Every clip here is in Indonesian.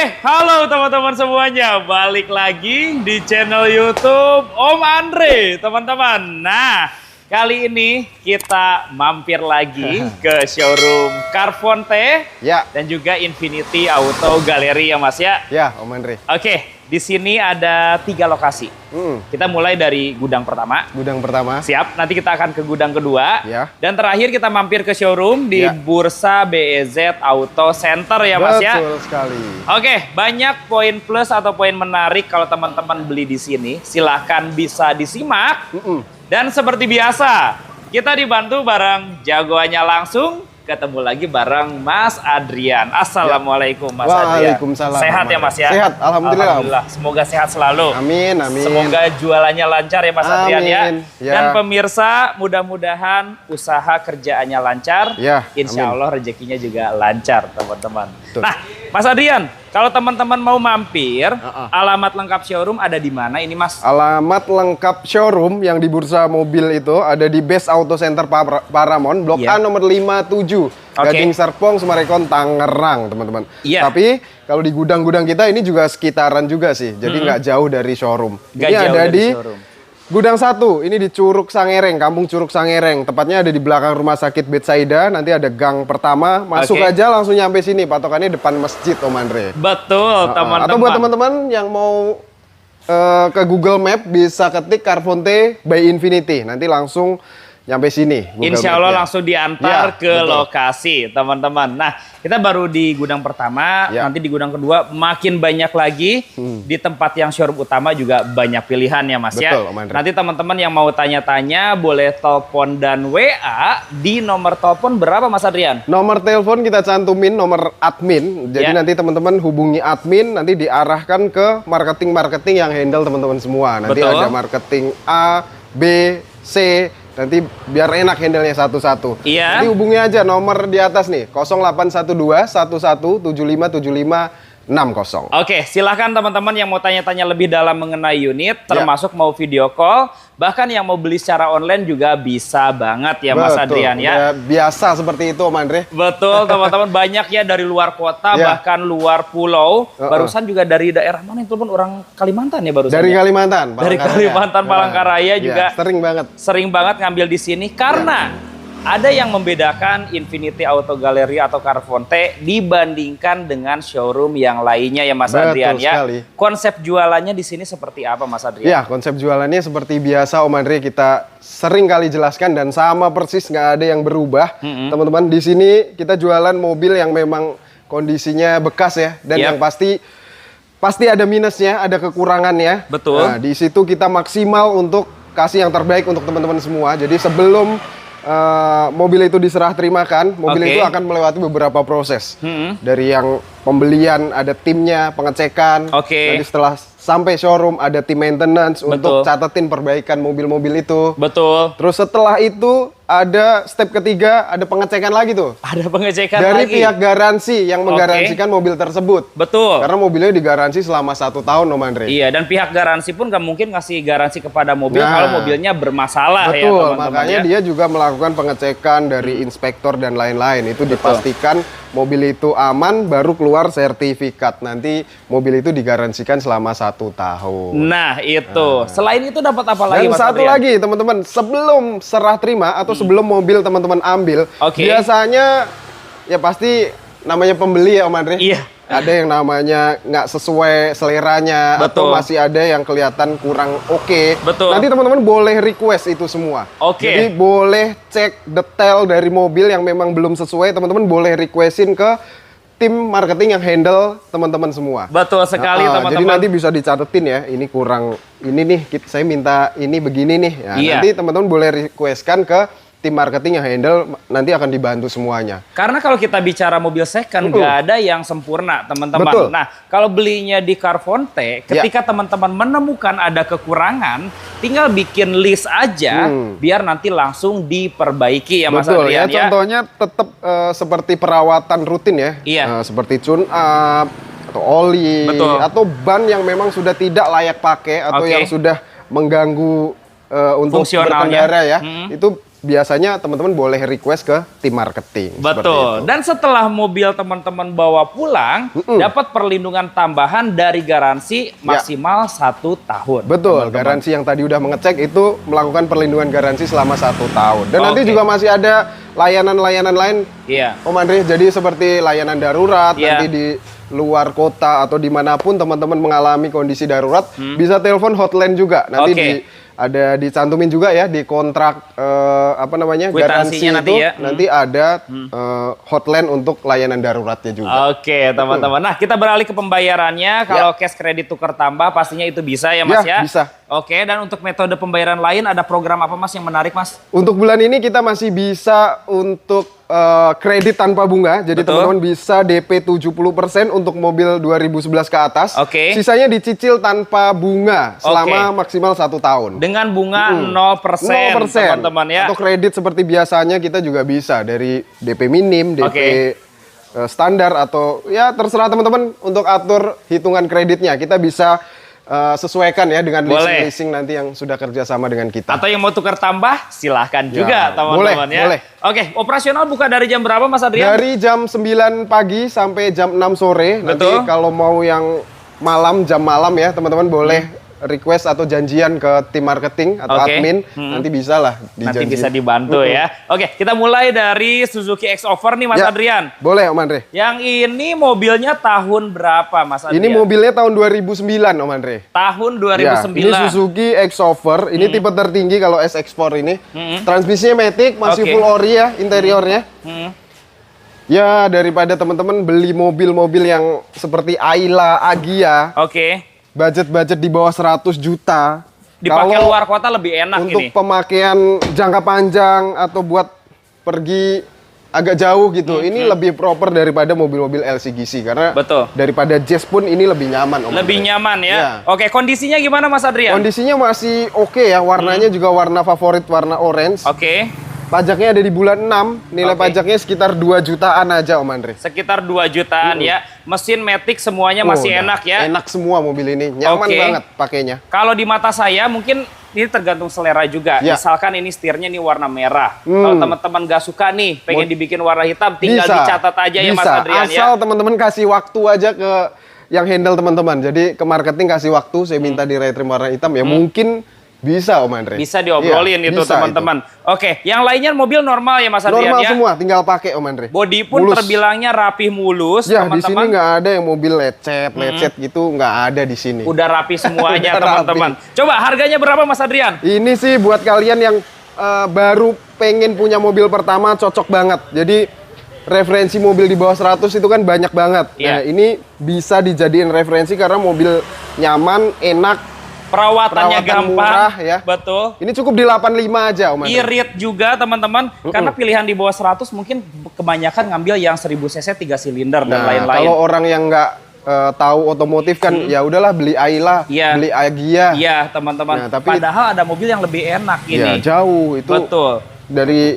Halo teman-teman semuanya, balik lagi di channel YouTube Om Andre, teman-teman. Nah, kali ini kita mampir lagi ke showroom Carfonte dan juga Infinity Auto Gallery ya Mas ya. Ya, Om Andre. Oke, di sini ada 3 lokasi. Kita mulai dari gudang pertama. Gudang pertama. Siap, nanti kita akan ke gudang kedua. Ya. Dan terakhir kita mampir ke showroom di Bursa BEZ Auto Center ya Mas ya. Betul sekali. Oke, banyak poin plus atau poin menarik kalau teman-teman beli di sini. Silahkan bisa disimak. Dan seperti biasa, kita dibantu bareng jagoannya langsung. Ketemu lagi bareng Mas Adrian. Assalamualaikum Mas Adrian. Waalaikumsalam. Sehat ya Mas ya? Sehat, alhamdulillah. Semoga sehat selalu. Amin, amin. Semoga jualannya lancar ya Mas Adrian ya. Dan Ya. pemirsa, mudah-mudahan usaha kerjaannya lancar. Ya, Insya amin. Allah rezekinya juga lancar teman-teman. Betul. Nah, Mas Adrian, kalau teman-teman mau mampir, alamat lengkap showroom ada di mana ini Mas? Alamat lengkap showroom yang di Bursa Mobil itu ada di Best Auto Center Paramount, Blok A nomor 57, Gading Serpong, Summarecon, Tangerang, teman-teman. Tapi kalau di gudang-gudang kita ini juga sekitaran juga sih, jadi nggak jauh dari showroom. Ini ada di Gudang 1, ini di Curug Sangereng, Kampung Curug Sangereng. Tepatnya ada di belakang Rumah Sakit Betsaida. Nanti ada gang pertama, masuk aja langsung nyampe sini. Patokannya depan masjid, Om Andre. Betul, teman-teman. Atau buat teman-teman yang mau ke Google Map bisa ketik Carfonte by Infinity. Nanti langsung nyampe sini. Insya Allah langsung diantar ke lokasi, teman-teman. Nah, kita baru di gudang pertama, nanti di gudang kedua makin banyak lagi. Di tempat yang showroom utama juga banyak pilihan ya Mas ya. Nanti teman-teman yang mau tanya-tanya boleh telepon dan WA di nomor telepon berapa Mas Adrian? Nomor telepon kita cantumin nomor admin. Jadi nanti teman-teman hubungi admin, nanti diarahkan ke marketing-marketing yang handle teman-teman semua. Nanti ada marketing A, B, C. Nanti biar enak handle-nya satu-satu. Nanti hubungi aja nomor di atas nih, 0812 11757560. Oke, silahkan teman-teman yang mau tanya-tanya lebih dalam mengenai unit, termasuk mau video call, bahkan yang mau beli secara online juga bisa banget ya Mas Adrian ya. Biasa seperti itu Om Andre. Betul teman-teman, banyak ya dari luar kota, bahkan luar pulau. Barusan juga dari daerah mana itu pun orang Kalimantan ya barusan. Dari Kalimantan. Dari Kalimantan, Palangkaraya juga. Sering banget ngambil di sini karena ada yang membedakan Infinity Auto Gallery atau Carfonte dibandingkan dengan showroom yang lainnya ya Mas Adrian ya. Konsep jualannya di sini seperti apa Mas Adrian? Ya, konsep jualannya seperti biasa Om Andre, kita sering kali jelaskan dan sama persis, nggak ada yang berubah. Teman-teman, di sini kita jualan mobil yang memang kondisinya bekas ya, dan yang pasti ada minusnya, ada kekurangannya. Betul. Nah, di situ kita maksimal untuk kasih yang terbaik untuk teman-teman semua. Jadi sebelum mobil itu diserah terimakan, mobil itu akan melewati beberapa proses. Dari yang pembelian, ada timnya, pengecekan. Nanti setelah sampai showroom ada tim maintenance untuk catetin perbaikan mobil-mobil itu. Terus setelah itu ada step ketiga, ada pengecekan lagi tuh. Ada pengecekan dari pihak garansi yang menggaransikan mobil tersebut. Karena mobilnya digaransi selama 1 tahun Om Andre. Iya, dan pihak garansi pun nggak mungkin ngasih garansi kepada mobil kalau mobilnya bermasalah ya teman-teman. Makanya dia juga melakukan pengecekan dari inspektor dan lain-lain. Itu dipastikan mobil itu aman, baru keluar sertifikat. Nanti mobil itu digaransikan selama 1 tahun. Nah itu. Selain itu dapat apa lagi Mas Adrian? Dan satu lagi teman-teman, sebelum serah terima atau sebelum mobil teman-teman ambil, biasanya ya pasti namanya pembeli ya Om Andre. Ada yang namanya nggak sesuai seleranya, atau masih ada yang kelihatan kurang Nanti teman-teman boleh request itu semua. Jadi boleh cek detail dari mobil yang memang belum sesuai, teman-teman boleh requestin ke tim marketing yang handle teman-teman semua. Betul sekali teman-teman. Jadi nanti bisa dicatetin ya, ini kurang, ini nih saya minta ini begini nih. Nanti teman-teman boleh requestkan ke tim marketing yang handle, nanti akan dibantu semuanya. Karena kalau kita bicara mobil second, nggak ada yang sempurna, teman-teman. Nah, kalau belinya di Carfonte, ketika teman-teman menemukan ada kekurangan, tinggal bikin list aja, biar nanti langsung diperbaiki ya Mas Adrian ya. Contohnya tetap seperti perawatan rutin ya, seperti tune up, atau oli, atau ban yang memang sudah tidak layak pakai, atau yang sudah mengganggu untuk berkendara ya, itu biasanya teman-teman boleh request ke tim marketing. Betul. Dan setelah mobil teman-teman bawa pulang, dapat perlindungan tambahan dari garansi maksimal 1 tahun. Betul, garansi yang tadi udah mengecek itu melakukan perlindungan garansi selama 1 tahun. Dan nanti juga masih ada layanan-layanan lain, Om Andre. Jadi seperti layanan darurat, nanti di luar kota atau dimanapun teman-teman mengalami kondisi darurat, bisa telepon hotline juga. Nanti ada dicantumin juga ya di kontrak garansi itu nanti ada hotline untuk layanan daruratnya juga. Oke, teman-teman. Nah, kita beralih ke pembayarannya. Kalau cash kredit tukar tambah pastinya itu bisa ya, Mas ya? Bisa. Oke, dan untuk metode pembayaran lain ada program apa, Mas, yang menarik, Mas? Untuk bulan ini kita masih bisa untuk kredit tanpa bunga. Jadi teman-teman bisa DP 70% untuk mobil 2011 ke atas. Sisanya dicicil tanpa bunga selama maksimal 1 tahun. Dengan bunga 0%, teman-teman ya. Untuk kredit seperti biasanya kita juga bisa dari DP minim, DP standar atau ya terserah teman-teman untuk atur hitungan kreditnya. Kita bisa sesuaikan ya dengan leasing-leasing nanti yang sudah kerjasama dengan kita. Atau yang mau tukar tambah, silahkan juga teman-teman ya. Boleh. Oke, operasional buka dari jam berapa, Mas Adrian? Dari jam 9 pagi sampai jam 6 sore. Nanti kalau mau yang jam malam ya teman-teman boleh request atau janjian ke tim marketing atau admin, nanti bisa lah dijanjiin. Nanti bisa dibantu ya. Oke, kita mulai dari Suzuki X-Over nih, Mas Adrian. Boleh, Om Andre. Yang ini mobilnya tahun berapa, Mas Adrian? Ini mobilnya tahun 2009, Om Andre. Tahun 2009. Ini Suzuki X-Over. Ini tipe tertinggi kalau SX4 ini. Transmisinya matic, masih full ori ya interiornya. Ya, daripada teman-teman beli mobil-mobil yang seperti Ayla, Agya. Budget di bawah 100 juta. Dipakai luar kota lebih enak untuk ini. Untuk pemakaian jangka panjang atau buat pergi agak jauh gitu. Ini lebih proper daripada mobil-mobil LCGC. Karena daripada Jazz pun ini lebih nyaman. Lebih nyaman ya? Oke, kondisinya gimana, Mas Adrian? Kondisinya masih oke ya. Warnanya juga warna favorit, warna orange. Pajaknya ada di bulan 6, nilai pajaknya sekitar 2 jutaan aja, Om Andre. Sekitar 2 jutaan ya. Mesin matic semuanya masih enak ya. Enak semua mobil ini, nyaman banget pakainya. Kalau di mata saya mungkin ini tergantung selera juga. Misalkan ini setirnya nih warna merah. Kalau teman-teman gak suka nih, pengen dibikin warna hitam, tinggal dicatat aja ya, Mas Adrian ya. Asal teman-teman kasih waktu aja ke yang handle teman-teman. Jadi ke marketing kasih waktu, saya minta di retrim warna hitam ya mungkin bisa, Om Andre. Bisa diobrolin itu teman-teman. Oke, yang lainnya mobil normal ya, Mas Adrian ya? Normal semua, tinggal pakai, Om Andre. Bodi pun terbilangnya rapih mulus, teman-teman. Di sini nggak ada yang mobil lecet gitu, nggak ada di sini. Udah rapi semuanya, teman-teman. Coba harganya berapa, Mas Adrian? Ini sih buat kalian yang baru pengen punya mobil pertama, cocok banget. Jadi referensi mobil di bawah 100 itu kan banyak banget. Nah, ini bisa dijadiin referensi karena mobil nyaman, enak, perawatannya gampang, murah ya. Betul. Ini cukup di 85 aja, Om Andre. Irit juga, teman-teman. Karena pilihan di bawah 100 mungkin kebanyakan ngambil yang 1000 cc 3 silinder dan lain-lain. Kalau orang yang nggak tahu otomotif kan ya udahlah beli Ayla, beli Agya. Iya, teman-teman. Nah, padahal ada mobil yang lebih enak ini. Ya, jauh itu. Betul. Dari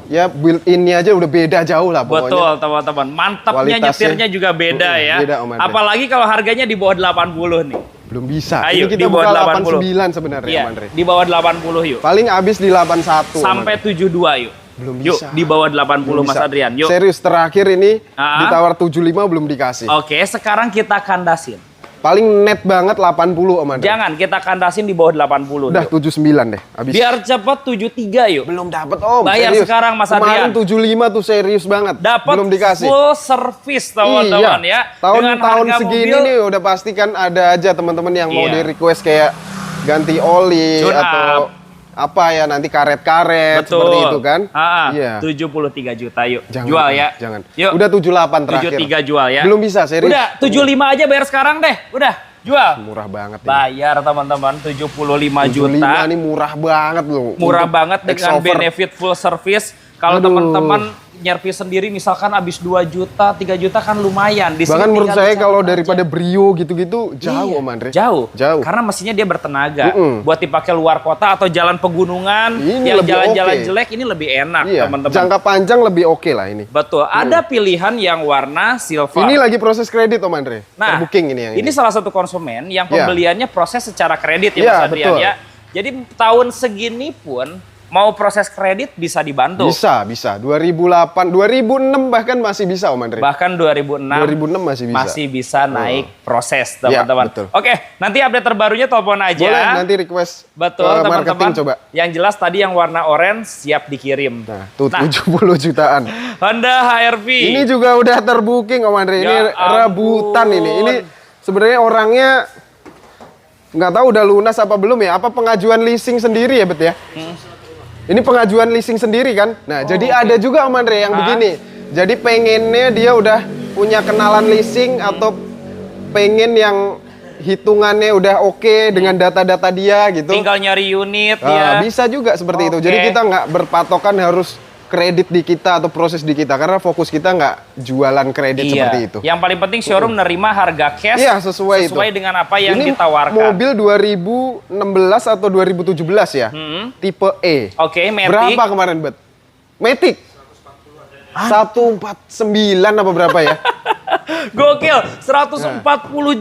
ya built-in-nya aja udah beda jauh lah pokoknya. Betul, teman-teman. Mantapnya nyetirnya juga beda ya. Beda, Om Andre. Apalagi kalau harganya di bawah 80 nih. Belum bisa. Ayo, ini kita buka 89 sebenarnya, Om Andre. Di bawah 80 yuk. Paling habis di 81. Sampai 72 yuk. Belum Yuk, bisa. di bawah 80 Mas Adrian. Yuk. Serius, terakhir ini ditawar 75 belum dikasih. Oke, sekarang kita kandasin. Paling net banget 80, Om Andre. Jangan, kita kandasin di bawah 80. Udah 79 deh, habis. Biar cepat 73 yuk. Belum dapat, Om. Bayar serius. Sekarang, Mas Adrian. Kemarin 75 tuh serius banget. Dapat belum dikasih. Full service, teman-teman ya. Tahun segini nih udah pasti kan ada aja teman-teman yang mau di request kayak ganti oli atau apa ya nanti karet-karet seperti itu kan. Iya. 73 juta yuk. Jangan, jual ya. Jangan. Yuk. Udah 78 terakhir. 73 jual ya. Belum bisa, serius. Udah 75 aja bayar sekarang deh. Udah. Jual. Murah banget ini. Bayar teman-teman 75 juta. 75 ini murah banget loh. Murah banget dengan benefit full service. Kalau teman-teman nyervis sendiri misalkan habis 2 juta, 3 juta kan lumayan. Di bahkan menurut saya kalau daripada Brio gitu-gitu jauh, Om Andre. Jauh. Karena mesinnya dia bertenaga. Buat dipakai luar kota atau jalan pegunungan, ini yang jalan-jalan jelek ini lebih enak, teman-teman. Jangka panjang lebih oke lah ini. Betul. Ada pilihan yang warna silver. Ini lagi proses kredit, Om Andre. Nah, booking ini yang ini salah satu konsumen yang pembeliannya proses secara kredit ya, Mas Adrian ya. Jadi tahun segini pun mau proses kredit bisa dibantu. Bisa. 2008, 2006 bahkan masih bisa Om Andre. Bahkan 2006 masih bisa naik proses, teman-teman. Ya, Oke, nanti update terbarunya telepon aja. Boleh, nanti request teman-teman. Coba. Yang jelas tadi yang warna orange siap dikirim. Nah, tuh 70 jutaan. Honda HR-V. Ini juga udah terbooking Om Andre. Ini rebutan ini. Ini sebenarnya orangnya nggak tahu udah lunas apa belum ya? Apa pengajuan leasing sendiri ya, Bet ya? Ini pengajuan leasing sendiri kan? Nah, jadi ada juga Om Andre yang begini. Jadi pengennya dia udah punya kenalan leasing atau pengen yang hitungannya udah oke dengan data-data dia gitu. Tinggal nyari unit bisa juga seperti itu. Jadi kita nggak berpatokan harus kredit di kita atau proses di kita karena fokus kita nggak jualan kredit seperti itu. Yang paling penting showroom nerima harga cash sesuai dengan apa yang ditawarkan. Mobil 2016 atau 2017 ya, tipe E. Oke, Matic. Berapa kemarin, Bet? Matic 149 apa berapa ya? Gokil, 140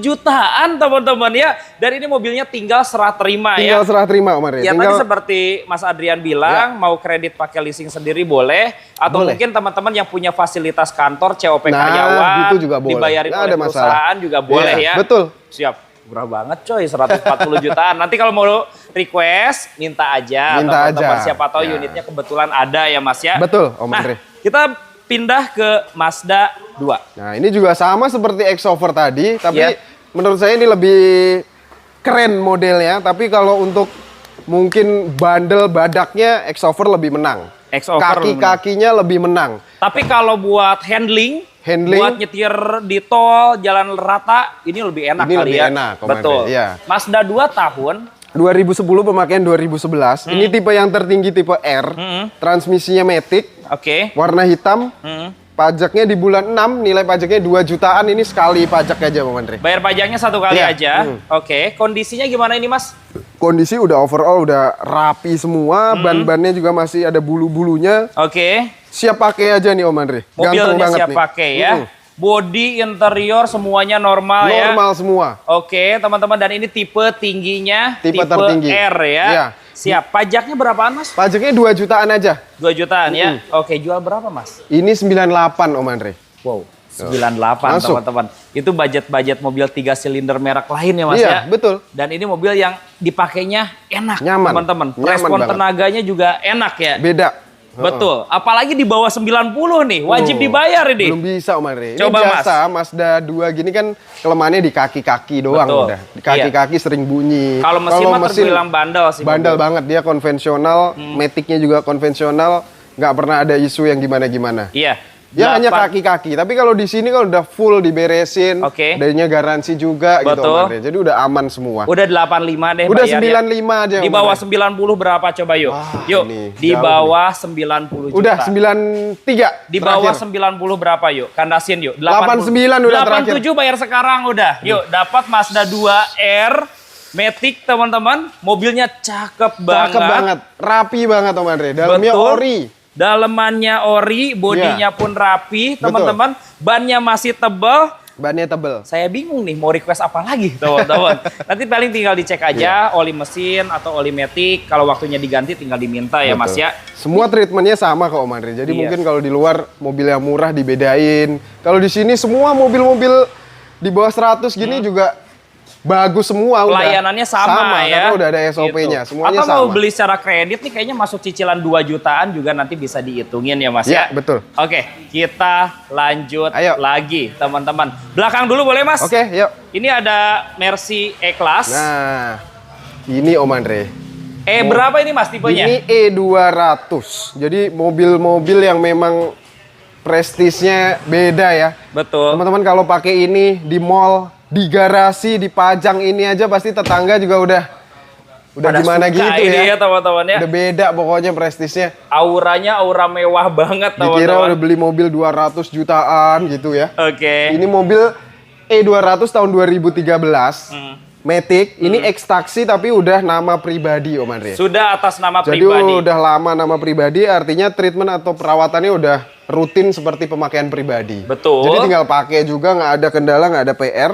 jutaan teman-teman ya. Dan ini mobilnya tinggal serah terima Tinggal serah terima Om Andre. Ya tadi seperti Mas Adrian bilang, mau kredit pakai leasing sendiri boleh. Atau mungkin teman-teman yang punya fasilitas kantor, COP karyawan, itu juga boleh. dibayarin oleh perusahaan juga boleh ya. Betul. Siap. Murah banget coy, 140 jutaan. Nanti kalau mau request, minta aja. Teman-teman siapa tahu unitnya kebetulan ada ya Mas ya. Betul Om Andre. Kita pindah ke Mazda 2. Nah ini juga sama seperti X-Over tadi, tapi menurut saya ini lebih keren modelnya. Tapi kalau untuk mungkin bandel badaknya X-Over lebih menang. Kaki-kakinya lebih menang. Tapi kalau buat handling, buat nyetir di tol, jalan rata, ini lebih enak kali ya. Enak, betul. Ya. Mazda 2 tahun 2010 pemakaian 2011. Ini tipe yang tertinggi tipe R. Transmisinya Matic. Warna hitam. Pajaknya di bulan 6, nilai pajaknya 2 jutaan. Ini sekali pajak aja Bang Andre. Bayar pajaknya satu kali aja. Kondisinya gimana ini Mas? Kondisi udah overall udah rapi semua. Ban-bannya juga masih ada bulu-bulunya. Siap pakai aja nih Om Andre. Mobilnya siap pakai ya. Body, interior semuanya normal ya. Normal semua. Teman-teman, dan ini tipe tingginya tipe tertinggi. R ya. Siap. Pajaknya berapaan Mas? Pajaknya 2 jutaan aja. 2 jutaan ya. Jual berapa Mas? Ini 98 Om Andre. Wow. 98 teman-teman. Itu budget mobil 3 silinder merek lain ya Mas ya. Betul. Dan ini mobil yang dipakainya enak teman-teman. Nyaman Respon banget. tenaganya juga enak ya. Beda. Betul. Apalagi di bawah 90 nih, wajib dibayar ini. Belum bisa Om Andre. Ini Coba biasa, Mazda 2 gini kan kelemahannya di kaki-kaki doang udah. Di kaki-kaki sering bunyi. Kalau mesin mah terbilang bandel sih. Bandel banget, dia konvensional, Matic-nya juga konvensional, nggak pernah ada isu yang gimana-gimana. Iya. Ya hanya kaki-kaki, tapi kalau di sini kalau udah full diberesin, adanya garansi juga gitu Om Andre. Jadi udah aman semua. Udah 85 deh udah 95 aja. Di bawah 90 berapa coba yuk? Yuk, di bawah 90 juta. Udah 93. Di bawah 90 berapa yuk? Kandasin yuk. 89 udah terakhir. 87 bayar sekarang udah. Yuk, dapat Mazda 2 R Matic teman-teman. Mobilnya cakep banget. Cakep banget. Rapi banget Om Andre. Dalamnya ori. Dalemannya ori, bodinya pun rapi, teman-teman. Bannya masih tebal. Bannya tebal. Saya bingung nih mau request apa lagi, teman-teman. Nanti paling tinggal dicek aja oli mesin atau oli Matic. Kalau waktunya diganti tinggal diminta ya Mas ya. Semua treatmentnya sama kok Om Andre. Jadi mungkin kalau di luar mobil yang murah dibedain. Kalau di sini semua mobil-mobil di bawah 100 gini juga bagus semua. Pelayanannya sama ya. Karena udah ada SOP-nya. Gitu. Semuanya atau mau beli secara kredit nih kayaknya masuk cicilan 2 jutaan juga nanti bisa dihitungin ya Mas ya. Betul. Kita lanjut lagi teman-teman. Belakang dulu boleh Mas? Yuk. Ini ada Mercy E-Class. Nah, ini Om Andre. Berapa ini Mas tipenya? Ini E200. Jadi mobil-mobil yang memang prestisnya beda ya. Betul. Teman-teman kalau pakai ini di mall, di garasi, dipajang ini aja pasti tetangga juga udah gimana gitu ya. Teman-teman ya. Udah beda pokoknya prestisnya. Auranya aura mewah banget teman-teman. Dikira udah beli mobil 200 jutaan gitu ya. Ini mobil E200 tahun 2013. Matic, ini X-Taxi tapi udah nama pribadi Om Andre. Sudah atas nama pribadi. Jadi udah lama nama pribadi, artinya treatment atau perawatannya udah rutin seperti pemakaian pribadi. Betul. Jadi tinggal pakai juga, nggak ada kendala, nggak ada PR.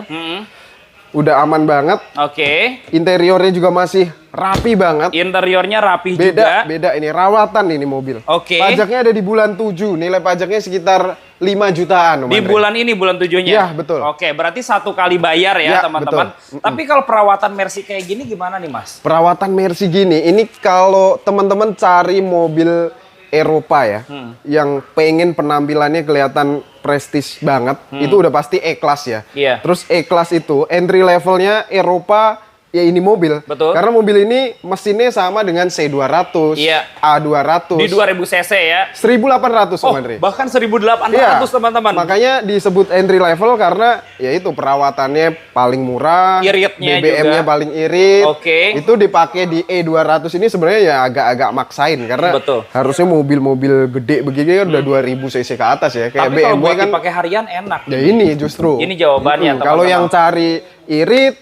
Udah aman banget. Oke. Interiornya juga masih Rapi banget. Interiornya rapi juga. Beda ini, rawatan ini mobil. Oke. Pajaknya ada di bulan 7, nilai pajaknya sekitar 5 jutaan. Di bulan ini, bulan 7-nya? Iya, betul. Oke, berarti 1 kali bayar ya, teman-teman. Tapi kalau perawatan Mercy kayak gini gimana nih, Mas? Perawatan Mercy gini, ini kalau teman-teman cari mobil Eropa ya, yang pengen penampilannya kelihatan prestis banget, itu udah pasti E-Class ya. Iya. Terus E-Class itu, entry levelnya Eropa, ya ini mobil. Betul. Karena mobil ini mesinnya sama dengan C200, iya. A200. Di 2000 cc ya. 1800, Om Andre. Bahkan 1800, iya. Teman-teman. Makanya disebut entry level karena ya itu perawatannya paling murah, iritnya BBM-nya paling irit. Oke. Itu dipakai di E200 ini sebenarnya ya agak-agak maksain karena harusnya mobil-mobil gede begini kan udah 2000 cc ke atas ya. Kayak tapi BMW kalau buat kan dipakai harian enak. Ya ini justru. Ini jawabannya, teman-teman. Kalau yang cari irit,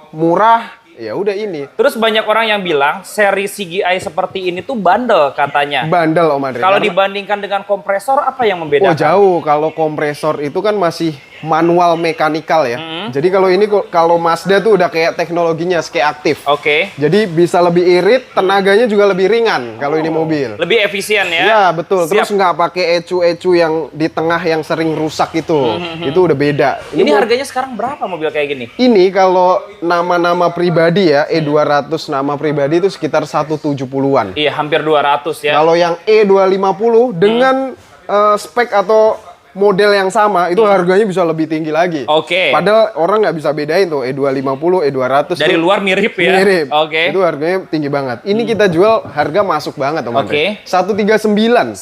murah, ya udah ini. Terus banyak orang yang bilang seri CGI seperti ini tuh bandel katanya. Bandel, Om Andre. Kalau dibandingkan dengan kompresor apa yang membedakan? Oh jauh, kalau kompresor itu kan masih manual mekanikal ya. Jadi kalau ini kalau Mazda tuh udah kayak teknologinya kayak aktif. Oke. Jadi bisa lebih irit, tenaganya juga lebih ringan kalau ini mobil. Lebih efisien ya? Ya betul. Terus nggak pakai ecu-ecu yang di tengah yang sering rusak itu. Itu udah beda. Ini harganya sekarang berapa mobil kayak gini? Ini kalau nama-nama pribadi ya, E200 nama pribadi itu sekitar 170-an. Iya, hampir 200 ya. Kalau yang E250 dengan spek atau model yang sama itu harganya bisa lebih tinggi lagi. Oke. Padahal orang nggak bisa bedain tuh E250, E200 dari luar mirip ya. Mirip. Oke. Itu harganya tinggi banget. Ini kita jual harga masuk banget, Om Andre. 139. 139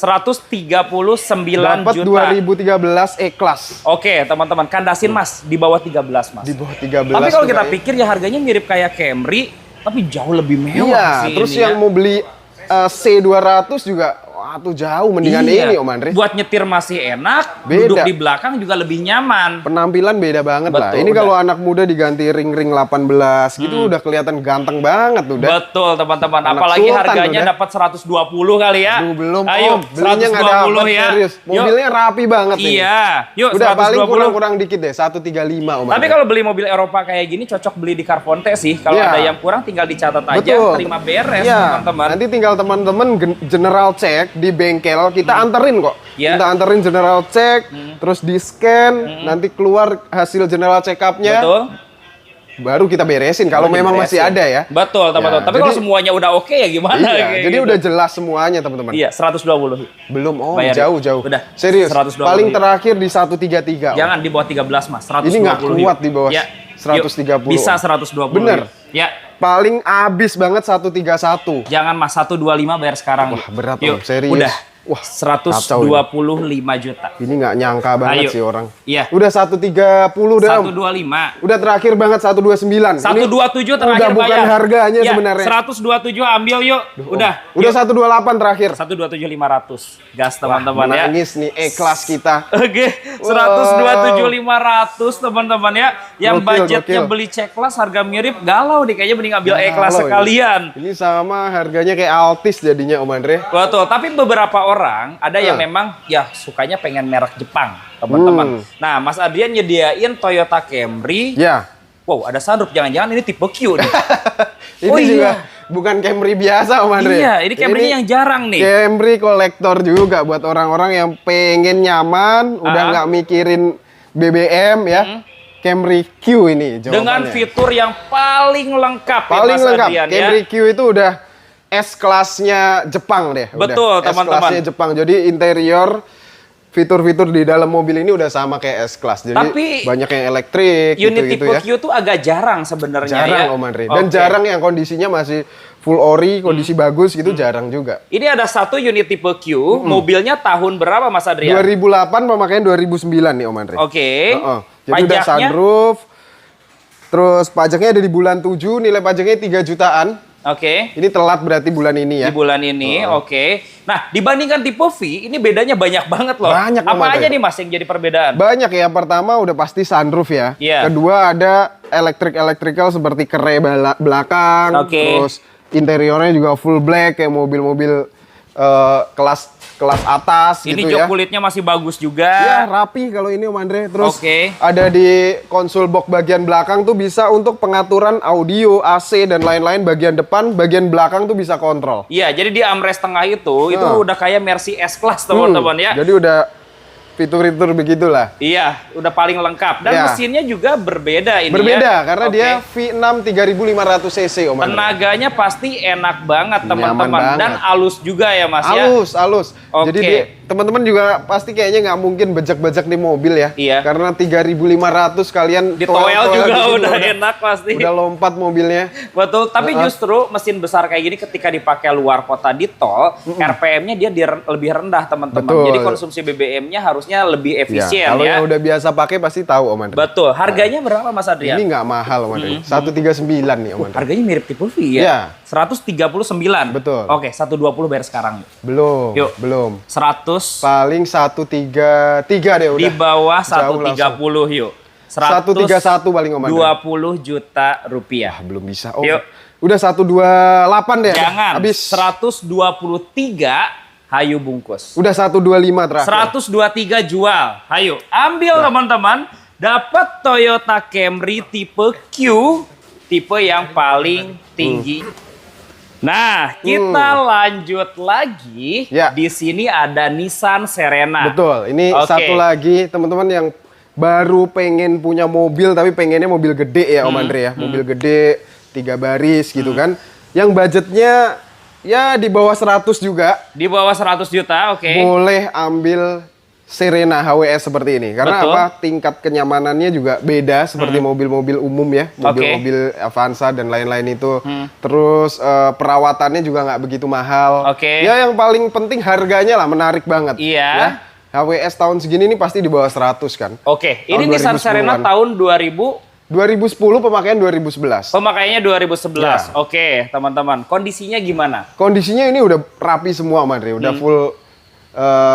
Dapat juta. 2013 E-Class. Oke, teman-teman, kandasin Mas di bawah 13, Mas. Di bawah 13. Tapi kalau kita pikir ya harganya mirip kayak Camry, tapi jauh lebih mewah sih. Iya, terus ini yang mau beli C200 juga tuh jauh mendingan ini, Om Andre. Buat nyetir masih enak, duduk di belakang juga lebih nyaman. Penampilan beda banget lah. Ini kalau anak muda diganti ring-ring 18 gitu udah kelihatan ganteng banget udah. Betul, teman-teman. Apalagi harganya dapat 120 kali ya. Belum, ayo, belinya nggak dapat ya. serius. Mobilnya rapi banget nih. Iya, yuk udah 120. paling kurang dikit deh, 135, Om. Tapi kalau beli mobil Eropa kayak gini cocok beli di Carfonte sih. Kalau ada yang kurang tinggal dicatat aja, terima beres, teman-teman. Nanti tinggal teman-teman general check di bengkel, kita anterin kok. Kita anterin general check, terus di scan, nanti keluar hasil general check up-nya. Betul. Baru kita beresin kalau memang masih ada ya. Betul, teman-teman. Tapi kalau semuanya udah oke ya gimana? Iya, jadi udah jelas semuanya, teman-teman. Iya, 120. Belum, Bayar. jauh-jauh. Udah. Serius. 120. Paling terakhir di 133. Jangan di bawah 13, Mas. 120. Ini nggak kuat di bawah 130. Bisa 120. Bener. Ya. Paling abis banget 131. Jangan, Mas, 125 bayar sekarang. Wah, berat, Om. Serius. Udah. Wah, 125 juta. Ini nggak nyangka banget sih orang. Iya. Udah 130 dah. 125. Udah terakhir banget 129. 127 terakhir udah bukan bayar. harganya sebenarnya. 127 ambil yuk. Udah 128 terakhir. 127 500. Gas, teman-teman ya. Nangis nih E-Class kita. Oke, 127 500 teman-teman ya. Yang budgetnya beli C-Class harga mirip, galau nih kayaknya, mending ambil E-Class sekalian. Ini sama harganya kayak Altis jadinya, Om Andre. Betul, tapi beberapa orang ada yang memang ya sukanya pengen merek Jepang, teman-teman. Nah, Mas Adrian nyediain Toyota Camry. Ya. Wow, ada sunroof. Jangan-jangan ini tipe Q nih. Ini juga bukan Camry biasa, Om Andre. Iya, ini Camry yang jarang nih. Camry kolektor juga buat orang-orang yang pengen nyaman, udah nggak mikirin BBM ya. Camry Q ini jawabannya. Dengan fitur yang paling lengkap paling ya, Mas lengkap. Adrian, Camry Q itu udah S-kelasnya Jepang deh. Betul, teman-teman. S-kelasnya Jepang. Jadi interior, fitur-fitur di dalam mobil ini udah sama kayak S-Class. Jadi tapi banyak yang elektrik unit gitu tipe ya. Q tuh agak jarang sebenarnya ya. Jarang, Om Andre. Dan jarang yang kondisinya masih full ori, kondisi bagus gitu, jarang juga. Ini ada satu unit tipe Q, mobilnya tahun berapa, Mas Adrian? 2008 pemakaian 2009 nih, Om Andre. Oke. Jadi udah sunroof. Terus pajaknya ada di bulan 7, nilai pajaknya 3 jutaan. Oke. Ini telat berarti bulan ini ya. Di bulan ini, oke. Nah, dibandingkan tipe V, ini bedanya banyak banget loh. Banyak, apa aja nih, Mas, yang jadi perbedaan? Banyak ya. Pertama udah pasti sunroof ya. Kedua ada electrical seperti kere belakang. Terus interiornya juga full black kayak mobil-mobil kelas atas ini gitu jok ya. kulitnya masih bagus juga. Ya, rapi kalau ini Om Andre. Terus ada di konsol box bagian belakang tuh bisa untuk pengaturan audio, AC dan lain-lain. Bagian depan, bagian belakang tuh bisa kontrol. Iya, jadi di armrest tengah itu udah kayak Mercy S-Class teman-teman ya. Jadi udah fitur-fitur begitulah. Iya, udah paling lengkap. Dan mesinnya juga berbeda ini. Berbeda karena dia V6 3500 cc Om Andre. Tenaganya pasti enak banget teman-teman. Dan halus juga ya Mas ya. Halus. Jadi teman-teman juga pasti kayaknya nggak mungkin bejek-bejek di mobil ya. Iya. Karena 3500 kalian ditoel juga udah enak pasti. Udah lompat mobilnya. Betul, tapi justru mesin besar kayak gini ketika dipakai luar kota di tol, RPM-nya dia lebih rendah teman-teman. Jadi konsumsi BBM-nya harusnya lebih efisien ya. Kalau yang udah biasa pakai pasti tahu Om Andre. Betul. Harganya berapa Mas Adrian? Ini nggak mahal Om Andre. 139 nih Om Andre. Harganya mirip tipe V ya? 139. Betul. Oke, 120 bayar sekarang. Belum. Yuk. Belum. 100. Paling 133 deh udah. Di bawah 130 yuk. 131 paling Om Andre. 20 juta rupiah. Belum bisa Om. Yuk. Udah 128 deh. Jangan. Habis 123. Hayu bungkus. Udah 125 terakhir. 123 jual. Hayu, ambil teman-teman. Dapat Toyota Camry tipe Q, tipe yang paling tinggi. Nah, kita lanjut lagi. Di sini ada Nissan Serena. Betul. Ini satu lagi teman-teman yang baru pengen punya mobil tapi pengennya mobil gede ya Om Andre ya. Mobil gede 3 baris gitu kan. Yang budgetnya ya di bawah 100 juga. Di bawah 100 juta, boleh ambil Serena HWS seperti ini. Karena apa? Tingkat kenyamanannya juga beda seperti mobil-mobil umum ya. Mobil-mobil Avanza dan lain-lain itu. Terus perawatannya juga nggak begitu mahal. Ya yang paling penting harganya lah menarik banget. Iya. Ya. HWS tahun segini ini pasti di bawah 100 kan. Ini Nissan Serena tahun 2010 pemakaian 2011. Pemakaiannya 2011. Teman-teman. Kondisinya gimana? Kondisinya ini udah rapi semua, Andre. Udah full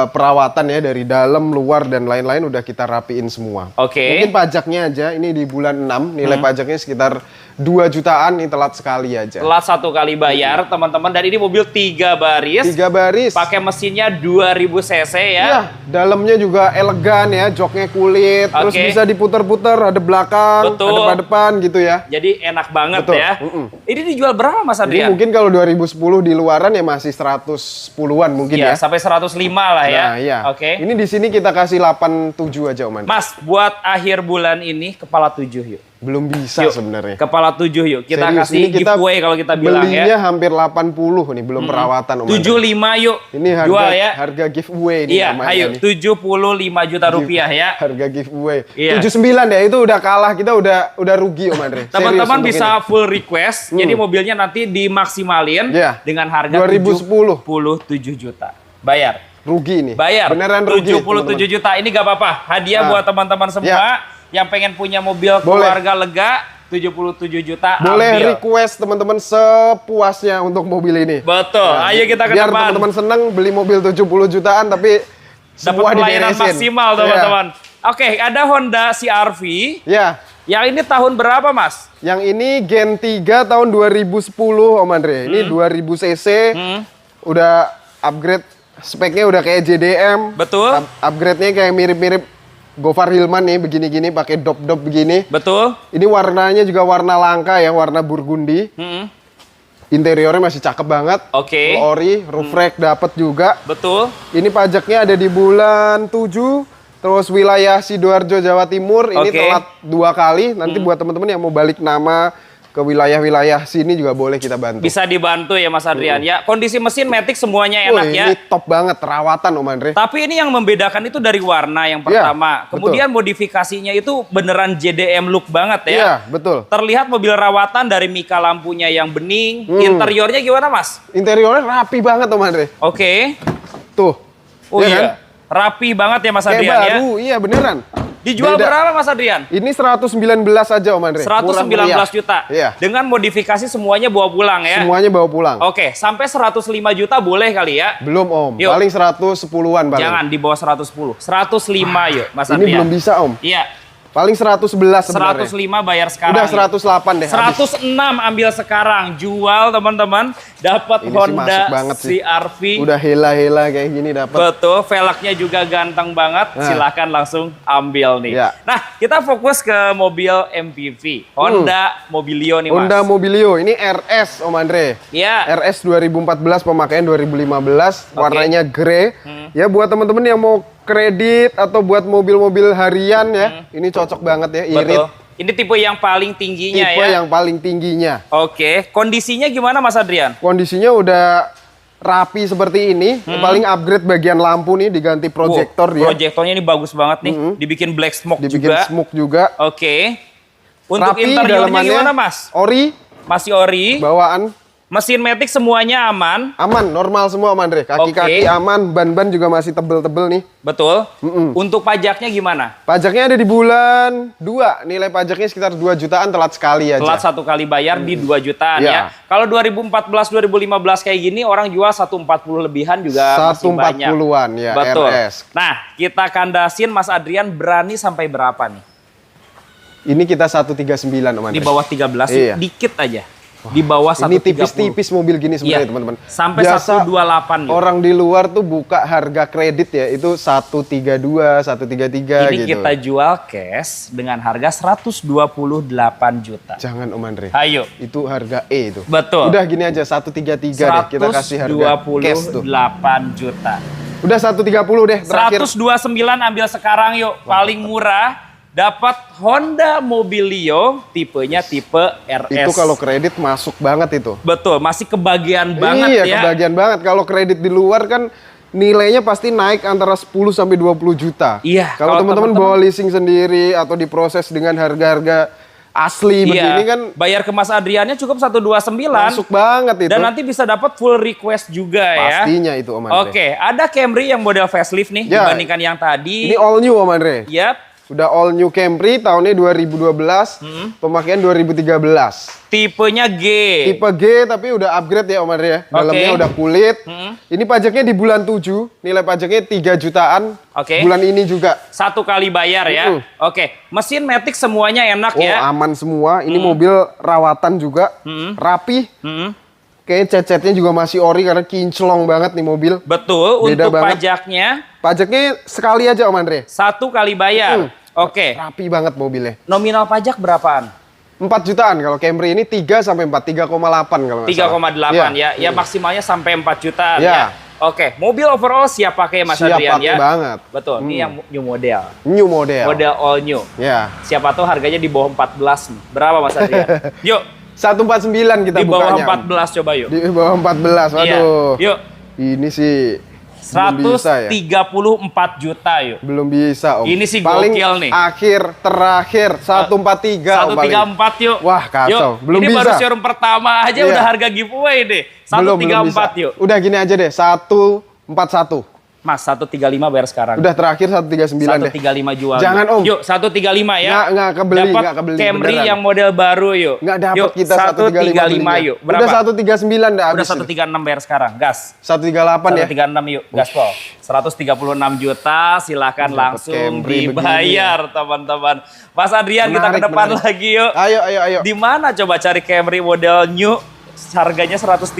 perawatan ya dari dalam, luar dan lain-lain udah kita rapiin semua. Mungkin pajaknya aja ini di bulan 6 nilai pajaknya sekitar 2 jutaan, ini telat sekali aja. Telat 1 kali bayar, teman-teman. Dan ini mobil 3 baris. 3 baris. Pakai mesinnya 2000 cc ya. Iya, dalamnya juga elegan ya, joknya kulit, terus bisa diputar-putar, ada belakang, ada depan gitu ya. Jadi enak banget ya. Ini dijual berapa Mas Adrian? Ini mungkin kalau 2010 di luaran ya masih 110-an mungkin ya. Sampai 105 lah ya. Nah, iya. Ini di sini kita kasih 87 aja Om Andre. Mas, buat akhir bulan ini kepala 7 yuk. Belum bisa sebenarnya. Kepala 7 yuk. Kita kasih giveaway kalau kita bilang ya. Belinya hampir 80 nih, belum perawatan Om Andre. 75 yuk. Ini harga, jual ya. Harga giveaway nih. Iya, ayo 75 juta rupiah ya. Harga giveaway. 79 ya, itu udah kalah, kita udah rugi Om Andre. Teman-teman bisa full request. Jadi mobilnya nanti dimaksimalin dengan harga 2010 77 juta. Bayar. Rugi nih. Bayar. Beneran rugi. 77 juta. Ini gak apa-apa. Hadiah buat teman-teman semua yang pengen punya mobil keluarga lega. 77 juta. Boleh request teman-teman sepuasnya untuk mobil ini. Betul. Ayo kita ke depan. Biar teman-teman seneng beli mobil 70 jutaan tapi semua pelayanan diberesin. Maksimal teman-teman. Ada Honda CR-V. Yang ini tahun berapa Mas? Yang ini Gen 3 tahun 2010 Om Andre. Ini 2000 cc. Udah upgrade, speknya udah kayak JDM. Betul. Upgrade-nya kayak mirip-mirip Gofar Hilman nih, begini-gini pakai dop-dop begini. Betul. Ini warnanya juga warna langka ya, warna burgundi. Interiornya masih cakep banget. Ori, roof rack dapat juga. Betul. Ini pajaknya ada di bulan 7. Terus wilayah Sidoarjo Jawa Timur ini telat 2 kali. Nanti buat teman-teman yang mau balik nama ke wilayah-wilayah sini juga boleh kita bantu. Bisa dibantu ya Mas Adrian ya. Kondisi mesin matic semuanya enak ya. Ini top banget, perawatan Om Andre. Tapi ini yang membedakan itu dari warna yang pertama. Kemudian modifikasinya itu beneran JDM look banget ya. Iya, betul. Terlihat mobil rawatan dari mika lampunya yang bening. Interiornya gimana Mas? Interiornya rapi banget Om Andre. Tuh. Oh iya. Rapi banget ya Mas Adrian ya. Baru, iya beneran. Dijual berapa Mas Adrian? Ini 119 aja Om Andre. 119 juta. Iya. Dengan modifikasi semuanya bawa pulang ya. Semuanya bawa pulang. Sampai 105 juta boleh kali ya. Belum Om. Paling 110-an paling. Jangan di bawah 110. 105 yuk Mas Adrian. Ini belum bisa Om. Iya. Paling 111 sebenarnya. 105 bayar sekarang. Udah 108 deh. 106 ambil sekarang. Jual teman-teman. Dapat Honda CR-V. Udah hela-hela kayak gini dapat. Betul, velgnya juga ganteng banget. Silahkan langsung ambil nih. Ya. Nah, kita fokus ke mobil MPV. Honda Mobilio nih, Mas. Honda Mobilio. Ini RS, Om Andre. Iya. RS 2014, pemakaian 2015. Warnanya grey. Ya, buat teman-teman yang mau kredit atau buat mobil-mobil harian ya, ini cocok banget ya, irit. Betul. Ini tipe yang paling tingginya tipe yang paling tingginya. Oke, kondisinya gimana Mas Adrian? Kondisinya udah rapi seperti ini, paling upgrade bagian lampu nih, diganti proyektor dia. Proyektornya ini bagus banget nih, dibikin black smoke dibikin juga. Smoke juga. Oke. Untuk rapi, interiornya gimana Mas? Ori. Masih ori. Bawaan. Mesin matic semuanya aman? Aman, normal semua Om Andre. Kaki-kaki aman, ban-ban juga masih tebel-tebel nih. Betul. Untuk pajaknya gimana? Pajaknya ada di bulan 2. Nilai pajaknya sekitar 2 jutaan, telat sekali aja. Telat 1 kali bayar di 2 jutaan ya. Kalau 2014-2015 kayak gini orang jual 140 lebihan juga masih banyak. 140-an ya, betul. RS. Nah, kita kandasin Mas Adrian berani sampai berapa nih? Ini kita 139 Om Andre. Di bawah 13, dikit aja. Di bawah 130. Ini tipis-tipis mobil gini sebenarnya teman-teman. Sampai 128 orang di luar tuh buka harga kredit ya itu 132, 133 ini gitu. Kita jual cash dengan harga 128 juta. Jangan Om Andre. Ayo. Itu harga E itu. Betul. Udah gini aja 133 deh kita kasih harga cash tuh. 128 juta. Udah 130 deh terakhir. 129 ambil sekarang yuk. Paling murah. Dapat Honda Mobilio, tipenya tipe RS. Itu kalau kredit masuk banget itu. Betul, masih kebagian banget ya. Iya, kebagian banget. Kalau kredit di luar kan nilainya pasti naik antara 10 sampai 20 juta. Iya. Kalau teman-teman bawa leasing sendiri atau diproses dengan harga-harga asli begini kan. Bayar ke Mas Adriannya cukup 129. Masuk banget itu. Dan nanti bisa dapat full request juga ya. Pastinya itu Om Andre. Oke, ada Camry yang model facelift nih dibandingkan yang tadi. Ini all new Om Andre. Yap. Udah all new Camry tahunnya 2012, pemakaian 2013. Tipenya G. Tipe G tapi udah upgrade ya Om Andre ya. Dalamnya udah kulit. Ini pajaknya di bulan 7, nilai pajaknya 3 jutaan. Bulan ini juga. 1 kali bayar ya. Oke, mesin matic semuanya enak ya. Aman semua. Ini mobil rawatan juga, rapi. Kayaknya cecetnya juga masih ori karena kinclong banget nih mobil. Betul, beda untuk banget. Pajaknya sekali aja Om Andre. 1 kali bayar. Oke. Rapi banget mobilnya. Nominal pajak berapaan? 4 jutaan kalau Camry ini 3 sampai 4, 3,8 kalau nggak salah. 3,8 ya. Ya maksimalnya sampai 4 jutaan ya. Oke, mobil overall siap pakai Mas Adrian ya. Siap pakai banget. Betul, ini yang new model. New model. Model all new. Ya. Siapa tahu harganya di bawah 14 nih. Berapa Mas Adrian? Yuk. 149 kita bukanya. Di bawah 14 coba yuk. Di bawah 14, waduh. Yuk. Ini sih 134 juta yuk. Belum bisa Om. Ini sih paling gokil nih. Terakhir 143 134 yuk. Wah kacau. Yuk. Belum ini bisa. Baru showroom pertama aja udah harga giveaway deh. 134 yuk. Udah gini aja deh, 141. Mas, 135 bayar sekarang. Udah terakhir 139 deh. 135 jual. Jangan Om. Yuk, 135 ya. Nggak kebeli, nggak kebeli. Camry beneran. yang model baru yuk. Nggak dapat yuk, kita 135 yuk. Berapa? Udah 139 dah habis. Udah 136 bayar sekarang. Gas. 138 ya. 136 yuk. Gaspol. 136 juta. Silakan langsung dibayar teman-teman. Mas Adrian, kita ke depan lagi yuk. Ayo. Di mana coba cari Camry model new? Harganya 130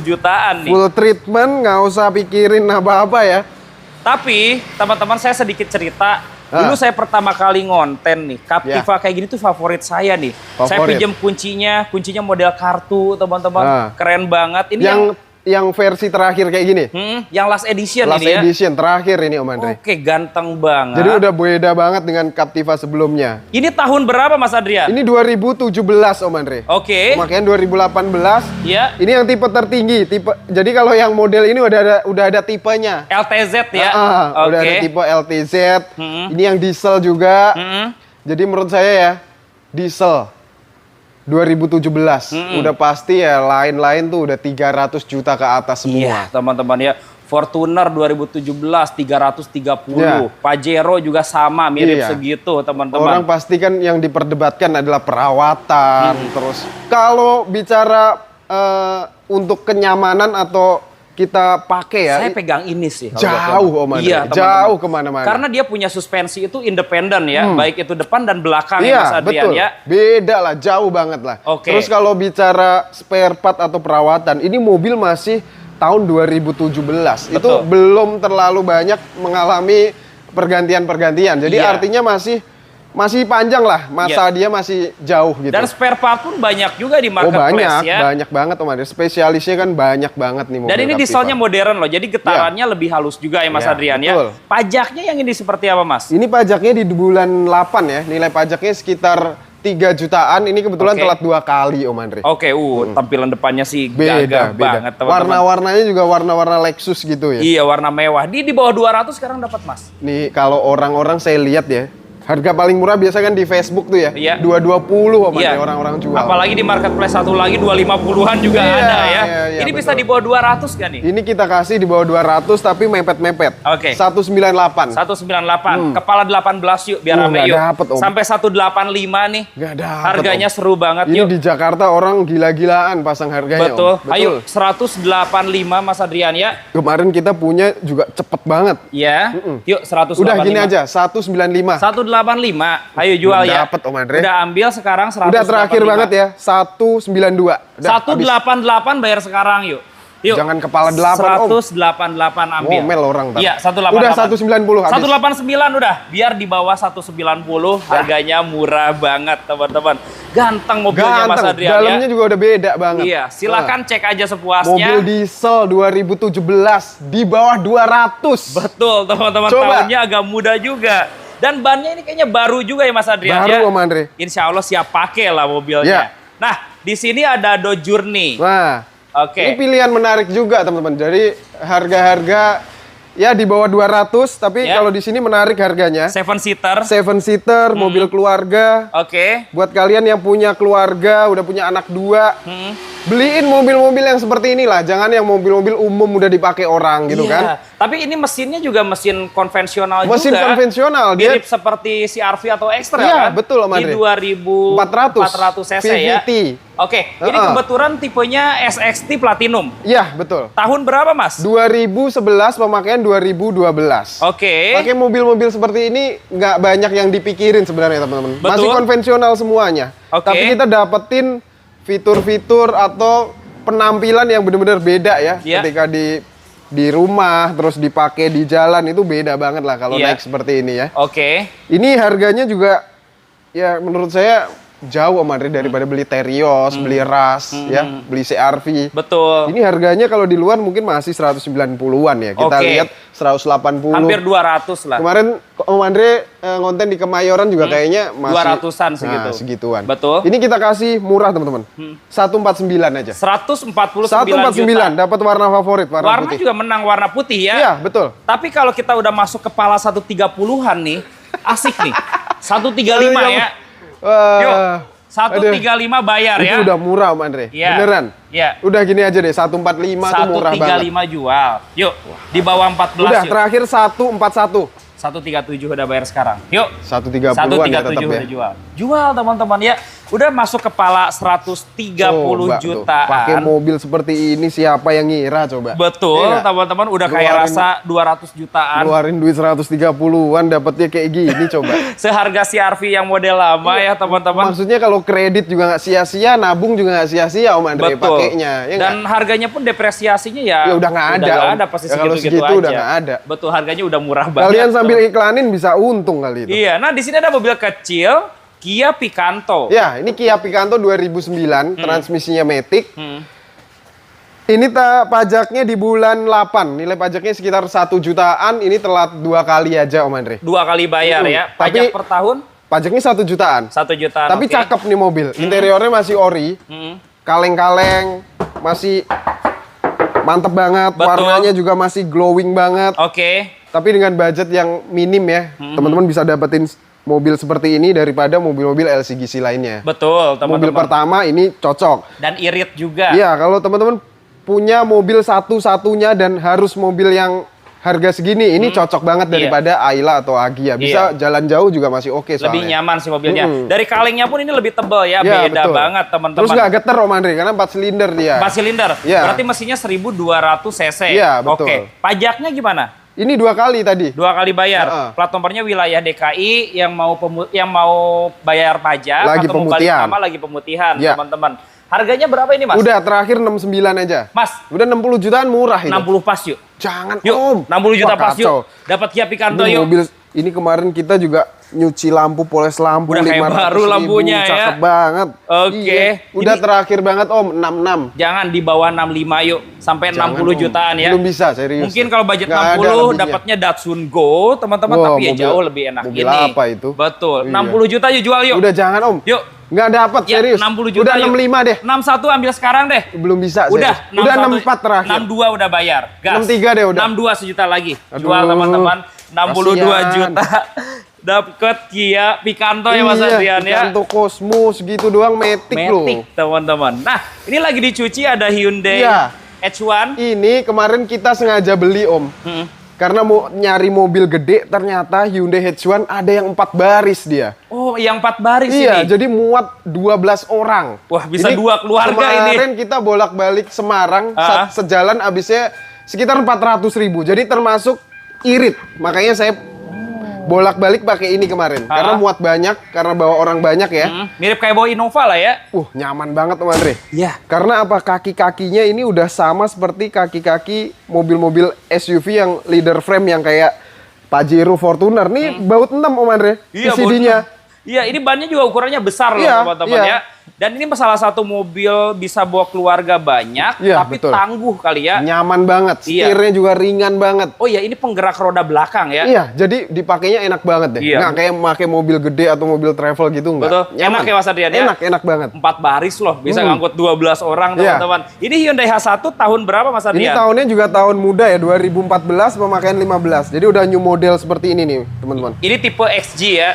jutaan nih. Full treatment, nggak usah pikirin apa-apa ya. Tapi teman-teman saya sedikit cerita. Dulu saya pertama kali ngonten nih. Captiva kayak gini tuh favorit saya nih. Saya pinjam kuncinya model kartu teman-teman. Keren banget. Ini yang versi terakhir kayak gini? Yang last edition last ini ya? Last edition, terakhir ini Om Andre. Oke, ganteng banget. Jadi udah beda banget dengan Captiva sebelumnya. Ini tahun berapa Mas Adrian? Ini 2017 Om Andre. Oke. Pemakaian 2018. Iya. Ini yang tipe tertinggi. Jadi kalau yang model ini udah ada tipenya. LTZ ya? Udah ada tipe LTZ. Ini yang diesel juga. Jadi menurut saya ya, diesel. 2017 udah pasti ya lain-lain tuh udah 300 juta ke atas semua. Iya, teman-teman ya. Fortuner 2017 330. Pajero juga sama mirip segitu, teman-teman. Orang pasti kan yang diperdebatkan adalah perawatan terus. Kalau bicara untuk kenyamanan atau kita pakai ya. Saya pegang ini sih. Jauh Om Andre. Iya, jauh kemana-mana. Karena dia punya suspensi itu independen ya, baik itu depan dan belakang iya, ya Mas Adrian betul. ya. Beda lah, jauh banget lah. Terus kalau bicara spare part atau perawatan, ini mobil masih tahun 2017. Betul. Itu belum terlalu banyak mengalami pergantian-pergantian. Jadi artinya masih panjang lah, masa dia masih jauh gitu. Dan spare part pun banyak juga di marketplace banyak banget Om Andre. Spesialisnya kan banyak banget nih mobil. Dan ini dieselnya modern loh, jadi getarannya lebih halus juga ya Mas Adrian ya. Pajaknya yang ini seperti apa Mas? Ini pajaknya di bulan 8 ya, nilai pajaknya sekitar 3 jutaan, ini kebetulan telat 2 kali Om Andre. Tampilan depannya sih gagah banget teman-teman. Warna-warnanya juga warna-warna Lexus gitu ya. Iya, warna mewah. Di bawah 200 sekarang dapat Mas. Nih kalau orang-orang saya lihat ya, harga paling murah biasa kan di Facebook tuh ya. 220 Om Andre orang-orang jual. Apalagi di marketplace satu lagi 250-an juga ada ya. Ini bisa di bawah 200 kan nih? Ini kita kasih di bawah 200 tapi mepet-mepet. 198. 198. Kepala 18 yuk biar rame yuk. Dapet, sampai 185 nih. Gak dapet, harganya seru banget ini yuk. Di Jakarta orang gila-gilaan pasang harganya. Betul. Ayo 185 Mas Adrian ya. Kemarin kita punya juga cepet banget. Ya. Yuk 185. Udah gini aja 195. 185. Ayo jual ya. Dapet Om Andre. Udah ambil sekarang 185. Udah terakhir banget ya. 192. 188 bayar sekarang yuk. Yuk. Jangan kepala 8 188 ambil. Ngomel orang tadi. Iya, 188. Udah 190 habis. 189 udah. Biar di bawah 190 harganya murah banget, teman-teman. Ganteng mobilnya Mas Adrian. Dalamnya juga udah beda banget. Iya, silakan cek aja sepuasnya. Mobil diesel 2017 di bawah 200. Betul, teman-teman. Tahunnya agak muda juga. Dan bannya ini kayaknya baru juga ya Mas Adrian. Baru Om Andre. Insya Allah siap pakai lah mobilnya. Nah, di sini ada Dodge Journey. Nah. Ini pilihan menarik juga teman-teman. Jadi harga-harga ya di bawah 200, tapi kalau di sini menarik harganya. 7-seater, mobil keluarga. Buat kalian yang punya keluarga, udah punya anak 2, beliin mobil-mobil yang seperti inilah. Jangan yang mobil-mobil umum udah dipakai orang gitu kan. Tapi ini mesinnya juga mesin konvensional juga. Mesin konvensional. Mirip seperti CR-V atau Extra kan? Iya, betul Om Di Andre. 2400 cc ya. Ini kebetulan tipenya SXT Platinum. Iya, betul. Tahun berapa, Mas? 2011, pemakaian 2012. Pakai mobil-mobil seperti ini nggak banyak yang dipikirin sebenarnya, teman-teman. Masih konvensional semuanya. Tapi kita dapetin fitur-fitur atau penampilan yang benar-benar beda ya. Ketika di rumah, terus dipakai di jalan, itu beda banget lah kalau naik seperti ini ya. Ini harganya juga, ya menurut saya jauh Om Andre daripada beli Terios, beli Rush, ya, beli CR-V. Betul. Ini harganya kalau di luar mungkin masih 190-an ya. Kita lihat 180. Hampir 200 lah. Kemarin Om Andre ngonten di Kemayoran juga kayaknya masih 200-an segitu. Nah, segituan. Betul. Ini kita kasih murah teman-teman. 149 aja. 149 juta. Dapat warna favorit, warna putih. Juga menang warna putih ya. Iya, betul. Tapi kalau kita udah masuk kepala 130-an nih, asik nih. 135 ya. Yuk, 135 bayar ya. Itu udah murah Om Andre. Beneran. Udah gini aja deh, 145 tuh murah banget. 135 jual. Yuk, di bawah 14 udah, terakhir 141. 137 udah bayar sekarang. Yuk. 130-an ya tetap ya. Udah jual. Jual teman-teman ya. Udah masuk kepala 130 jutaan. Pakai mobil seperti ini siapa yang ngira coba? Betul, teman-teman udah kayak rasa 200 jutaan. Keluarin duit 130-an dapetnya kayak gini coba. Seharga CR-V yang model lama ya teman-teman. Maksudnya kalau kredit juga nggak sia-sia, nabung juga nggak sia-sia Om Andre pakainya. Ya dan harganya pun depresiasinya ya udah nggak ada. Udah nggak ada pasti segitu aja. Udah nggak ada. Betul, harganya udah murah banget. Kalian sambil iklanin bisa untung kali itu. Iya, nah di sini ada mobil kecil Kia Picanto. Ya, ini Kia Picanto 2009, transmisinya Matic. Ini pajaknya di bulan 8, nilai pajaknya sekitar 1 jutaan, ini telat 2 kali aja Om Andre. 2 kali bayar ya, pajak per tahun? Pajaknya 1 jutaan. 1 jutaan, tapi cakep nih mobil, interiornya masih ori, kaleng-kaleng, masih mantep banget, warnanya juga masih glowing banget. Tapi dengan budget yang minim ya, teman-teman bisa dapetin mobil seperti ini daripada mobil-mobil LCGC lainnya. Betul, teman-teman. Mobil pertama ini cocok. Dan irit juga. Iya, kalau teman-teman punya mobil satu-satunya dan harus mobil yang harga segini ini cocok banget daripada Ayla atau Agya. Bisa jalan jauh juga masih oke soalnya. Lebih nyaman sih mobilnya. Dari kalengnya pun ini lebih tebal ya, beda betul. Banget teman-teman. Terus nggak geter Om Andre karena 4 silinder dia. 4 silinder. Berarti mesinnya 1200 cc. Iya, betul. Oke. Pajaknya gimana? Ini 2 kali tadi. 2 kali bayar. Plat nomornya wilayah DKI yang mau bayar pajak lagi atau mau balik nama lagi pemutihan, teman-teman. Harganya berapa ini, Mas? Udah terakhir 69 aja. Mas, udah 60 jutaan murah ini. 60 pas yuk. Jangan, yuk, Om. 60 juta pas yuk. Dapat Kia Picanto yuk. Mobil ini kemarin kita juga nyuci lampu, poles lampu. Udah kayak baru lampunya ya. Cakep banget. Oke. Udah ini terakhir banget Om, 66. Jangan di bawah 65 yuk. Sampai 60 jutaan ya. Belum bisa, serius. Mungkin kalau budget 60 dapatnya Datsun Go, teman-teman. Tapi ya jauh lebih enak mobil ini. Apa itu? Betul. 60 juta yuk jual yuk. Udah jangan Om. Yuk. Nggak dapat, serius. 60 juta. Udah 65 deh. 61 ambil sekarang deh. Belum bisa. Udah. Udah 64 terakhir. 62 udah bayar. Gas. 63 deh udah. 62 sejuta lagi. Jual teman-teman. 62 juta. Dapat Kia Picanto ya Mas Adrian ya. Picanto Cosmos gitu doang, Matic loh. Matic teman-teman. Nah, ini lagi dicuci ada Hyundai H1. Ini kemarin kita sengaja beli Om. Karena mau nyari mobil gede, ternyata Hyundai H1 ada yang 4 baris dia. Oh, yang 4 baris ini? Iya, jadi muat 12 orang. Wah, bisa ini 2 keluarga ini. Kemarin kita bolak-balik Semarang, sejalan habisnya sekitar 400.000. Jadi termasuk irit. Makanya saya bolak-balik pakai ini kemarin. Karena muat banyak, karena bawa orang banyak ya. Mirip kayak bawa Innova lah ya. Nyaman banget Om Andre. Iya. Karena apa? Kaki-kakinya ini udah sama seperti kaki-kaki mobil-mobil SUV yang leader frame yang kayak Pajero, Fortuner. Nih baut 6 Om Andre. Iya, CD-nya. Iya, ini bannya juga ukurannya besar loh teman-teman ya. Dan ini salah satu mobil bisa bawa keluarga banyak, tapi tangguh kali ya. Nyaman banget, setirnya juga ringan banget. Oh iya, ini penggerak roda belakang ya. Iya, jadi dipakainya enak banget deh. Nggak kayak pakai mobil gede atau mobil travel gitu, enggak. Betul, enak ya Mas Adrian ya. Enak banget. 4 baris loh, bisa ngangkut 12 orang teman-teman. Ini Hyundai H1 tahun berapa Mas Adrian? Ini tahunnya juga tahun muda ya, 2014 pemakaian 15. Jadi udah new model seperti ini nih teman-teman. Ini tipe XG ya?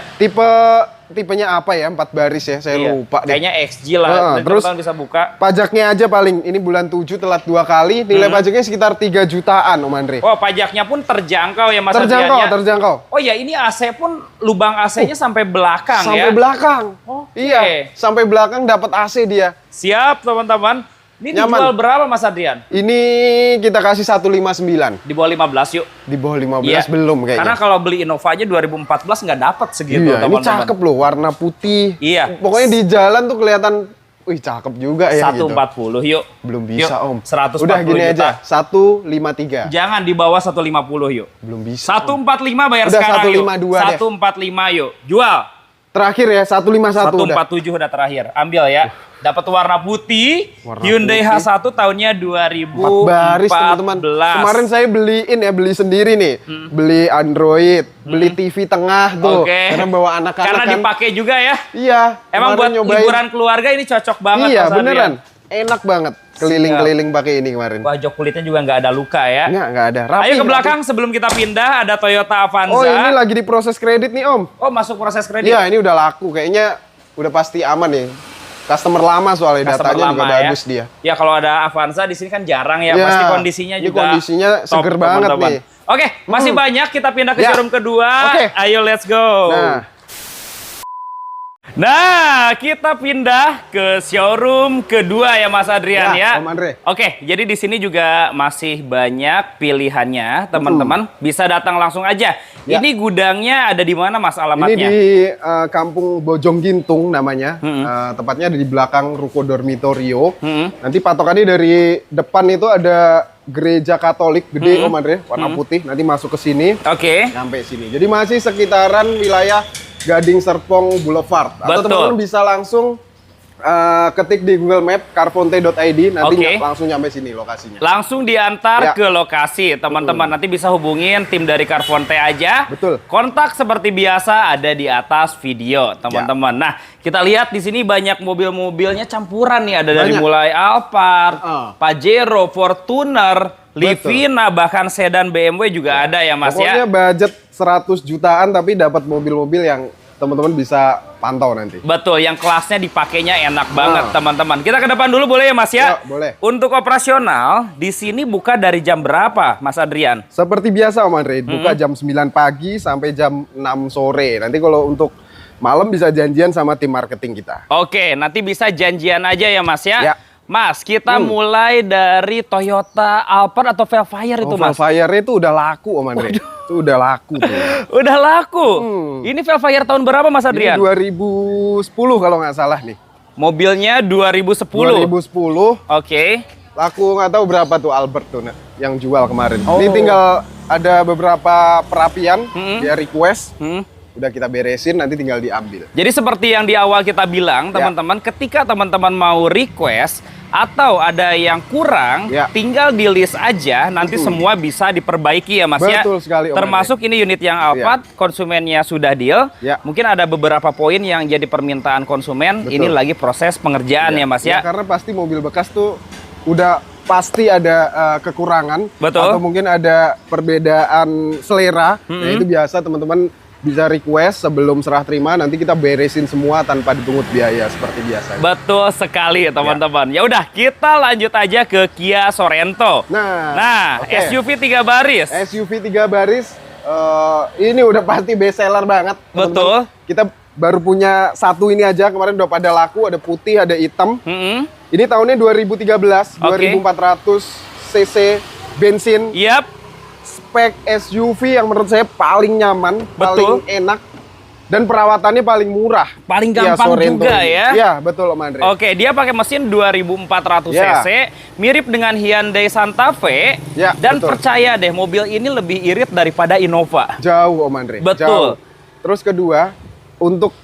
Tipenya apa ya? 4 baris ya, saya lupa deh. Kayaknya XG lah, terus bisa buka. Pajaknya aja paling, ini bulan 7 telat 2 kali, nilai pajaknya sekitar 3 jutaan Om Andre. Oh, pajaknya pun terjangkau ya Mas Adrian ya? Terjangkau. Oh ya, ini AC pun lubang AC-nya sampai belakang ya? Sampai belakang. Iya, sampai belakang dapat AC dia. Siap teman-teman. Ini dijual berapa Mas Adrian? Ini kita kasih 159. Di bawah 15 yuk. Di bawah 15 belum kayaknya. Karena kalau beli Innova aja 2014 nggak dapat segitu Ini teman-teman. cakep loh, warna putih. Iya. Pokoknya di jalan tuh kelihatan, wih cakep juga ya 140 yuk. Belum bisa Om. 140 udah gini juta. aja, 153. Jangan di bawah 150 yuk. Belum bisa. 145 bayar udah sekarang 152 yuk. 145 yuk. Jual. Terakhir ya, 151 147 udah terakhir. Ambil ya. Dapat warna putih, Hyundai H1 tahunnya 2014. 4 baris teman-teman. Kemarin saya beli sendiri nih. Beli Android, beli TV tengah tuh. Karena bawa anak-anak karena dipakai juga ya. Iya. Emang buat liburan keluarga ini cocok banget. Iya beneran. Enak banget. Keliling-keliling pakai ini kemarin. Wah, jok kulitnya juga nggak ada luka ya. Nggak ada. Rapi, ayo ke belakang sebelum kita pindah, ada Toyota Avanza. Oh ini lagi diproses kredit nih Om. Oh masuk proses kredit? Iya ini udah laku. Kayaknya udah pasti aman nih. Customer lama soalnya, datanya juga bagus dia. Ya kalau ada Avanza di sini kan jarang ya, pasti kondisinya juga kondisinya seger banget nih. Oke, masih banyak, kita pindah ke showroom kedua. Ayo let's go. Nah, kita pindah ke showroom kedua ya Mas Adrian ya. Om Andre. Oke, jadi di sini juga masih banyak pilihannya, teman-teman. Bisa datang langsung aja. Ini gudangnya ada di mana Mas alamatnya? Ini di Kampung Bojong Gintung namanya. Tepatnya ada di belakang Ruko Dormitorio. Nanti patokannya dari depan itu ada gereja Katolik gede Om Andre, warna putih. Nanti masuk ke sini. Sampai sini. Jadi masih sekitaran wilayah Gading Serpong Boulevard. Atau teman-teman bisa langsung ketik di Google Map carfonte.id, nanti langsung nyampe sini lokasinya. Langsung diantar ke lokasi, teman-teman. Nanti bisa hubungin tim dari Carfonte aja. Kontak seperti biasa ada di atas video, teman-teman. Nah, kita lihat di sini banyak mobil-mobilnya campuran nih. Ada dari mulai Alphard, Pajero, Fortuner, Livina, bahkan sedan BMW juga ada ya Mas. Pokoknya budget 100 jutaan tapi dapat mobil-mobil yang teman-teman bisa pantau nanti. Betul, yang kelasnya dipakainya enak banget teman-teman. Kita ke depan dulu boleh ya Mas ya? Boleh. Untuk operasional, di sini buka dari jam berapa Mas Adrian? Seperti biasa Om Andre, buka jam 9 pagi sampai jam 6 sore. Nanti kalau untuk malam bisa janjian sama tim marketing kita. Oke, nanti bisa janjian aja ya Mas ya? Ya. Mas, kita mulai dari Toyota Alphard atau Velfire itu Mas? Velfire itu udah laku Om Andre. Itu udah laku tuh. Udah laku? Ini Velfire tahun berapa Mas Adrian? Ini 2010 kalau nggak salah nih. Mobilnya 2010? 2010. Oke. Laku nggak tahu berapa tuh Albert tuh yang jual kemarin. Ini tinggal ada beberapa perapian, dia request. Udah kita beresin, nanti tinggal diambil. Jadi seperti yang di awal kita bilang, teman-teman, ketika teman-teman mau request atau ada yang kurang, tinggal di list aja, nanti semua bisa diperbaiki ya Mas ya. Betul sekali Om. Termasuk ini unit yang Alphard, konsumennya sudah deal. Mungkin ada beberapa poin yang jadi permintaan konsumen, ini lagi proses pengerjaan ya Mas ya. Karena pasti mobil bekas tuh udah pasti ada kekurangan. Betul. Atau mungkin ada perbedaan selera. Nah itu biasa teman-teman bisa request sebelum serah terima, nanti kita beresin semua tanpa dipungut biaya seperti biasa. Betul sekali teman-teman. Ya udah, kita lanjut aja ke Kia Sorento. Nah, SUV 3 baris. SUV 3 baris ini udah pasti best seller banget. Betul. Kita baru punya satu ini aja, kemarin udah pada laku, ada putih, ada hitam. Ini tahunnya 2013, 2400 cc bensin. Spek SUV yang menurut saya paling nyaman, paling enak, dan perawatannya paling murah. Paling gampang juga ya? Iya, betul Om Andre. Oke, dia pakai mesin 2400 cc, mirip dengan Hyundai Santa Fe, dan percaya deh, mobil ini lebih irit daripada Innova. Jauh Om Andre. Betul. Jauh. Terus kedua, untuk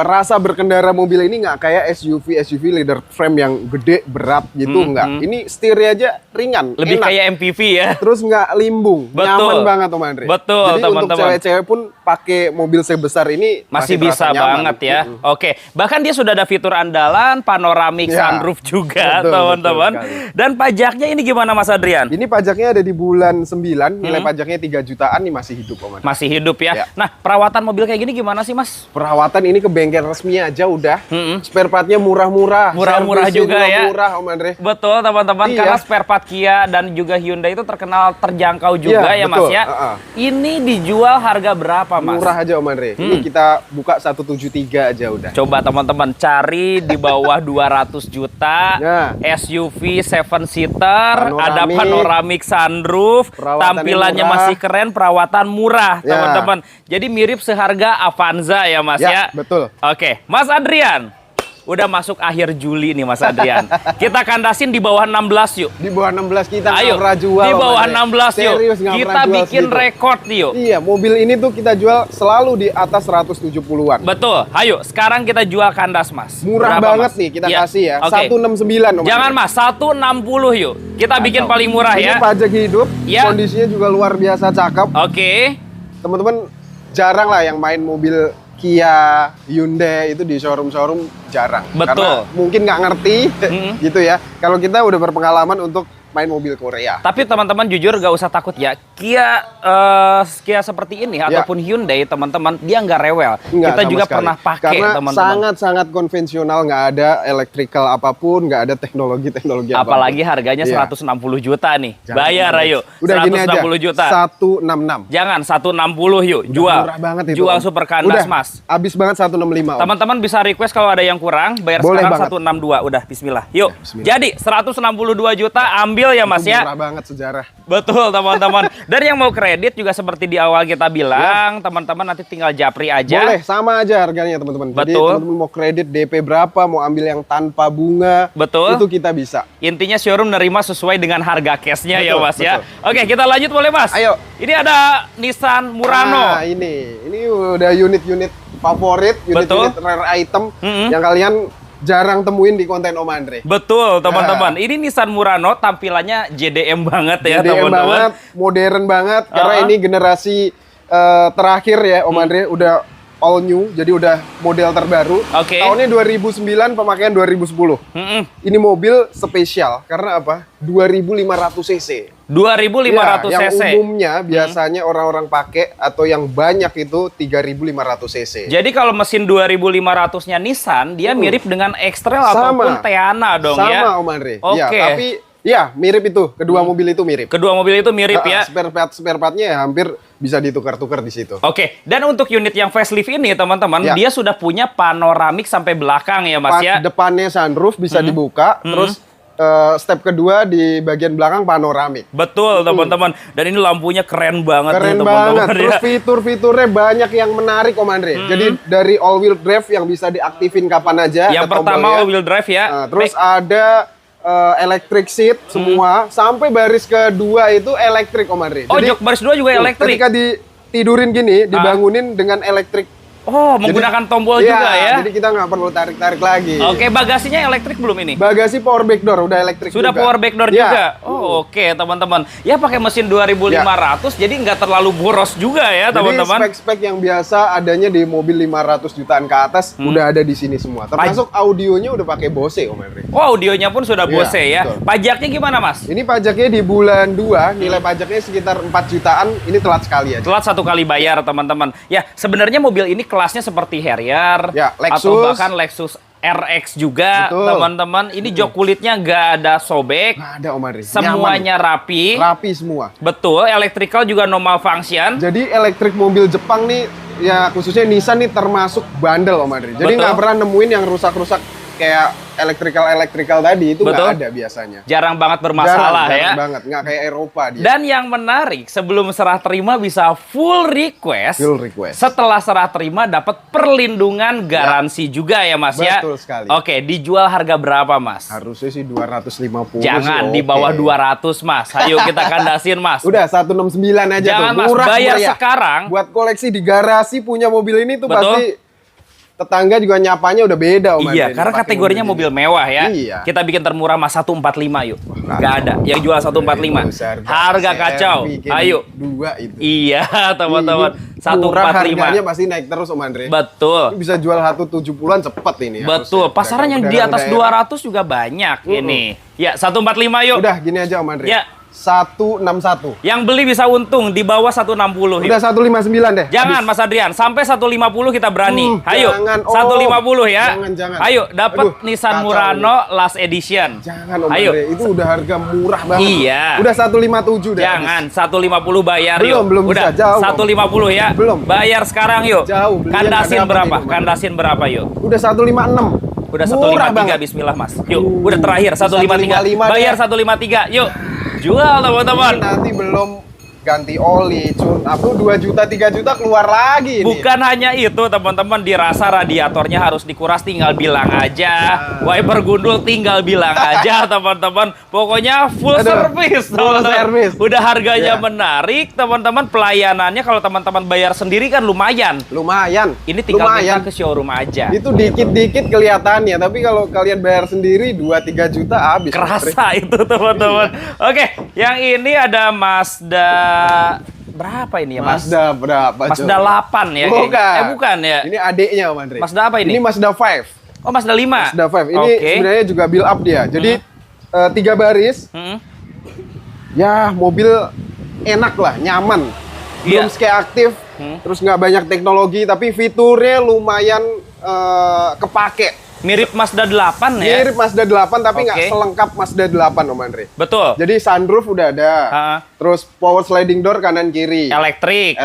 rasa berkendara mobil ini nggak kayak SUV leather frame yang gede, berat gitu, nggak. Ini setirnya aja ringan, lebih enak. kayak MPV ya. Terus nggak limbung, nyaman banget Om Andre. Betul, jadi untuk cewek-cewek pun pakai mobil sebesar ini masih bisa banget ya. Oke, bahkan dia sudah ada fitur andalan, panoramic sunroof juga teman-teman. Dan pajaknya ini gimana Mas Adrian? Ini pajaknya ada di bulan 9, nilai pajaknya 3 jutaan, nih masih hidup Om Andre. Masih hidup ya. Nah, perawatan mobil kayak gini gimana sih Mas? Perawatan ini ke bengkel resmi aja udah. Spare partnya murah-murah. Murah-murah juga ya. Murah Om Andre. Betul teman-teman, karena spare part Kia dan juga Hyundai itu terkenal terjangkau juga ya Mas ya. Ini dijual harga berapa Mas? Murah aja Om Andre. Ini kita buka 173 aja udah. Coba teman-teman cari di bawah 200 juta. SUV 7-seater, ada panoramic sunroof, tampilannya masih keren, perawatan murah teman-teman. Jadi mirip seharga Avanza ya Mas ya. Betul. Oke, Mas Adrian. Udah masuk akhir Juli nih Mas Adrian. Kita kandasin di bawah 16 yuk. Di bawah 16 kita ayo, pernah jual. Di bawah 16 yuk. Serius, kita bikin rekor yuk. Iya, mobil ini tuh kita jual selalu di atas 170-an. Betul. Ayo, sekarang kita jual kandas Mas. Murah banget nih kita kasih ya. 169 Om. Jangan Mas, 160 yuk. Kita bikin paling murah ya. Ini pajak hidup. Kondisinya juga luar biasa cakep. Teman-teman jarang lah yang main mobil Kia, Hyundai itu di showroom-showroom jarang. Betul. Karena mungkin nggak ngerti gitu ya. Kalau kita udah berpengalaman untuk main mobil Korea. Tapi teman-teman jujur gak usah takut ya. Kia seperti ini ataupun Hyundai teman-teman dia nggak rewel. Kita juga pernah pakai teman-teman. Karena sangat-sangat konvensional, nggak ada electrical apapun, nggak ada teknologi apapun. Apalagi harganya 160 juta nih. Jangan bayar ayo. Udah 160 gini aja, juta. 166. Jangan 160 yuk. Jual. Murah banget itu. Jual super kandas Mas. Habis banget 165 Om. Teman-teman bisa request kalau ada yang kurang, bayar boleh sekarang banget. 162. Udah bismillah. Yuk. Bismillah. Jadi 162 juta ambil ya Mas ya. Murah banget sejarah. Betul teman-teman. Dan yang mau kredit juga seperti di awal kita bilang, teman-teman nanti tinggal japri aja. Boleh, sama aja harganya teman-teman. Jadi teman-teman mau kredit DP berapa, mau ambil yang tanpa bunga, itu kita bisa. Intinya showroom nerima sesuai dengan harga cashnya ya Mas ya. Oke, kita lanjut boleh Mas? Ayo. Ini ada Nissan Murano. Nah ini udah unit-unit favorit, unit-unit rare item yang kalian jarang temuin di konten Om Andre. Betul teman-teman. Ini Nissan Murano tampilannya JDM banget ya teman-teman. JDM banget, modern banget. Karena ini generasi terakhir ya Om Andre, udah all new, jadi udah model terbaru. Tahunnya 2009, pemakaian 2010. Ini mobil spesial karena apa? 2500 cc. 2.500 ya, cc. Yang umumnya biasanya orang-orang pakai atau yang banyak itu 3.500 cc. Jadi kalau mesin 2.500-nya Nissan, dia mirip dengan X-Trail ataupun Teana dong sama, ya? Sama Om Andre. Oke. Ya, tapi ya mirip itu. Kedua mobil itu mirip. Kedua mobil itu mirip ya? Spare partnya ya hampir bisa ditukar-tukar di situ. Oke. Dan untuk unit yang facelift ini teman-teman, dia sudah punya panoramik sampai belakang ya Mas ya? Depannya sunroof bisa dibuka, terus step kedua di bagian belakang panoramik. Betul teman-teman. Dan ini lampunya keren banget. Keren banget. Terus fitur-fiturnya banyak yang menarik Om Andre. Jadi dari all wheel drive yang bisa diaktifin kapan aja. Yang pertama all wheel drive ya. Terus ada electric seat semua. Sampai baris kedua itu elektrik Om Andre. Oh, jok baris 2 juga elektrik. Ketika ditidurin gini, dibangunin dengan elektrik. Oh, menggunakan tombol juga ya? Jadi kita nggak perlu tarik-tarik lagi. Oke, bagasinya elektrik belum ini? Bagasi power back door, udah elektrik sudah juga. Power back door juga? Oh, oke teman-teman. Ya pakai mesin 2.500, jadi nggak terlalu boros juga ya teman-teman. Jadi spek-spek yang biasa adanya di mobil 500 jutaan ke atas, udah ada di sini semua. Termasuk audionya udah pakai Bose, Om Andre. Oh, audionya pun sudah Bose ya? Betul. Pajaknya gimana Mas? Ini pajaknya di bulan 2, nilai pajaknya sekitar 4 jutaan, ini telat sekali aja. Telat 1 kali bayar teman-teman. Ya, sebenarnya mobil ini kelasnya seperti Harrier ya, Lexus, atau bahkan Lexus RX juga teman-teman. Ini jok kulitnya nggak ada sobek. Nggak ada Om Andre. Semuanya rapi. Rapi semua. Betul, electrical juga normal function. Jadi elektrik mobil Jepang nih, ya khususnya Nissan nih termasuk bandel Om Andre. Jadi nggak pernah nemuin yang rusak-rusak kayak electrical tadi, itu nggak ada biasanya. Jarang banget bermasalah ya. Jarang banget, nggak kayak Eropa dia. Dan yang menarik, sebelum serah terima bisa full request. Full request. Setelah serah terima dapat perlindungan garansi juga ya Mas ya. Betul sekali. Oke, dijual harga berapa Mas? Harusnya sih 250. Jangan di bawah 200 Mas. Ayo kita kandasin Mas. Udah 169 aja. Jangan tuh. Mas, Murah, bayar murah ya. sekarang. Buat koleksi di garasi punya mobil ini tuh pasti tetangga juga nyapanya udah beda Om. Iya, karena kategorinya mobil mewah ya. Iya. Kita bikin termurah Mas 145 yuk. Gak ada yang jual 145. Harga kacau. Ayo. 2 itu. Iya, teman-teman. 145. Harganya pasti naik terus Om Andre. Betul. Ini bisa jual 170-an cepet ini. Betul. Pasaran yang di atas 200 juga banyak ini. Ya, 145 yuk. Udah gini aja Om Andre. Ya. 161. Yang beli bisa untung di bawah 160. Udah 159 deh. Jangan Mas Adrian, sampai 150 kita berani. Ayo. Jangan. 150 ya. Jangan. Ayo, dapat Nissan Murano last edition. Jangan Om Andre, itu udah harga murah banget. Iya. Udah 157 deh. Jangan, 150 bayar yuk. Belum udah bisa, jauh. 150 ya. Belum. Bayar sekarang yuk. Jauh. Kandasin berapa? Kandasin berapa yuk? Udah 156. Udah 153 bismillah Mas. Yuk, udah terakhir 153. Bayar 153. Yuk. Jual teman-teman. Nanti belum ganti oli, apa 2 juta 3 juta keluar lagi ini. Bukan hanya itu teman-teman, dirasa radiatornya harus dikuras tinggal bilang aja. Wiper gundul tinggal bilang aja teman-teman. Pokoknya full service teman-teman. Udah harganya menarik teman-teman, pelayanannya kalau teman-teman bayar sendiri kan lumayan. Ini tinggal minta ke showroom aja. Itu dikit-dikit kelihatannya, tapi kalau kalian bayar sendiri 2-3 juta habis. Kerasa itu teman-teman. Oke, yang ini ada Mazda berapa ini ya Mas? Mazda berapa? Mazda 8 ya? Bukan. Bukan ya? Ini adiknya Om Andre. Mazda apa ini? Ini Mazda 5. Oh Mazda 5? Mazda 5. Ini sebenarnya juga build up dia. Jadi 3 baris. Ya mobil enak lah, nyaman. Belum kayak aktif. Terus nggak banyak teknologi, tapi fiturnya lumayan kepake. Mirip Mazda 8 ya? Mirip Mazda 8 tapi nggak selengkap Mazda 8 Om Andre. Betul. Jadi sunroof udah ada. Terus power sliding door kanan kiri. Elektrik.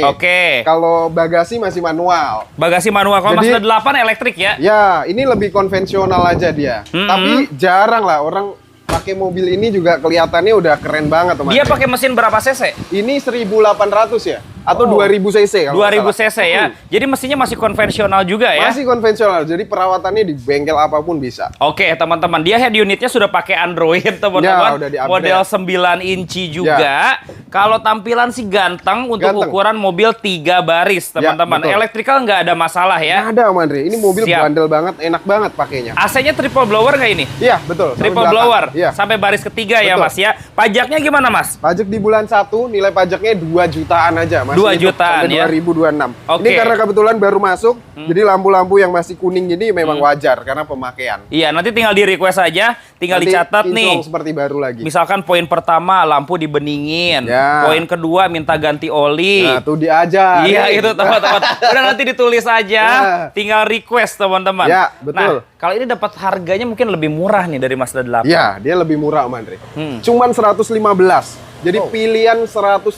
Oke. Kalau bagasi masih manual. Bagasi manual. Kalau Mazda 8 elektrik ya? Ya, ini lebih konvensional aja dia. Tapi jarang lah orang pakai mobil ini juga kelihatannya udah keren banget Om Andre. Dia pakai mesin berapa cc? Ini 1800 ya? Atau 2000 cc kalau 2000 cc ya. Jadi mesinnya masih konvensional juga ya? Masih konvensional. Jadi perawatannya di bengkel apapun bisa. Oke, teman-teman. Dia head unitnya sudah pakai Android, teman-teman. Ya, model 9 inci juga. Kalau tampilan sih ganteng untuk ukuran mobil 3 baris, teman-teman. Electrical nggak ada masalah ya? Nggak ada, Om Andre. Ini mobil bandel banget, enak banget pakainya. AC-nya triple blower nggak ini? Iya, betul. Triple blower. Sampai baris ketiga ya, Mas ya. Pajaknya gimana, Mas? Pajak di bulan 1, nilai pajaknya 2 jutaan aja. masih 2 jutaan sampai ya. 2026. Oke. Ini karena kebetulan baru masuk, jadi lampu-lampu yang masih kuning ini memang wajar karena pemakaian. Iya, nanti tinggal di request aja, tinggal Nanti dicatat nih. seperti baru lagi. Misalkan poin pertama lampu dibeningin, Ya. poin kedua minta ganti oli. Nah, tuh diajar. Iya itu teman-teman. Udah nanti ditulis aja, Ya. tinggal request teman-teman. Ya, betul. Nah, kalau ini dapat harganya mungkin lebih murah nih dari Mazda 8. Iya, dia lebih murah, Om Andre. Cuman 115. Jadi pilihan 115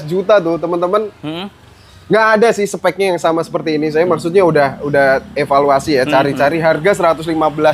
juta tuh, teman-teman. Nggak ada sih speknya yang sama seperti ini. Saya maksudnya udah evaluasi ya, cari-cari harga 115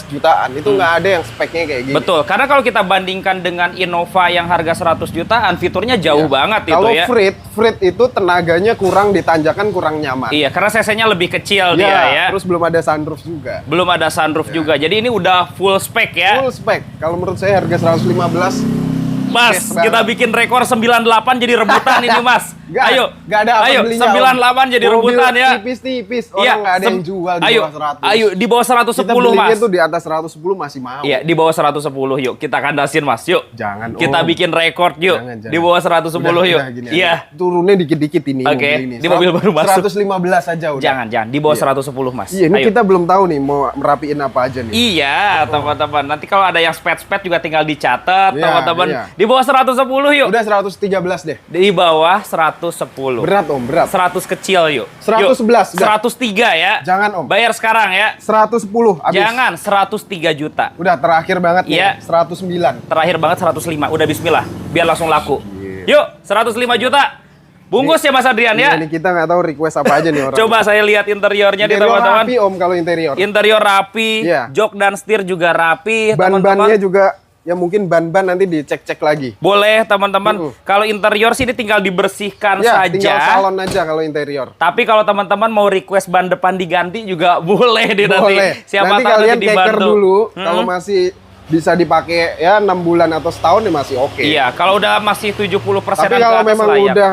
jutaan. Itu nggak ada yang speknya kayak gini. Betul, karena kalau kita bandingkan dengan Innova yang harga 100 jutaan, fiturnya jauh banget Kalau itu ya. Freed itu tenaganya kurang, ditanjakan kurang nyaman. Iya, karena cc-nya lebih kecil dia ya. Terus belum ada sunroof juga. Belum ada sunroof juga. Jadi ini udah full spec ya. Full spec. Kalau menurut saya harga 115 Mas, kita bikin rekor 98 jadi rebutan ini, Mas. Ayo, nggak ada apa ayo, belinya, 98 jadi mobil rebutan ya. Tipis-tipis, orang nggak ada yang jual di bawah 100. Ayo, di bawah 110, kita belinya Mas. tuh di atas 110 masih mau. Iya, di bawah 110 yuk. Kita kandasin, Mas. Yuk. Jangan, Kita bikin rekor yuk. Jangan. Di bawah 110 yuk. Iya. Turunnya dikit-dikit ini. Oke, mobil ini. di mobil baru masuk. 115 aja udah. Jangan. Di bawah 110, Mas. Iya, ini Ayo. kita belum tahu nih mau merapiin apa aja nih. Iya, teman-teman. Nanti kalau ada yang spet-spet juga tinggal dicatat, Iya, teman-teman. iya. Di bawah 110 yuk. Udah 113 deh. Di bawah 110. Berat, Om, berat. 100 kecil yuk. 111, Yuk, 103 ya. Jangan, Om. Bayar sekarang ya. 110 habis. Jangan, 103 juta. Udah terakhir banget nih. Iya. 109. Terakhir banget 105. Udah bismillah. Biar langsung laku. Yuk, 105 juta. Bungkus ya Mas Adrian ya. Ini kita nggak tahu request apa aja nih orang. Coba saya lihat interiornya nih Interior teman-teman. rapi, Om, kalau interior. Interior rapi, Iya. jok dan setir juga rapi, Ban-bannya juga ya mungkin ban-ban nanti dicek-cek lagi. Boleh teman-teman. Kalau interior sih ini tinggal dibersihkan Ya, saja. tinggal salon aja kalau interior. Tapi kalau teman-teman mau request ban depan diganti juga boleh deh nanti. Boleh. Siapa Nanti tahu kalian nanti keker dibantu. dulu. Kalau masih bisa dipakai ya 6 bulan atau setahun ya masih oke. Iya, kalau udah masih 70%. Tapi kalau memang udah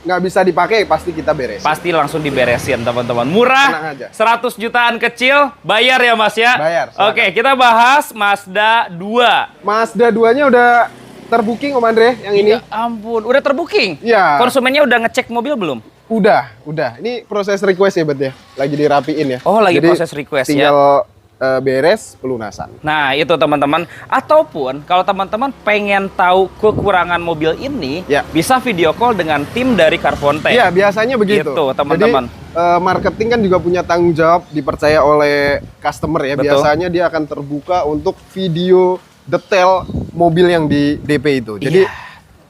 nggak bisa dipakai pasti kita beresin. Pasti langsung diberesin teman-teman. Murah, Tenang aja. 100 jutaan kecil, bayar ya Mas ya? Bayar, silakan. Oke, kita bahas Mazda 2. Mazda 2-nya udah terbooking, Om Andre, yang ini. Ya ampun, udah terbooking? Iya. Konsumennya udah ngecek mobil belum? Udah. Ini proses request ya, Bet ya. Lagi dirapiin ya. Oh, lagi Jadi, proses request ya. tinggal beres pelunasan. Nah, itu teman-teman. Ataupun kalau teman-teman pengen tahu kekurangan mobil ini, Ya. bisa video call dengan tim dari Carfonte. Iya, biasanya begitu. Gitu, teman-teman. Jadi, marketing kan juga punya tanggung jawab dipercaya oleh customer ya. Betul. Biasanya dia akan terbuka untuk video detail mobil yang di DP itu. Jadi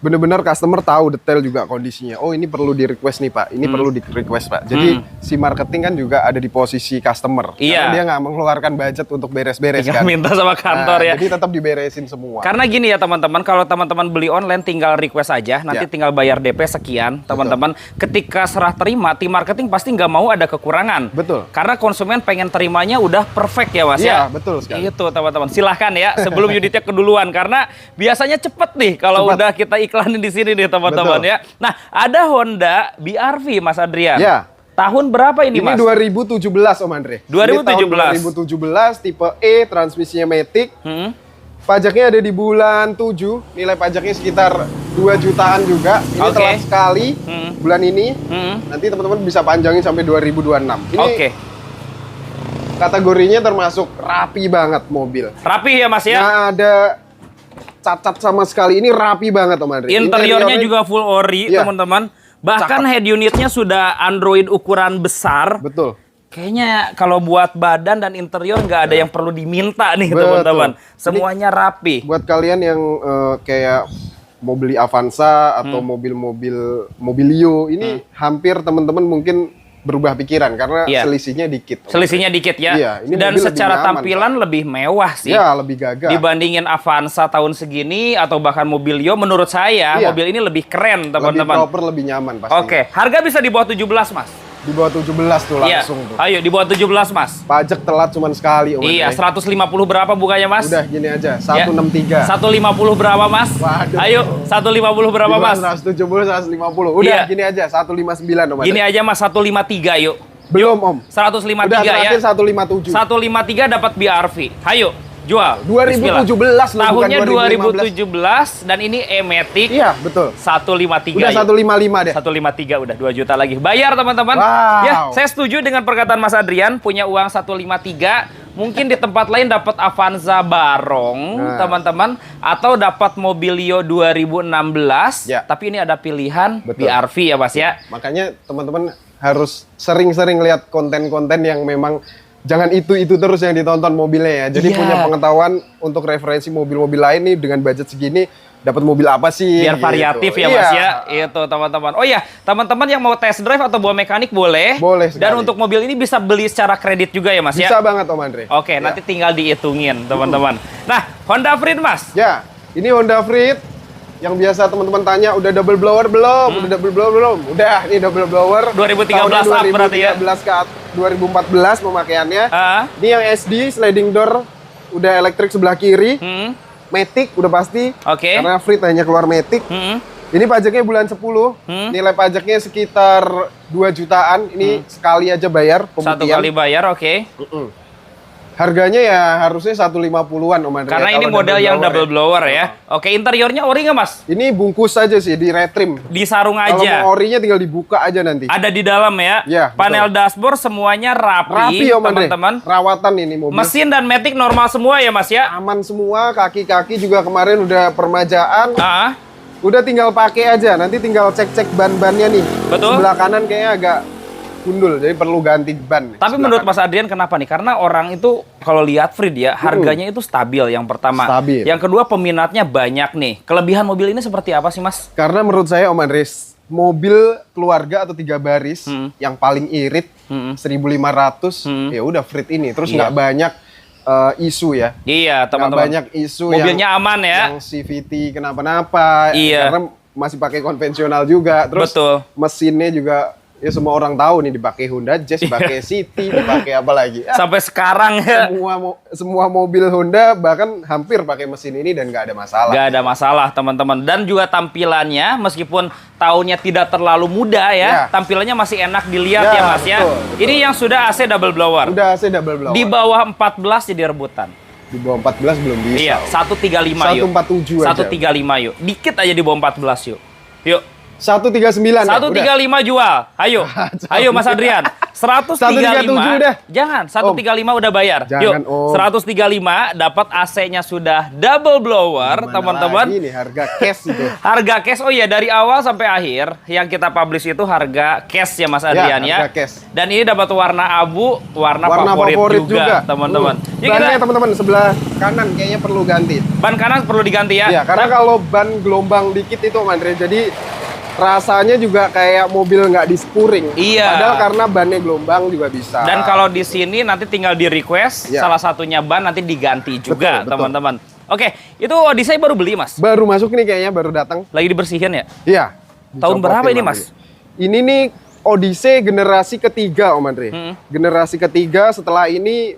benar-benar customer tahu detail juga kondisinya. Oh, ini perlu di request nih Pak. Ini perlu di request Pak. Jadi si marketing kan juga ada di posisi customer. Iya. Karena dia nggak mengeluarkan budget untuk beres-beres Tinggal kan. minta sama kantor ya. Jadi tetap diberesin semua. Karena gini ya teman-teman, kalau teman-teman beli online tinggal request aja, nanti Ya. tinggal bayar DP sekian, teman-teman. Ketika serah terima, tim marketing pasti nggak mau ada kekurangan. Betul. Karena konsumen pengen terimanya udah perfect ya Mas Iya, ya. betul sekali. Itu teman-teman. Silahkan ya sebelum unitnya keduluan karena biasanya cepet nih kalau Cepet. udah kita iklanin di sini nih teman-teman Betul. ya. Nah, ada Honda BR-V Mas Adrian. Ya. Tahun berapa ini Mas? 2017 Om Andre. 2017. Ini tahun 2017 tipe E, transmisinya Matic. Pajaknya ada di bulan 7, nilai pajaknya sekitar 2 jutaan juga. Ini Oke. telat sekali bulan ini. Nanti teman-teman bisa panjangin sampai 2026. Ini Oke. kategorinya termasuk rapi banget mobil. Rapi ya Mas ya. Nggak ada cacat sama sekali. Ini rapi banget Om Andre. Interiornya juga full ori, Iya. teman-teman. Bahkan Cakep. head unitnya sudah Android ukuran besar. Betul. Kayaknya kalau buat badan dan interior nggak ada yang perlu diminta nih, Betul. teman-teman. Semuanya rapi. Buat kalian yang kayak mau beli Avanza atau mobil-mobil Mobilio, ini hampir teman-teman mungkin berubah pikiran karena Iya. selisihnya dikit. Selisihnya dikit ya. Iya, ini Dan mobil lebih secara nyaman, tampilan lebih mewah sih. Ya, lebih gagah. Dibandingin Avanza tahun segini atau bahkan Mobilio, menurut saya Iya. mobil ini lebih keren, lebih teman-teman. proper, lebih nyaman pasti. Oke, harga bisa di bawah 17, Mas. Di bawah 17 tuh Iya. langsung tuh. Ayo di bawah 17, Mas. Pajak telat cuman sekali. Om Iya, Andre. 150 berapa bukanya, Mas? Udah gini aja, 163. 150 berapa, Mas? Waduh. Ayo, 150 berapa, Mas? 170, 150. Udah Iya. gini aja, 159 Om Andre. Gini aja, Mas, 153 yuk. Belum Om. 153 Udah ya. terakhir 157. 153 dapat BR-V. Ayo. Jual. 2017 loh, tahunnya 2017 dan ini E-Matic. Iya, betul. 153. Udah 155 deh. 153 udah 2 juta lagi. Bayar teman-teman. Wow. Ya, saya setuju dengan perkataan Mas Adrian, punya uang 153, mungkin di tempat lain dapat Avanza Barong, teman-teman, atau dapat Mobilio 2016, ya. Tapi ini ada pilihan BRV ya, Mas ya. Makanya teman-teman harus sering-sering lihat konten-konten yang memang jangan itu terus yang ditonton mobilnya ya. Jadi punya pengetahuan untuk referensi mobil-mobil lain nih dengan budget segini dapat mobil apa sih? Biar variatif ya Mas ya. Itu teman-teman. Oh ya, teman-teman yang mau test drive atau bawa mekanik boleh. Boleh sekali. Dan untuk mobil ini bisa beli secara kredit juga ya Mas ya? Bisa banget Om Andre. Oke, nanti tinggal dihitungin teman-teman. Nah, Honda Freed Mas. Ya, ini Honda Freed. Yang biasa teman-teman tanya, udah double blower belum? Udah double blower belum? Udah, ini double blower. 2013 up berarti ya? 2013 ke 2014 pemakaiannya. Ini yang SD, sliding door, udah elektrik sebelah kiri. Matic udah pasti. Karena Freed hanya keluar Matic. Ini pajaknya bulan 10. Nilai pajaknya sekitar 2 jutaan. Ini sekali aja bayar pembuktian. Satu kali bayar, oke. Harganya ya harusnya 150-an Om Andre. Karena ini model yang double blower ya. Oke, interiornya ori nggak Mas? Ini bungkus aja sih, di retrim. Disarung aja. Kalau mau orinya tinggal dibuka aja nanti. Ada di dalam ya. Ya, panel dashboard semuanya rapi teman-teman. Rawatan ini mobil. Mesin dan matic normal semua ya Mas ya? Aman semua, kaki-kaki juga kemarin udah permajaan. Udah tinggal pakai aja, nanti tinggal cek-cek ban-bannya nih. Betul. Sebelah kanan kayaknya agak gundul, jadi perlu ganti ban. Tapi menurut Mas Adrian kenapa nih? Karena orang itu kalau lihat Freed ya, harganya itu stabil yang pertama. Stabil. Yang kedua peminatnya banyak nih. Kelebihan mobil ini seperti apa sih Mas? Karena menurut saya Om Andres, mobil keluarga atau 3 baris yang paling irit 1.500 ya udah Freed ini. Terus nggak banyak isu ya. Iya teman-teman. Banyak isu mobilnya aman ya. Yang CVT kenapa-napa. Iya. Karena masih pakai konvensional juga. Terus mesinnya juga ya semua orang tahu nih, dipakai Honda Jazz, dipakai City, dipakai apa lagi. Sampai sekarang ya. Semua mobil Honda bahkan hampir pakai mesin ini dan nggak ada masalah. Nggak ada masalah teman-teman. Dan juga tampilannya meskipun tahunnya tidak terlalu muda ya, tampilannya masih enak dilihat ya Mas ya. Betul. Ini yang sudah AC double blower. Udah AC double blower. Di bawah 14 jadi rebutan. Di bawah 14 belum bisa. Iya, 135 yuk. 147 aja. 135 yuk. Dikit aja di bawah 14 yuk. Yuk. 139 135 jual. Ayo. Ayo Mas Adrian. 135 udah. Jangan, 135 udah bayar. Jangan, yuk. 135 dapat AC-nya sudah double blower, teman-teman. Ini harga cash itu. Harga cash. Oh iya, dari awal sampai akhir yang kita publish itu harga cash ya Mas Adrian ya. Harga cash. Dan ini dapat warna abu, warna favorit juga, teman-teman. Bannya teman-teman sebelah kanan kayaknya perlu ganti. Ban kanan perlu diganti ya. Iya, karena kalau ban gelombang dikit itu Andre, jadi rasanya juga kayak mobil nggak di-spuring. Iya. Padahal karena bannya gelombang juga bisa. Dan kalau di sini nanti tinggal di request salah satunya ban nanti diganti juga teman-teman. Oke, itu Odyssey baru beli Mas? Baru masuk nih kayaknya, baru datang. Lagi dibersihin ya? Iya. Tahun berapa ini Mas? Ini nih Odyssey generasi ketiga Om Andre. Generasi ketiga, setelah ini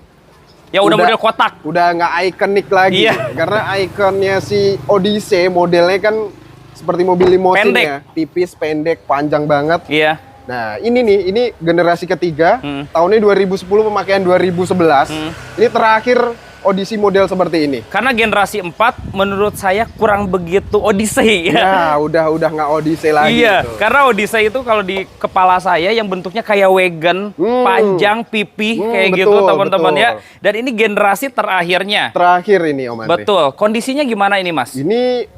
ya udah model kotak. Udah nggak ikonik lagi. Karena ikonnya si Odyssey modelnya kan seperti mobil limosin ya, tipis, pendek, panjang banget. Iya. Nah, ini generasi ketiga, tahunnya 2010, pemakaian 2011. Ini terakhir Odyssey model seperti ini. Karena generasi 4 menurut saya kurang begitu Odyssey ya. Udah nggak Odyssey lagi. Iya, gitu. Karena Odyssey itu kalau di kepala saya yang bentuknya kayak wagon, panjang, pipih kayak gitu teman-teman ya. Dan ini generasi terakhirnya. Terakhir ini Om Andre. Betul. Kondisinya gimana ini Mas? Ini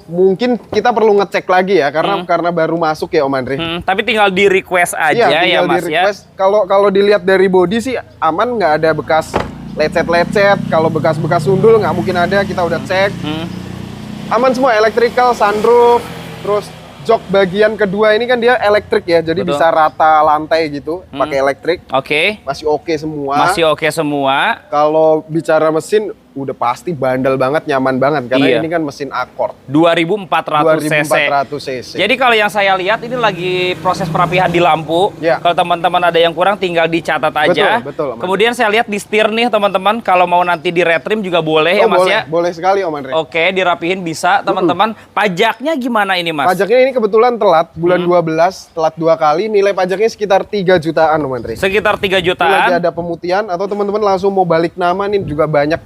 mungkin kita perlu ngecek lagi ya, karena baru masuk ya Om Andre. Tapi tinggal di request aja ya Mas ya. Kalau dilihat dari bodi sih aman, nggak ada bekas lecet-lecet. Kalau bekas-bekas sundul nggak mungkin ada, kita udah cek. Aman semua, electrical, sunroof, terus jok bagian kedua ini kan dia elektrik ya, jadi bisa rata lantai gitu, pakai elektrik. Oke. Masih oke semua. Masih oke semua. Kalau bicara mesin, udah pasti bandel banget, nyaman banget karena ini kan mesin Accord 2400 cc. Jadi kalau yang saya lihat ini lagi proses perapihan di lampu. Kalau teman-teman ada yang kurang tinggal dicatat aja. Betul. Kemudian saya lihat di setir nih teman-teman, kalau mau nanti di retrim juga boleh ya Mas ya. Boleh sekali Om Andre. Oke, dirapihin bisa teman-teman. Pajaknya gimana ini Mas? Pajaknya ini kebetulan telat bulan 12, telat 2 kali, nilai pajaknya sekitar 3 jutaan Om Andre. Sekitar 3 jutaan. Lagi ada pemutihan atau teman-teman langsung mau balik nama nih juga banyak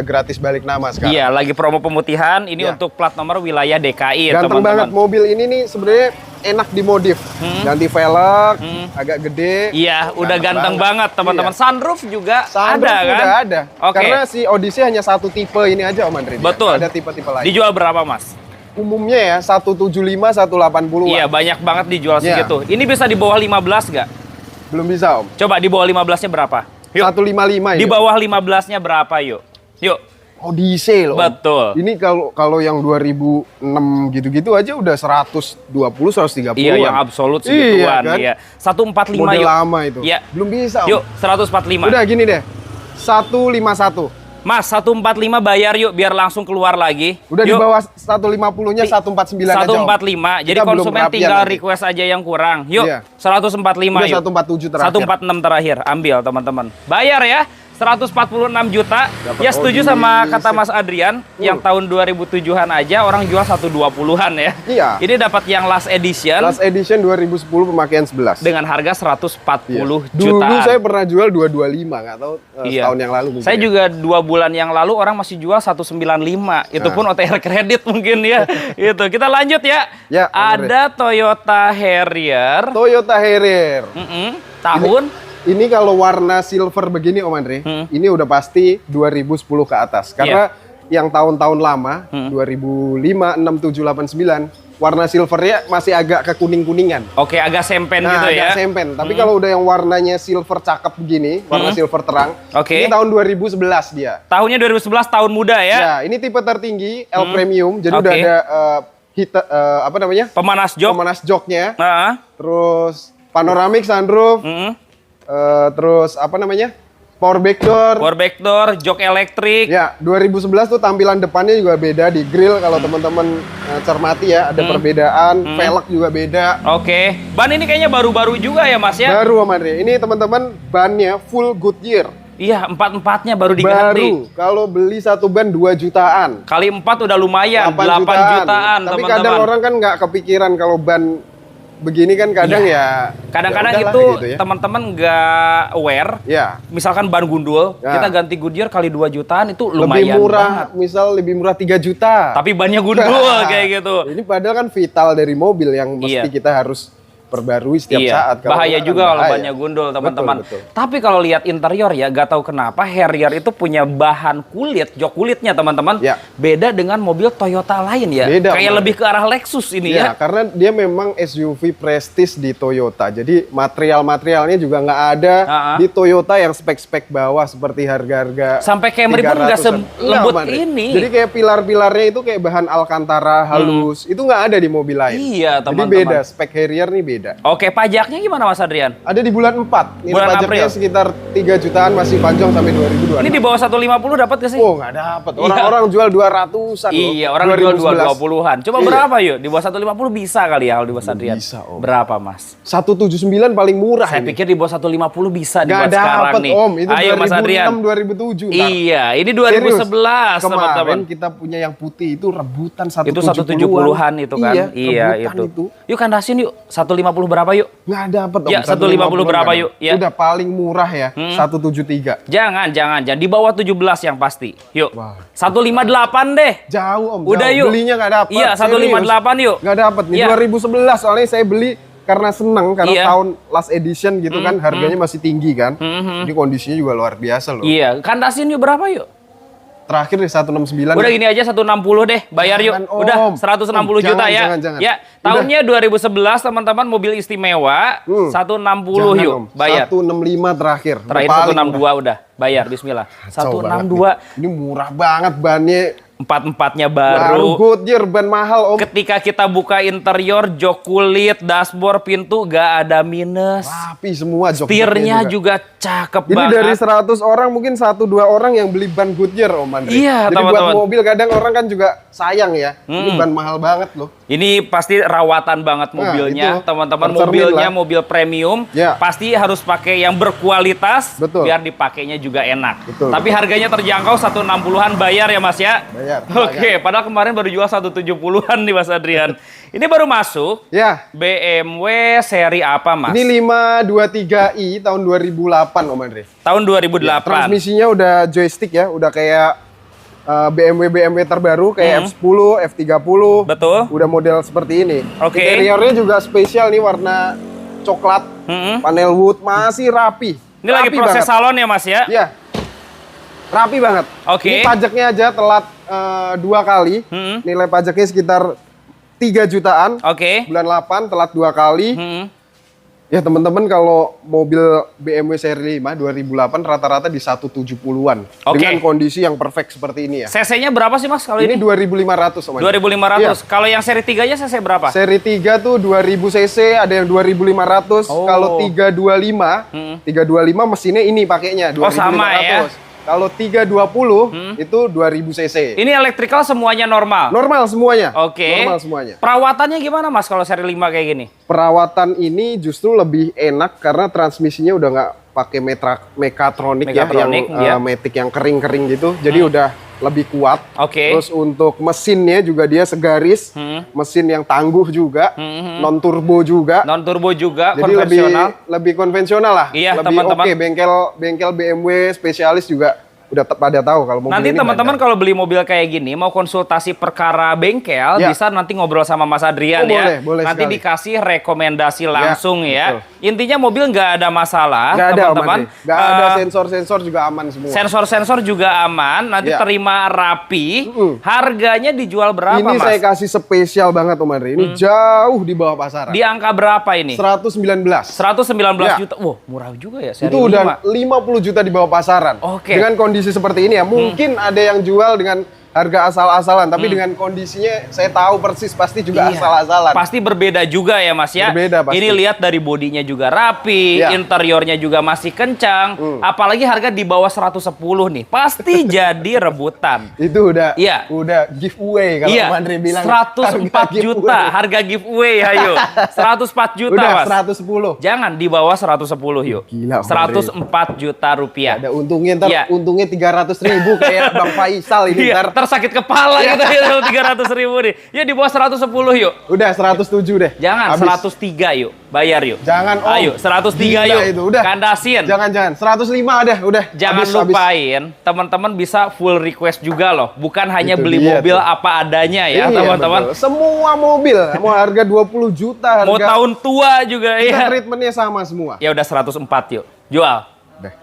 gratis balik nama sekarang. Iya, lagi promo pemutihan ini untuk plat nomor wilayah DKI. Ganteng banget mobil ini nih, sebenarnya enak dimodif. Ganti velg, agak gede. Iya, udah ganteng banget teman-teman. Sunroof juga ada kan? Udah ada. Karena si Odyssey hanya satu tipe ini aja Om Andre. Betul. Ada tipe-tipe lain. Dijual berapa Mas? Umumnya ya 175, 180. Iya, banyak banget dijual segitu. Ini bisa di bawah 15 nggak? Belum bisa Om. Coba di bawah 15-nya berapa? Yuk. 155 Di bawah 15-nya berapa yuk? Yuk. Odyssey loh. Betul. Ini kalau yang 2006 gitu-gitu aja udah 120, 130. Iya, yang absolut segituan. Iya, kan? 145 model yuk. lama itu. Iya. Belum bisa Om. Yuk, 145. Udah gini deh. 151. Mas, 145 bayar yuk biar langsung keluar lagi. Udah yuk. Di bawah 150-nya 149 aja. 145. Jadi konsumen tinggal request aja yang kurang. Yuk, 145 udah yuk. 147 terakhir. 146 terakhir. Ambil teman-teman. Bayar ya. 146 juta. Ya setuju sama kata Mas Adrian, yang tahun 2007-an aja orang jual 120-an ya. Iya. Ini dapat yang last edition. Last edition 2010 pemakaian 11. Dengan harga 140 jutaan. Dulu saya pernah jual 225, nggak tahu tahun yang lalu mungkin. Saya juga 2 bulan yang lalu orang masih jual 195. Itu pun OTR kredit mungkin ya. Itu. Kita lanjut ya. Ada Toyota Harrier. Toyota Harrier. Tahun ini kalau warna silver begini Om Andre, ini udah pasti 2010 ke atas. Karena yang tahun-tahun lama, 2005, 6, 7, 8, 9, warna silvernya masih agak kekuning-kuningan. Oke, agak sempen gitu ya. Agak sempen. Tapi kalau udah yang warnanya silver cakep begini, warna silver terang, ini tahun 2011 dia. Tahunnya 2011, tahun muda ya? Ya, ini tipe tertinggi, L Premium. Jadi udah ada apa namanya? Pemanas jok. Pemanas joknya. Terus panoramic sunroof. Terus apa namanya? Power back door, jok elektrik. Ya, 2011 tuh tampilan depannya juga beda di grill kalau teman-teman cermati ya, ada perbedaan, velg juga beda. Oke. Ban ini kayaknya baru-baru juga ya, Mas ya? Baru, Om Andre. Ini teman-teman bannya full Goodyear. Iya, 4-4-nya baru diganti. Baru. Kalau beli satu ban 2 jutaan. Kali 4 udah lumayan, 8 jutaan, Tapi kadang orang kan nggak kepikiran kalau ban begini kan kadang kadang-kadang itu gitu teman-teman nggak aware. Misalkan ban gundul, kita ganti Goodyear kali 2 jutaan itu lumayan lebih murah banget. Misal lebih murah 3 juta. Tapi bannya gundul kayak gitu. Ini padahal kan vital dari mobil yang mesti kita harus perbarui setiap saat. Bahaya juga kalau bannya gundul teman-teman. Tapi kalau lihat interior ya, gak tahu kenapa Harrier itu punya bahan kulit, jok kulitnya teman-teman. Beda dengan mobil Toyota lain ya. Beda, kayak lebih ke arah Lexus ini ya. Karena dia memang SUV prestis di Toyota. Jadi material-materialnya juga nggak ada di Toyota yang spek-spek bawah seperti harga-harga. Sampai Camry pun nggak selembut ini. Jadi kayak pilar-pilarnya itu kayak bahan Alcantara halus. Itu nggak ada di mobil lain. Iya teman-teman. Jadi beda, spek Harrier nih beda. Oke, pajaknya gimana Mas Adrian? Ada di bulan 4. Ini bulan pajaknya April. Sekitar 3 jutaan masih panjang sampai 2022. Ini di bawah 150 dapat gak sih? Oh, nggak dapat. Orang-orang jual 200-an loh. Iya, orang jual 220-an. Coba berapa yuk? Di bawah 150 bisa kali ya kalau di bawah Adrian. Bisa, Om. Berapa, Mas? 179 paling murah. Saya pikir di bawah 150 bisa dibuat sekarang dapet, nih. Om, itu ayo 2006, Mas Adrian. 2007. Iya, ini 2011 teman-teman. Kita punya yang putih itu rebutan 170-an. Itu 170-an itu kan. Iya, itu. Yuk kandasin yuk. 150 berapa yuk? Nggak dapat Om. Ya, 150 berapa yuk? Ya. Udah paling murah ya, 173. Jangan. Di bawah 17 yang pasti. Yuk. 158 deh. Jauh Om. Udah jauh. yuk. Belinya nggak dapat. Iya, 158 yuk. Nggak dapat nih. 2011 soalnya saya beli karena seneng karena tahun last edition gitu kan, harganya masih tinggi kan. Jadi kondisinya juga luar biasa loh. Iya, kandasin yuk berapa yuk? Terakhir di 169. Udah gini aja 160 deh, bayar yuk. Udah 160 juta ya. Jangan. Ya, tahunnya 2011 teman-teman, mobil istimewa 160 yuk, bayar. 165 terakhir. Terakhir 162 udah, bayar bismillah. 162. Ini murah banget bannya. Empat-empatnya baru. Goodyear, ban mahal, Om. Ketika kita buka interior, jok kulit, dashboard, pintu gak ada minus. Rapi semua jok. Setirnya juga cakep ini banget. Ini dari 100 orang mungkin 1-2 orang yang beli ban Goodyear, Om Andre. Iya, jadi teman-teman. buat mobil kadang orang kan juga sayang ya. Ini ban mahal banget loh. Ini pasti rawatan banget mobilnya, teman-teman. Mobilnya mobil premium, pasti harus pakai yang berkualitas, biar dipakainya juga enak. Tapi harganya terjangkau 160-an bayar ya Mas ya? Bayar. Oke, padahal kemarin baru jual 170-an nih Mas Adrian. Ini baru masuk. Ya. BMW seri apa Mas? Ini 523i tahun 2008 Om Andre. Tahun 2008. Ya, transmisinya udah joystick ya, udah kayak BMW terbaru kayak F10, F30. Betul. Udah model seperti ini. Oke. Interiornya juga spesial nih, warna coklat. Panel wood masih rapi. Ini lagi proses banget. Salon ya Mas ya? Iya. Rapi banget. Oke. Ini pajaknya aja telat 2 kali. Nilai pajaknya sekitar 3 jutaan. Oke. Bulan 8 telat 2 kali. Ya teman-teman, kalau mobil BMW seri 5 2008 rata-rata di 170-an. Dengan kondisi yang perfect seperti ini ya. CC-nya berapa sih Mas kalau ini? 2.500 Om. 2.500. Ya. Kalau yang seri 3-nya CC berapa? Seri 3 tuh 2000 cc, ada yang 2.500. Kalau 325 mesinnya ini pakainya 2.500. Sama ya. Kalau 320 itu 2000 cc. Ini electrical semuanya normal? Normal semuanya. Oke. Normal semuanya. Perawatannya gimana Mas kalau seri 5 kayak gini? Perawatan ini justru lebih enak karena transmisinya udah nggak pakai mekatronik ya, yang matic yang kering-kering gitu. Jadi udah lebih kuat. Terus untuk mesinnya juga dia segaris, mesin yang tangguh juga, non turbo juga. Non turbo juga, jadi konvensional. Lebih konvensional lah. Iya, lebih teman-teman. Bengkel BMW spesialis juga udah pada tahu kalau mobil nanti ini. Nanti teman-teman kalau beli mobil kayak gini mau konsultasi perkara bengkel, bisa nanti ngobrol sama Mas Adrian ya. Boleh nanti sekali. Dikasih rekomendasi langsung ya. Betul. Intinya mobil nggak ada masalah, teman-teman. Nggak ada sensor-sensor juga aman semua. Sensor-sensor juga aman, nanti terima rapi. Harganya dijual berapa ini Mas? Ini saya kasih spesial banget Om Andre. Ini jauh di bawah pasaran. Di angka berapa ini? 119. 119 juta. Wah, murah juga ya. Itu udah 50 juta di bawah pasaran. Dengan kondisi seperti ini ya, mungkin ada yang jual dengan harga asal-asalan, tapi dengan kondisinya saya tahu persis pasti juga asal-asalan. Pasti berbeda juga ya Mas ya. Berbeda pasti. Ini lihat dari bodinya juga rapi, interiornya juga masih kencang, apalagi harga di bawah 110 nih. Pasti jadi rebutan. Itu udah giveaway kalau Om Andre bilang. 104 juta harga giveaway ayo. 104 juta udah, Mas. 110. Jangan di bawah 110 yuk. Gila, 104 juta rupiah. Ada untungnya untungnya 300.000 kayak Bang Faisal ini ntar. Tersakit kepala gitu ya 300.000 nih. Ya di bawah 110 yuk. Udah 107 deh. Jangan, 103 yuk. Bayar yuk. Jangan Om. Ayo 103 yuk. Itu udah. Kandasin. Jangan. 105 udah. Jangan lupain, teman-teman bisa full request juga loh. Bukan hanya beli mobil apa adanya ya, teman-teman. Semua mobil, mau harga 20 juta, mau tahun tua juga ya. Treatmentnya sama semua. Ya udah 104 yuk. Jual.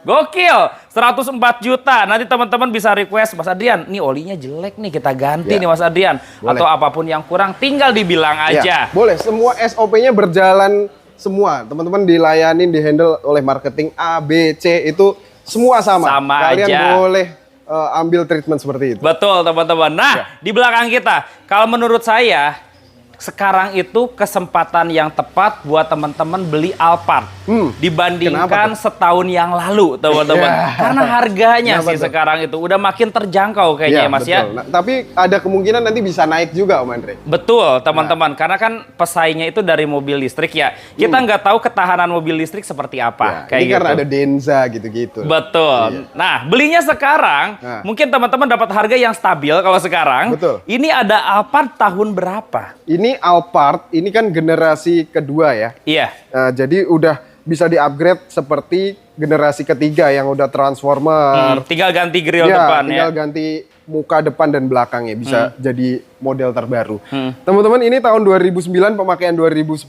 Gokil, 104 juta. Nanti teman-teman bisa request, Mas Adrian, nih olinya jelek nih, kita ganti nih Mas Adrian. Boleh. Atau apapun yang kurang, tinggal dibilang aja. Boleh, semua SOP-nya berjalan semua. Teman-teman dilayanin, dihandle oleh marketing A, B, C, itu semua sama. Kalian boleh ambil treatment seperti itu. Betul teman-teman. Nah, di belakang kita, kalau menurut saya, sekarang itu kesempatan yang tepat buat teman-teman beli Alphard dibandingkan setahun yang lalu, teman-teman. Karena harganya sekarang itu udah makin terjangkau kayaknya ya, Mas ya. Nah, tapi ada kemungkinan nanti bisa naik juga Om Andre. Betul, teman-teman. Karena kan pesaingnya itu dari mobil listrik ya. Kita nggak tahu ketahanan mobil listrik seperti apa. Kayak ini karena ada Denza gitu-gitu. Betul. Nah, belinya sekarang mungkin teman-teman dapat harga yang stabil kalau sekarang. Betul. Ini ada Alphard tahun berapa? Ini Alphard, ini kan generasi kedua ya. Iya. Jadi udah bisa di-upgrade seperti generasi ketiga yang udah transformer. Tinggal ganti grill depan ya. Tinggal ganti muka depan dan belakangnya bisa jadi model terbaru. Teman-teman, ini tahun 2009 pemakaian 2010.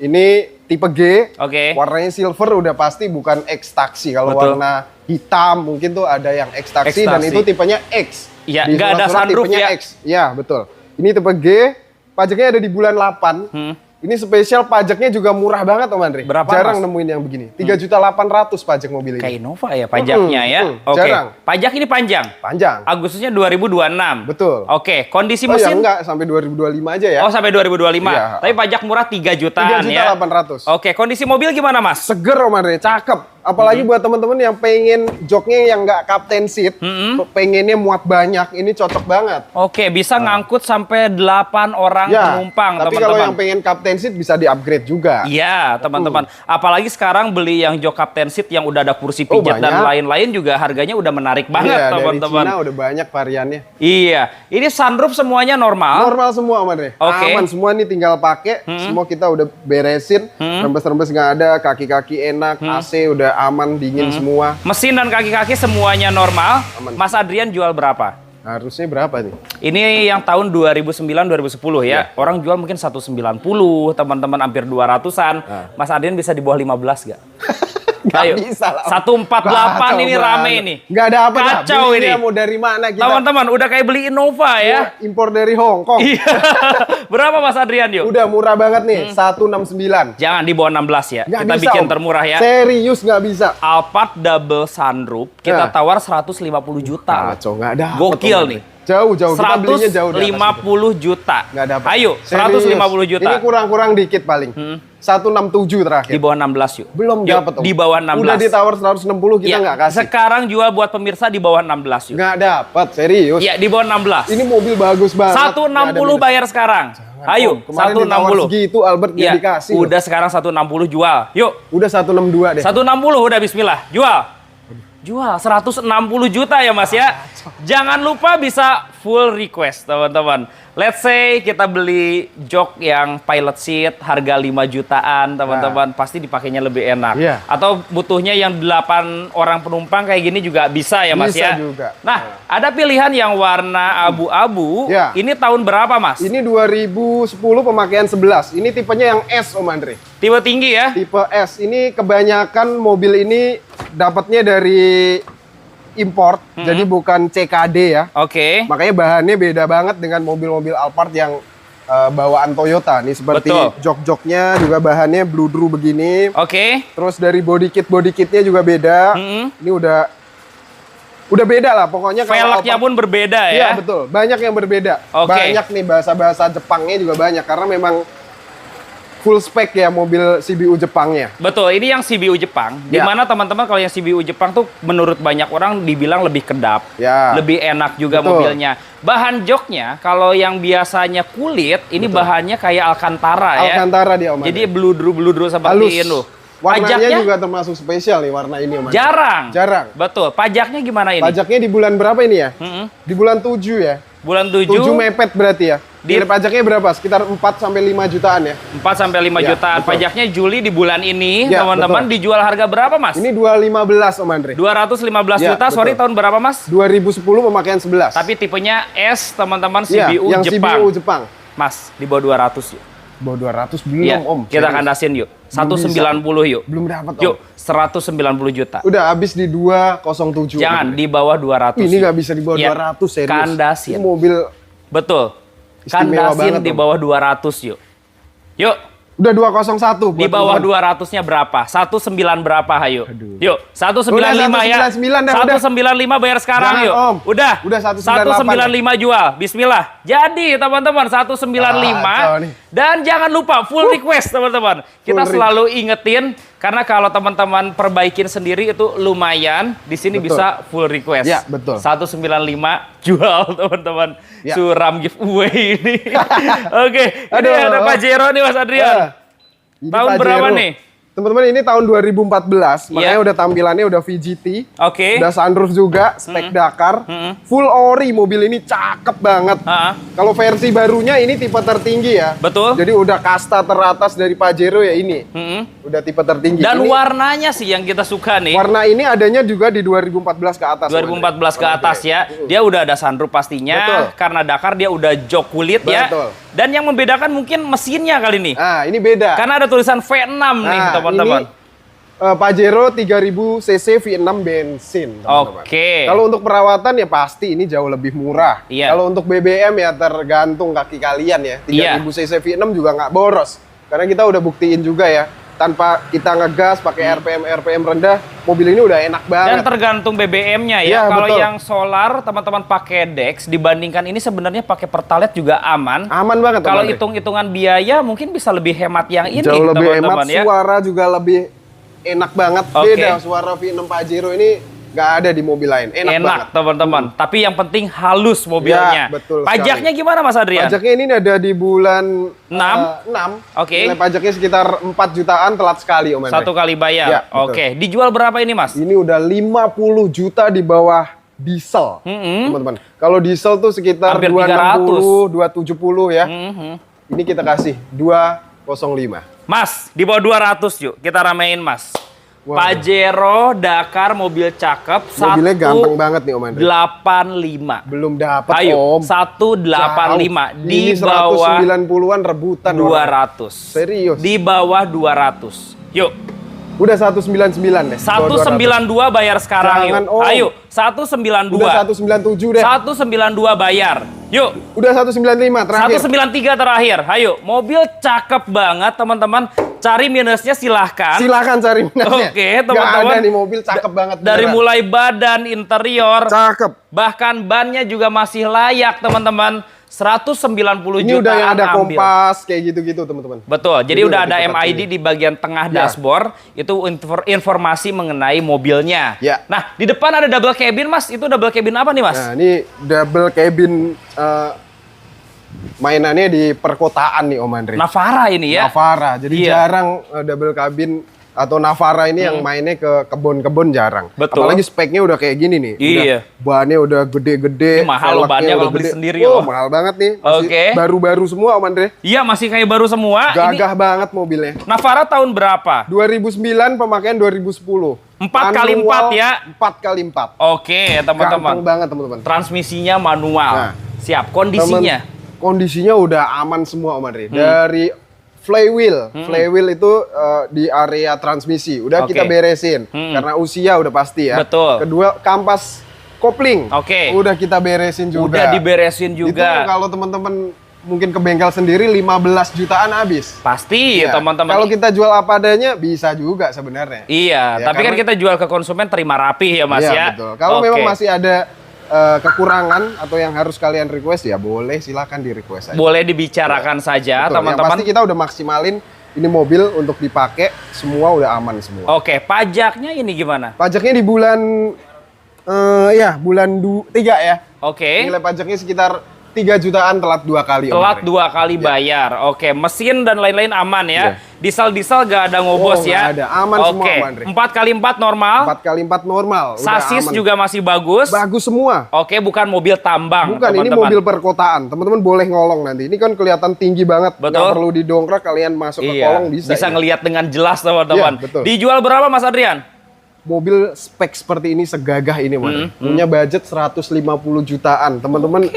Ini tipe G. Warnanya silver udah pasti bukan X-Taxi. Kalau warna hitam mungkin tuh ada yang X-Taxi dan itu tipenya X. Iya, nggak ada sunroof ya. X. Ya, betul. Ini tipe G. Pajaknya ada di bulan 8. Ini spesial pajaknya juga murah banget Om Andre. Berapa, jarang Mas? nemuin yang begini. 3.800.000 pajak mobil ini. Kayak Innova ya pajaknya ya. Oke. Jarang. Pajak ini panjang. Panjang. Agustusnya 2026. Betul. Oke, kondisi Oh ya mesin enggak, sampai 2025 aja ya. Oh, sampai 2025. Iya. Tapi pajak murah 3 jutaan ya. 3.800.000. Oke, kondisi mobil gimana, Mas? Seger Om Andre, cakep. Apalagi buat teman-teman yang pengen joknya yang nggak captain seat, pengennya muat banyak, ini cocok banget. Oke, bisa ngangkut sampai 8 orang penumpang, tapi teman-teman. kalau yang pengen captain seat bisa di-upgrade juga. Iya, teman-teman. Apalagi sekarang beli yang jok captain seat yang udah ada kursi pijat dan lain-lain juga harganya udah menarik banget, iya, teman-teman. Dari Cina udah banyak variannya. Iya, ini sunroof semuanya normal. Normal semua, Om Andre. Oke. Aman semua nih, tinggal pakai. Semua kita udah beresin, rembes-rembes nggak ada, kaki-kaki enak, AC udah aman, dingin semua. Mesin dan kaki-kaki semuanya normal. Aman. Mas Adrian jual berapa? Harusnya berapa nih? Ini yang tahun 2009-2010 ya. Orang jual mungkin 190, teman-teman hampir 200-an. Mas Adrian bisa di bawah 15 gak? Gak Ayo. bisa lah. 148 ini rame ini. Gak ada apa-apa. Kacau ini. Mau dari mana kita? Teman-teman, udah kayak beli Innova ya. Impor dari Hong Kong. Iya. Berapa Mas Adrian yuk? Udah murah banget nih, 169. Jangan di bawah 16 ya. Nggak kita bisa, bikin Om. termurah ya. Serius nggak bisa. Alphard double sunroof kita tawar 150 juta. Kacau, nggak ada. Gokil nih. Jauh-jauh, kita belinya jauh di atas 150 juta. Nggak dapat. Ayo, Serius. 150 juta. Ini kurang-kurang dikit paling. 167 terakhir. Di bawah 16 yuk. Belum Yuk, dapat, Om. di bawah 16. Udah ditawar 160 kita nggak kasih. Sekarang jual buat pemirsa di bawah 16 yuk. Nggak dapat, serius. Ya, di bawah 16. Ini mobil bagus banget. 160 bayar sekarang. Ayo, Kemarin ditawar 160. segitu Albert nggak dikasih. Udah sekarang 160 jual. Yuk. Udah 162 deh. 160 udah bismillah. Jual. Jual 160 juta ya Mas ya. Jangan lupa bisa full request teman-teman. Let's say kita beli jok yang pilot seat harga 5 jutaan teman-teman. Pasti dipakainya lebih enak. Iya. Atau butuhnya yang 8 orang penumpang kayak gini juga bisa ya Mas Bisa ya. juga. Nah, ada pilihan yang warna abu-abu. Ya. Ini tahun berapa Mas? Ini 2010 pemakaian 11. Ini tipenya yang S Om Andre. Tipe tinggi ya? Tipe S. Ini kebanyakan mobil ini dapatnya dari import, jadi bukan CKD ya. Oke. Makanya bahannya beda banget dengan mobil-mobil Alphard yang bawaan Toyota. Nih seperti jok-joknya juga bahannya bludru begini. Oke. Terus dari body kitnya juga beda. Ini udah beda lah pokoknya. Velgnya pun berbeda ya? Iya betul, banyak yang berbeda. Banyak nih bahasa-bahasa Jepangnya juga banyak karena memang full spec ya mobil CBU Jepangnya. Betul, ini yang CBU Jepang. Dimana teman-teman kalau yang CBU Jepang tuh menurut banyak orang dibilang lebih kedap, lebih enak juga mobilnya. Bahan joknya kalau yang biasanya kulit, ini bahannya kayak Alcantara ya. Alcantara dia Om. Jadi bludru-bludru seperti itu. Warnanya juga termasuk spesial nih warna ini Om. Jarang. Betul. Pajaknya gimana ini? Pajaknya di bulan berapa ini ya? Di bulan 7 ya. Bulan 7. 7 mepet berarti ya. Pajaknya berapa? Sekitar 4 sampai 5 jutaan ya. 4 sampai 5 jutaan. Betul. Pajaknya Juli di bulan ini, teman-teman, dijual harga berapa, Mas? Ini 215 Om Andre. 215 juta. Betul. Sorry, tahun berapa, Mas? 2010 pemakaian 11. Tapi tipenya S, teman-teman, CBU yang Jepang. CBU Jepang. Mas, di bawah 200 yuk. Bawah 200 belum Om. Kita kandasin yuk. 190 yuk. Belum dapat Om. Yuk, 190 juta. Udah habis di 207. Jangan di bawah 200. Ini nggak bisa di bawah 200 serius. Kandasin. Ini mobil betul. istimewa Kandasin banget, di bawah 200 yuk. Yuk. Udah 201. Di bawah 200-nya berapa? 19 berapa, hayo? Yuk, 195 ya. 195 bayar sekarang. Jangan, yuk. Om. Udah 195 jual. Bismillah. Jadi, teman-teman, 195. Dan jangan lupa full request, teman-teman. Kita selalu ingetin karena kalau teman-teman perbaikin sendiri itu lumayan. Di sini bisa full request. Ya, betul. 195 jual, teman-teman. Ya. Suram giveaway ini. Oke, ini ada Pajero nih Mas Adrian. Tahun berapa nih? Teman-teman ini tahun 2014, makanya udah tampilannya udah VGT. Udah sunroof juga, spek Dakar. Full ori mobil ini cakep banget. Kalau versi barunya ini tipe tertinggi ya. Betul. Jadi udah kasta teratas dari Pajero ya ini. Udah tipe tertinggi. Dan ini, warnanya sih yang kita suka nih. Warna ini adanya juga di 2014 ke atas. 2014 ke atas ya. Dia udah ada sunroof pastinya. Betul. Karena Dakar dia udah jok kulit ya. Dan yang membedakan mungkin mesinnya kali ini. Nah, ini beda. Karena ada tulisan V6 nih, teman-teman. Pajero 3000 cc V6 bensin. Oke. Kalau untuk perawatan ya pasti ini jauh lebih murah. Kalau untuk BBM ya tergantung kaki kalian ya. 3000 cc V6 juga nggak boros. Karena kita udah buktiin juga ya, tanpa kita ngegas pakai RPM rendah, mobil ini udah enak banget. Dan tergantung BBM-nya ya. Kalau yang solar teman-teman pakai Dex, dibandingkan ini sebenarnya pakai Pertalite juga aman. Aman banget. Kalau hitung-hitungan biaya mungkin bisa lebih hemat yang ini. Jauh lebih hemat, ya. Suara juga lebih enak banget. Beda suara V6 Pajero ini nggak ada di mobil lain. Enak teman-teman. Tapi yang penting halus mobilnya. Ya, betul. Pajaknya sekali. Gimana Mas Adrian? Pajaknya ini ada di bulan 6. Nilai pajaknya sekitar 4 jutaan telat sekali Om Andre. Satu kali bayar. Ya, Dijual berapa ini Mas? Ini udah 50 juta di bawah diesel. Teman-teman. Kalau diesel tuh sekitar 260, 270 ya. Ini kita kasih 205. Mas, di bawah 200 yuk. Kita ramein Mas. Pajero Dakar mobil cakep. Mobilnya gampang banget nih Om Andre. 85. Belum dapat Om. 185 di bawah 190-an rebutan 200. Serius. Di bawah 200. Yuk. Udah 199 deh. 192 bayar sekarang. Jangan, yuk. Ayo, 192. Udah 197 deh. 192 bayar. Yuk. Udah 195 terakhir. 193 terakhir. Ayo, mobil cakep banget teman-teman. Cari minusnya silahkan. Silahkan cari minusnya. Oke, teman-teman. Gak ada nih mobil cakep banget. Dari mulai badan, interior. Cakep. Bahkan bannya juga masih layak teman-teman. 190 ini juta. Ini udah yang ada kompas kayak gitu-gitu teman-teman. Betul. Jadi udah ada MID di bagian tengah dashboard. Itu informasi mengenai mobilnya. Ya. Nah, di depan ada double cabin Mas. Itu double cabin apa nih Mas? Nah, ini double cabin mainannya di perkotaan nih Om Andre. Navara ini ya? Navara. Jadi jarang double cabin atau Navara ini yang mainnya ke kebun-kebun jarang. Betul. Apalagi speknya udah kayak gini nih. Iya. Bahannya udah gede-gede. Ini mahal loh bahannya kalau beli sendiri. Mahal banget nih. Oke. Baru-baru semua Om Andre. Iya, masih kayak baru semua. Gagah banget mobilnya. Navara tahun berapa? 2009, pemakaian 2010. 4x4 ya? 4x4. Oke, teman-teman. Gampang banget teman-teman. Transmisinya manual. Siap. Kondisinya? Kondisinya udah aman semua Om Andre. Dari flywheel itu di area transmisi udah kita beresin karena usia udah pasti ya. Betul. Kedua, kampas kopling udah kita beresin juga. Udah diberesin juga. Itu kalau teman-teman mungkin ke bengkel sendiri 15 jutaan habis. Pasti ya teman-teman. Kalau kita jual apa adanya bisa juga sebenarnya. Iya, ya, tapi kan kita jual ke konsumen terima rapi ya Mas ya. Betul. Kalau memang masih ada kekurangan atau yang harus kalian request ya boleh, silahkan di request aja. Boleh dibicarakan saja teman-teman. Pasti kita udah maksimalin ini mobil untuk dipakai, semua udah aman semua. Oke, pajaknya ini gimana? Pajaknya di bulan bulan 3 ya. Oke. Nilai pajaknya sekitar 3 jutaan telat 2 kali. Telat 2 kali bayar. Oke, mesin dan lain-lain aman ya. Diesel gak ada ngobos ya. Gak ada, aman semua Andre. 4x4 normal. 4x4 normal. Sasis juga masih bagus. Bagus semua. Oke, bukan mobil tambang. Bukan, ini mobil perkotaan. Teman-teman boleh ngolong nanti. Ini kan kelihatan tinggi banget. Betul. Gak perlu didongkrak, kalian masuk ke kolong bisa. Bisa ngelihat dengan jelas teman-teman. Betul. Dijual berapa Mas Adrian? Mobil spek seperti ini segagah ini punya budget 150 jutaan teman-teman.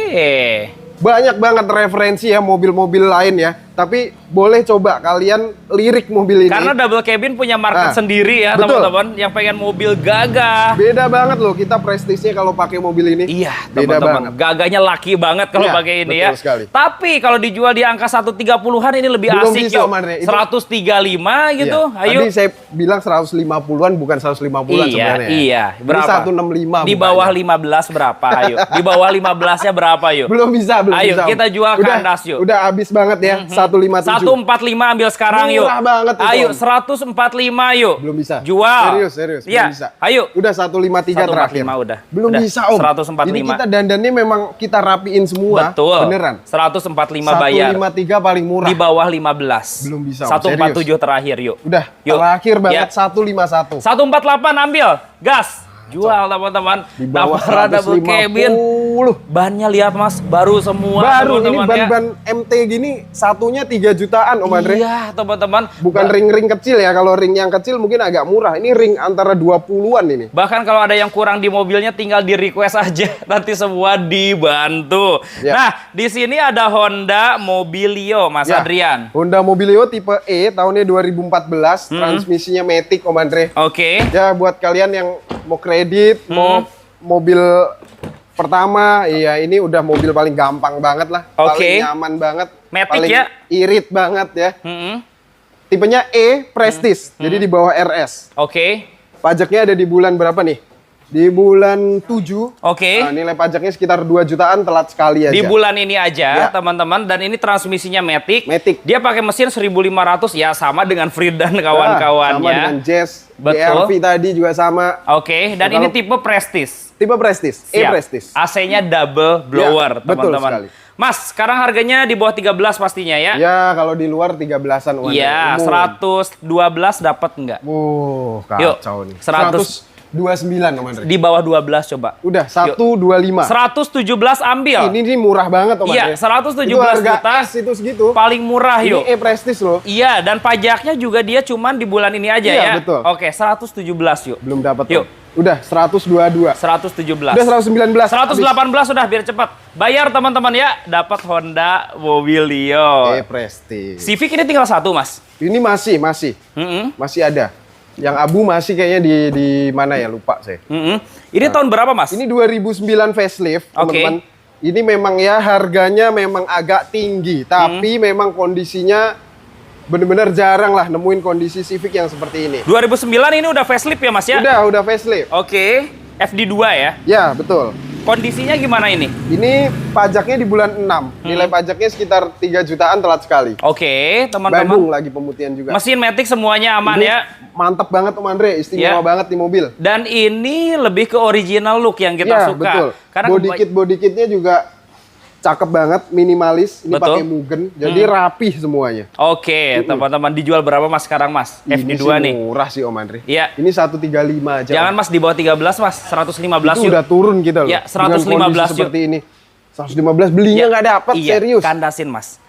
Banyak banget referensi ya mobil-mobil lain ya, tapi boleh coba kalian lirik mobil ini karena double cabin punya market sendiri ya teman-teman yang pengen mobil gagah. Beda banget loh kita prestisnya kalau pakai mobil ini. Iya teman-teman, gagahnya laki banget kalau pakai ini ya sekali. Tapi kalau dijual di angka 130-an ini lebih belum asik bisa, yuk. 135 gitu. Ayo. Tadi saya bilang 150-an bukan 150-an sebenarnya. Iya, berapa? 165. Di bawah 15 berapa ayo? Di bawah 15-nya berapa yuk? Belum bisa. Ayo kita jual kandas yuk. Udah habis banget ya. 157. 145 ambil sekarang yuk. Murah banget. Ayo 145 yuk. Belum bisa. Jual. Serius. Ya. Belum bisa. Ayo. Udah 153 terakhir. Udah. Belum bisa Om. 145. Ini kita dandannya memang kita rapiin semua. Betul. Beneran. 145 bayar. 153 paling murah. Di bawah 15. Belum bisa Om. 147 terakhir yuk. Udah. Yuk. Terakhir banget 151. 148 ambil. Gas. Jual teman-teman. Di bawah double cabin. Bannya lihat Mas, baru semua. Baru ini ban-ban MT gini satunya 3 jutaan Om Andre. Iya teman-teman. Bukan ring-ring kecil ya, kalau ring yang kecil mungkin agak murah. Ini ring antara 20-an ini. Bahkan kalau ada yang kurang di mobilnya tinggal di request aja, nanti semua dibantu. Ya. Nah, di sini ada Honda Mobilio Mas Adrian. Honda Mobilio tipe E tahunnya 2014, transmisinya Matic Om Andre. Oke. Ya buat kalian yang mau kredit, mau mobil pertama, iya ini udah mobil paling gampang banget lah, paling nyaman banget, Matic paling ya? irit banget ya. tipenya E Prestige, jadi di bawah RS. Oke. Pajaknya ada di bulan berapa nih? Di bulan 7. Oke. Nah, nilai pajaknya sekitar 2 jutaan telat sekali aja. Di bulan ini aja, teman-teman. Dan ini transmisinya Matic. Dia pakai mesin 1500 ya, sama dengan Freed dan kawan-kawannya. Sama dengan Jazz. Betul. BRV tadi juga sama. Oke, dan ini tipe Prestige. Tipe Prestige, E Prestige. AC-nya double blower, teman-teman. Mas, sekarang harganya di bawah 13 pastinya ya? Ya, kalau di luar 13-an. Iya, 112 dapat nggak? Kacau nih. 129 Om Andre. Di bawah 12 coba. Udah, 125. 117 ambil. Ini murah banget Om Andre. Iya, 117 juta. Itu segitu. Paling murah yuk. Ini E Prestige loh. Iya, dan pajaknya juga dia cuman di bulan ini aja ya. Iya, betul. Oke, 117 yuk. Belum dapat. Yuk. Udah 122. 117. Udah 119. 118 sudah biar cepat. Bayar teman-teman ya, dapat Honda Mobilio. E Prestige. Civic ini tinggal satu, Mas. Ini masih. Masih ada. Yang abu masih kayaknya di mana ya, lupa saya. Ini tahun berapa, Mas? Ini 2009 facelift, teman-teman. Ini memang ya harganya memang agak tinggi, tapi memang kondisinya bener-bener jarang lah nemuin kondisi Civic yang seperti ini. 2009 ini udah facelift ya, Mas ya? Udah facelift. Oke. FD2 ya? Ya, betul. Kondisinya gimana ini? Ini pajaknya di bulan 6. Nilai pajaknya sekitar 3 jutaan telat sekali. Oke, teman-teman. Bandung lagi pemutihan juga. Mesin Matic semuanya aman ini ya? Mantap banget Om Andre, istimewa banget di mobil. Dan ini lebih ke original look yang kita suka. Betul. Karena body kitnya juga cakep banget, minimalis. Ini pakai Mugen, jadi rapih semuanya. Oke, teman-teman, dijual berapa Mas sekarang, Mas? FD2 nih. Murah sih Om Andre. Iya. Ini 135 aja. Jangan Mas, di bawah 13 Mas, 115 itu udah turun kita loh. Ya, 115 seperti ini. 115 belinya nggak dapat, serius. Kandasin Mas.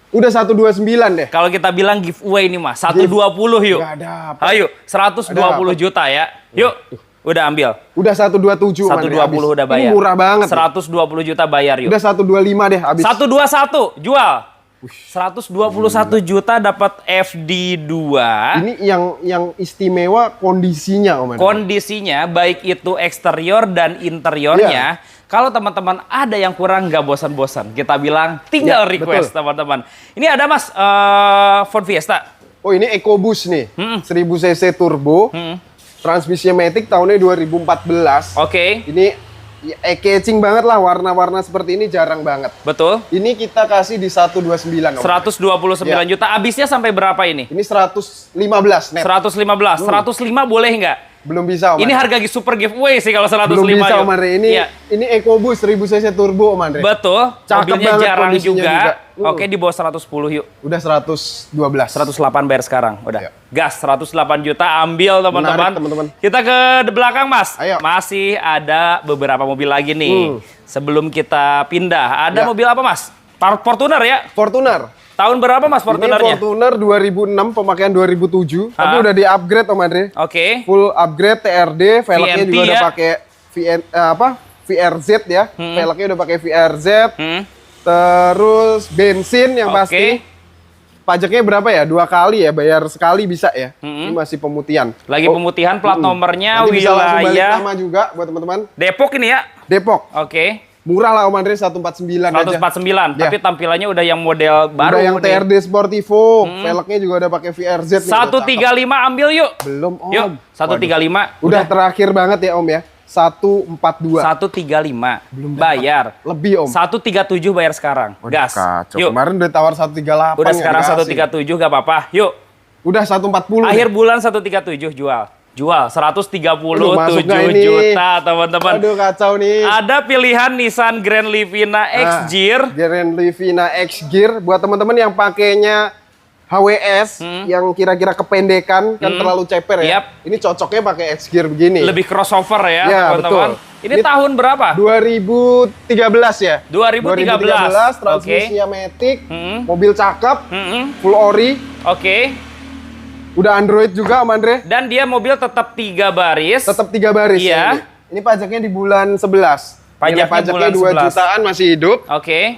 Udah 129 deh. Kalau kita bilang giveaway nih Mas, 120 yuk. Nggak dapat. Ayo, 120 juta ya. Yuk. Udah ambil. Udah 127. 120 udah bayar. Ini murah banget. 120 juta bayar yuk. Udah 125 deh habis. 121 jual. 121 juta dapat FD2. Ini yang istimewa kondisinya Om Andre. Kondisinya baik itu eksterior dan interiornya. Kalau teman-teman ada yang kurang nggak bosan-bosan, kita bilang tinggal request teman-teman. Ini ada Mas Ford Fiesta. Oh ini EcoBoost nih, 1000 cc turbo. Transmisinya Matic tahunnya 2014. Oke. Ini eye-catching banget lah, warna-warna seperti ini jarang banget. Betul. Ini kita kasih di 129. 129 juta. Abisnya sampai berapa ini? Ini 115 net. 115. 105 boleh nggak? Belum bisa Om Andre. Ini harga super giveaway sih kalau 105. Belum bisa Om Andre. Ini EcoBoost 1000 cc turbo Om Andre. Betul. Cakep mobilnya banget jarang juga. Oke, di bawah 110 yuk. Udah 112. 108 bayar sekarang. Udah. Gas 108 juta ambil teman-teman. Kita ke belakang Mas. Ayo. Masih ada beberapa mobil lagi nih. Sebelum kita pindah, ada mobil apa Mas? Fortuner ya? Fortuner. Tahun berapa Mas Fortunernya? Ini Fortuner 2006, pemakaian 2007. Tapi udah di-upgrade Om Andre. Oke. Full upgrade TRD, velgnya juga udah pakai VRZ ya. Velgnya udah pakai VRZ. Terus bensin yang pasti. Pajaknya berapa ya? 2 kali ya, bayar sekali bisa ya. Ini masih pemutihan. Lagi pemutihan, plat nomornya nanti bisa langsung balik wilayah nama juga buat teman-teman. Depok ini ya? Depok. Oke. Murah lah Om Andre, 149 aja. 149, tapi tampilannya udah yang model baru. Udah yang TRD Sportivo, velgnya juga udah pakai VRZ. 135 ambil yuk. Belum Om. Yuk, 135. Udah terakhir banget ya Om ya. 142. 135. Belum bayar. Lebih Om. 137 bayar sekarang. Gas. Kacau. Yuk. Kemarin udah tawar 138. Udah sekarang 137 gak apa-apa. Yuk. Udah 140. Akhir bulan 137 jual. Jual 137 juta teman-teman. Aduh kacau nih. Ada pilihan Nissan Grand Livina X-Gear. Grand Livina X-Gear buat teman-teman yang pakainya HWS yang kira-kira kependekan kan terlalu ceper ya. Ini cocoknya pakai X-Gear begini. Lebih crossover ya, teman-teman. Ini ini tahun berapa? 2013 ya. 2013. Transmisinya Matic, mobil cakep, full ori. Oke. Udah Android juga Om Andre. Dan dia mobil tetap 3 baris. Tetap 3 baris. Iya. Ini pajaknya di bulan 11. Pajaknya bulan 2 jutaan masih hidup. Oke.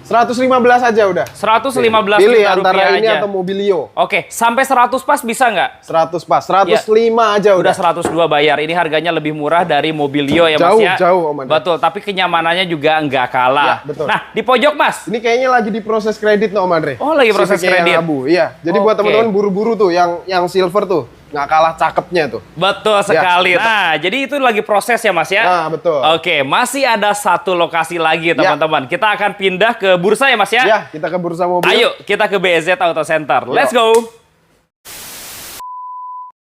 115 aja udah. 115 Pilih juta antara rupiah ini aja. atau Mobilio. Oke, sampai 100 pas bisa nggak? 100 pas, 105 aja Udah udah. 102 bayar. Ini harganya lebih murah dari Mobilio ya Mas ya. Jauh, Om Andre. Betul, tapi kenyamanannya juga nggak kalah. Ya, betul. Nah, di pojok Mas. Ini kayaknya lagi diproses kredit no, Om Andre. Oh, lagi proses Civic yang kredit. abu, iya. Jadi buat teman-teman buru-buru tuh yang silver tuh nggak kalah cakepnya tuh. Betul sekali. Nah, jadi itu lagi proses ya Mas ya? Nah, betul. Oke, masih ada satu lokasi lagi teman-teman. Kita akan pindah ke bursa ya Mas ya? Ya, kita ke bursa mobil. Ayo, kita ke BEZ Auto Center. Let's go!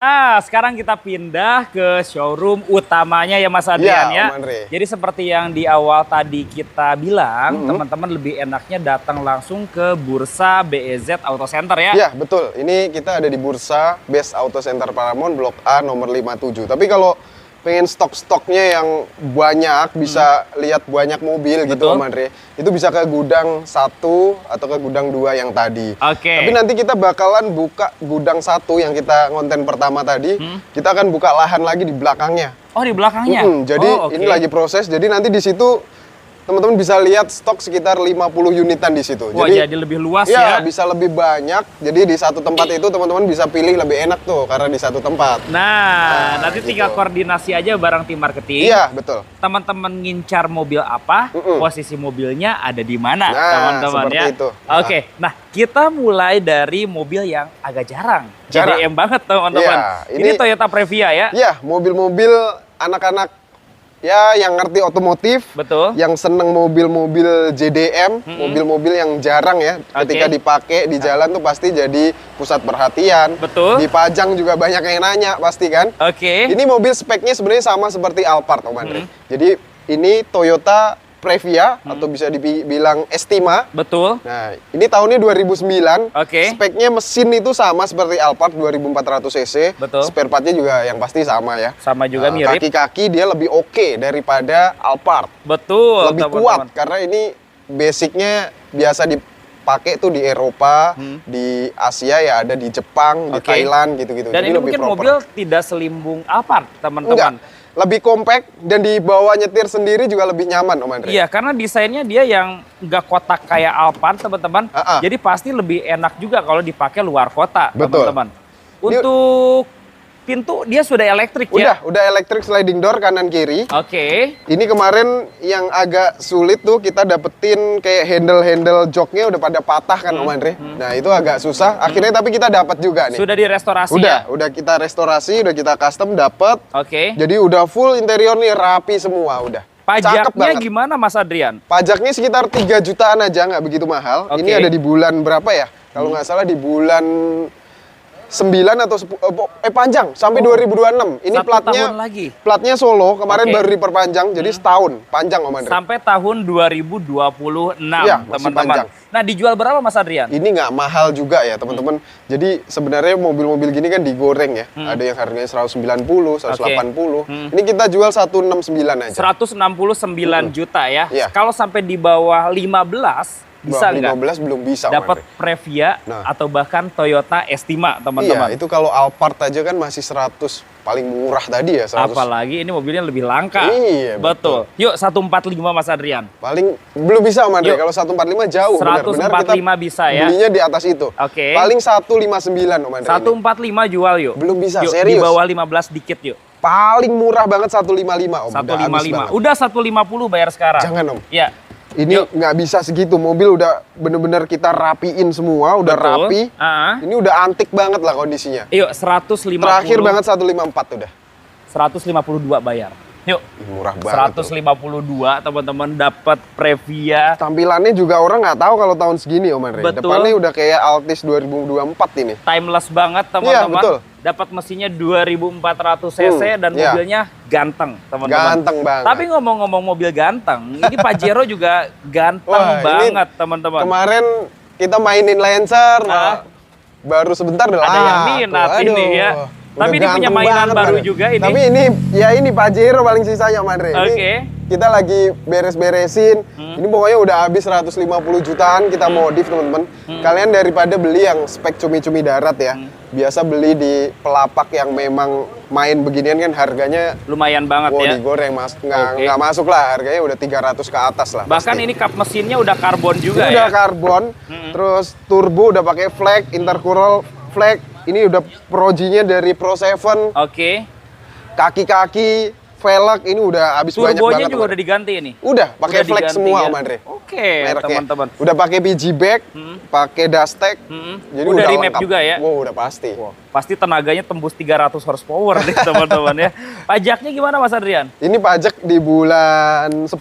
Nah, sekarang kita pindah ke showroom utamanya ya Mas Adrian ya. Om Andre. Jadi seperti yang di awal tadi kita bilang, teman-teman lebih enaknya datang langsung ke bursa BEZ Auto Center ya. Ya, betul. Ini kita ada di bursa Best Auto Center Paramount Blok A nomor 57. Tapi kalau pengen stok-stoknya yang banyak, bisa lihat banyak mobil gitu Om Andre, itu bisa ke gudang 1 atau ke gudang 2 yang tadi. Oke. Tapi nanti kita bakalan buka gudang 1 yang kita konten pertama tadi, kita akan buka lahan lagi di belakangnya. Oh, di belakangnya? Jadi ini lagi proses, jadi nanti di situ teman-teman bisa lihat stok sekitar 50 unitan di situ. Wah, jadi lebih luas ya? Bisa lebih banyak. Jadi di satu tempat itu teman-teman bisa pilih lebih enak tuh karena di satu tempat. Nah, nanti tinggal koordinasi aja bareng tim marketing. Iya, betul. Teman-teman ngincar mobil apa, posisi mobilnya ada di mana, Nah, teman-teman seperti ya. itu. Oke, nah kita mulai dari mobil yang agak jarang. Jarang. JDM banget teman-teman. Iya, ini Toyota Previa ya? Iya, mobil-mobil anak-anak ya yang ngerti otomotif, Betul. yang seneng mobil-mobil JDM, mobil-mobil yang jarang ya, ketika dipakai di jalan tuh pasti jadi pusat perhatian. Betul. Dipajang juga banyak yang nanya pasti kan. Oke. Ini mobil speknya sebenarnya sama seperti Alphard, Om Andre. Jadi ini Toyota Previa atau bisa dibilang Estima. Betul. Nah, ini tahunnya 2009. Oke. Speknya mesin itu sama seperti Alphard 2400 cc. Betul. Spare partnya juga yang pasti sama ya. Sama juga mirip. Kaki-kaki dia lebih oke daripada Alphard. Betul. Lebih teman-teman. kuat karena ini basicnya biasa dipakai tuh di Eropa, di Asia ya ada di Jepang, di Thailand gitu-gitu. Dan Jadi ini lebih mungkin proper. mobil tidak selimbung Alphard, teman-teman. Enggak. Lebih compact dan dibawa nyetir sendiri juga lebih nyaman, Om Andre. Iya, karena desainnya dia yang nggak kotak kayak Alphard, teman-teman. Jadi pasti lebih enak juga kalau dipakai luar kota, teman-teman. Untuk pintu dia sudah elektrik ya? Udah elektrik sliding door kanan kiri. Oke. Ini kemarin yang agak sulit tuh kita dapetin kayak handle joknya udah pada patah kan Om Andre. Nah itu agak susah. Akhirnya tapi kita dapat juga nih. Sudah direstorasi ya? Udah kita restorasi, udah kita custom dapat. Oke. Jadi udah full interior nih rapi semua udah. Pajaknya gimana Mas Adrian? Pajaknya sekitar 3 jutaan aja, nggak begitu mahal. Ini ada di bulan berapa ya? Kalau nggak salah di bulan 9 atau 10, panjang sampai 2026. Ini platnya tahun lagi. Platnya Solo, kemarin baru diperpanjang jadi setahun. Panjang Om Andre. Sampai tahun 2026, ya, teman-teman. Nah, dijual berapa Mas Adrian? Ini nggak mahal juga ya, teman-teman. Jadi sebenarnya mobil-mobil gini kan digoreng ya. Ada yang harganya 190, 180. Ini kita jual 169 aja. 169 juta ya. Iya. Kalau sampai di bawah 15 bisa nggak? 15 belum bisa. Dapat Previa atau bahkan Toyota Estima, teman-teman. Iya, itu kalau Alphard aja kan masih 100 paling murah tadi ya. 100. Apalagi ini mobilnya lebih langka. Iya, betul. Yuk 145 Mas Adrian. Paling belum bisa Om Andre. Kalau 145 jauh. 145 bisa ya. Belinya di atas itu. Oke. Paling 159 Om Andre. 145 jual yuk. Belum bisa, yuk, serius. Di bawah 15 dikit yuk. Paling murah banget 155 Om. 155. Udah 150 bayar sekarang. Jangan Om. Ya. Ini nggak bisa segitu, mobil udah bener-bener kita rapiin semua, udah rapi. Ini udah antik banget lah kondisinya. Yuk 150. Terakhir banget 154 udah. 152 bayar. Yuk. Murah banget. 152 teman-teman dapat Previa. Tampilannya juga orang nggak tahu kalau tahun segini Om Andre. Betul. Depannya udah kayak Altis 2024 ini. Timeless banget teman-teman. Iya, betul. Dapat mesinnya 2400 cc dan mobilnya ganteng, teman-teman. Ganteng banget. Tapi ngomong-ngomong mobil ganteng, ini Pajero juga ganteng banget, teman-teman. Kemarin kita mainin Lancer, baru sebentar udah ada yang minat ini ya. Tapi ini punya mainan baru juga ini. Tapi ini Pajero paling sisanya, Andre. Oke. Kita lagi beres-beresin. Ini pokoknya udah habis 150 jutaan kita modif, teman-teman. Kalian daripada beli yang spek cumi-cumi darat ya. biasa beli di pelapak yang memang main beginian kan harganya lumayan banget ya. Digoreng nggak masuk lah, harganya udah 300 ke atas lah. Bahkan pasti. Ini kap mesinnya udah karbon juga udah karbon, terus turbo udah pakai flag, intercooler flag. Ini udah projinya dari Pro 7. Kaki-kaki velg ini udah habis banyak banget. Turbonya juga udah diganti ini. Udah, pakai flag semua, Om Andre. Oke, teman-teman. Udah pakai biji bag, pakai dustech. Jadi udah remap juga ya? Wow, udah pasti. Pasti tenaganya tembus 300 horsepower nih, teman-teman ya. Pajaknya gimana, Mas Adrian? Ini pajak di bulan 10,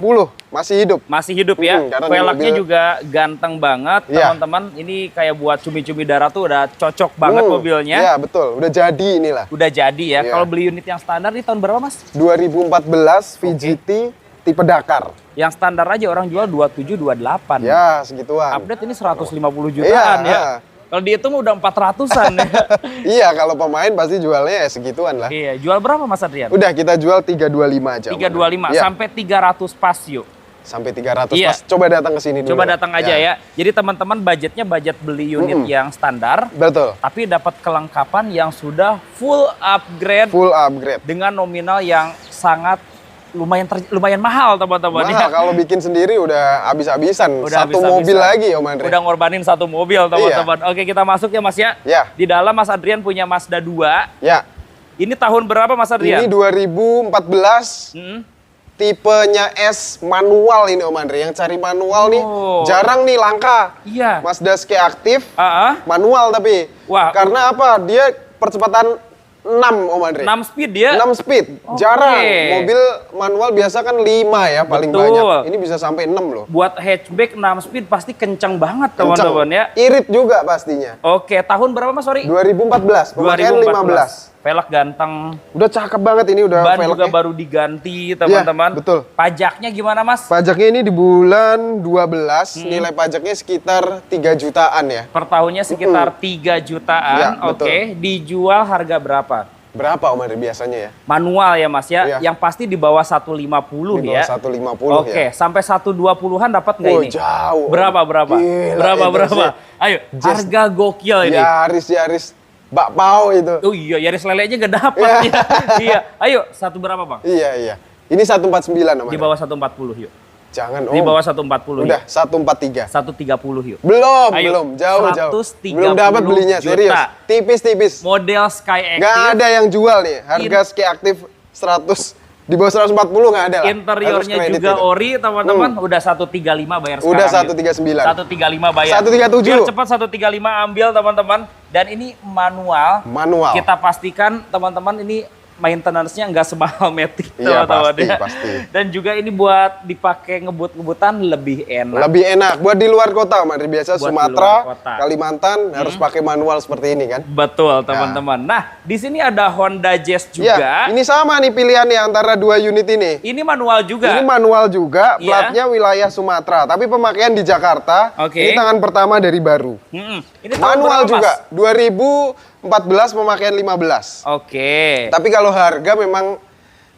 masih hidup. Masih hidup ya. Velgnya juga ganteng banget, teman-teman. Ini kayak buat cumi-cumi darat tuh udah cocok banget mobilnya. Iya, betul. Udah jadi inilah. Udah jadi ya. Kalau beli unit yang standar nih tahun berapa, Mas? 2014 VGT tipe Dakar. Yang standar aja orang jual 27, 28. Ya, segituan. Update ini 150 jutaan ya. Kalau dihitung udah 400-an ya. Iya, kalau pemain pasti jualnya ya segituan lah. Iya, jual berapa Mas Adrian? Udah, kita jual 325 aja. 325 sampai 300 pas yuk. Sampai 300 pas. Coba datang ke sini dulu. Coba datang aja ya. Jadi teman-teman budgetnya budget beli unit yang standar. Betul. Tapi dapat kelengkapan yang sudah full upgrade. Full upgrade. Dengan nominal yang sangat lumayan mahal, teman-teman. Mahal, kalau bikin sendiri udah habis-habisan. Satu mobil lagi, Om Andre. Udah ngorbanin satu mobil, teman-teman. Oke, kita masuk ya, Mas ya. Di dalam Mas Adrian punya Mazda 2. Ya. Ini tahun berapa, Mas Adrian? Ini 2014. Tipenya S manual ini, Om Andre. Yang cari manual nih jarang nih, langka. Iya. Mazda Ski Active, manual tapi. Wah. Karena apa? Dia percepatan 6, Om Andre. 6 speed dia? 6 speed. Jarang. Mobil manual biasa kan 5 ya paling banyak. Ini bisa sampai 6 loh. Buat hatchback 6 speed pasti kencang banget, teman-teman ya. Irit juga pastinya. Oke, tahun berapa Mas, sorry? 2014. Pemakaian 15. Velg ganteng. Udah cakep banget ini, udah ban juga baru diganti, teman-teman. Ya, betul. Pajaknya gimana, Mas? Pajaknya ini di bulan 12, nilai pajaknya sekitar 3 jutaan ya. Per tahunnya sekitar 3 jutaan. Ya, oke, dijual harga berapa? Berapa, Om Andre, biasanya ya? Manual ya, Mas ya. Yang pasti di bawah 150 ya. Di bawah 150 Oke, sampai 120-an dapat nggak ini? Jauh. Berapa? Gila, berapa? Ayo, harga gokil ini. Yaris. Bakpao itu. Oh iya, Yaris lele aja nggak dapat ya. Iya. Ayo, satu berapa, Bang? Iya. Ini 149 namanya. Di bawah 140 yuk. Jangan, Om. Di bawah 140. Udah, 143. 130 yuk. Belum. Jauh. Belum dapat belinya, serius. Tipis. Model Sky Active. Nggak ada yang jual nih. Harga Sky Active 100. Di bawah 140 nggak ada lah. Interiornya juga ori, teman-teman. Udah 135 bayar sekarang. Udah 139. 135 bayar. 137. Biar cepat 135 ambil, teman-teman. Dan ini manual. Kita pastikan, teman-teman, ini maintenance-nya nggak semahal Matic, teman-teman. Iya, pasti. Dan juga ini buat dipakai ngebut-ngebutan lebih enak. Lebih enak. Buat di luar kota, Mas. Biasa Sumatera, Kalimantan harus pakai manual seperti ini kan. Betul, teman-teman. Nah, di sini ada Honda Jazz juga. Ya, ini sama nih pilihannya antara dua unit ini. Ini manual juga. Ini manual juga, platnya wilayah Sumatera. Tapi pemakaian di Jakarta. Ini tangan pertama dari baru. Ini manual juga. 2014 pemakaian 15. Tapi kalau harga memang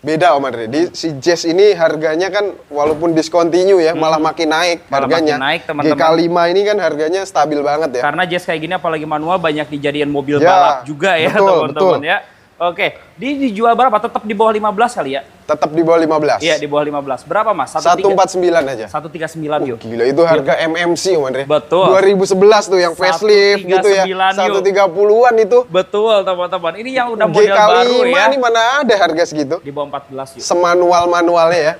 beda, Om Andre. Si Jazz ini harganya kan walaupun discontinue ya, malah makin naik harganya. GK5 ini kan harganya stabil banget ya. Karena Jazz kayak gini apalagi manual banyak dijadiin mobil balap juga ya, teman-teman ya. Oke, dijual berapa? Tetap di bawah 15 kali ya? Tetap di bawah 15. Iya, di bawah 15. Berapa, Mas? 149 aja. 139 yuk. Gila, itu harga MMC, Om Andre. Betul. 2011 tuh yang facelift gitu ya. 130-an itu. Betul, teman-teman. Ini yang udah model baru ya. Ini mana ada harga segitu? Di bawah 14 yuk. Semanual-manualnya ya.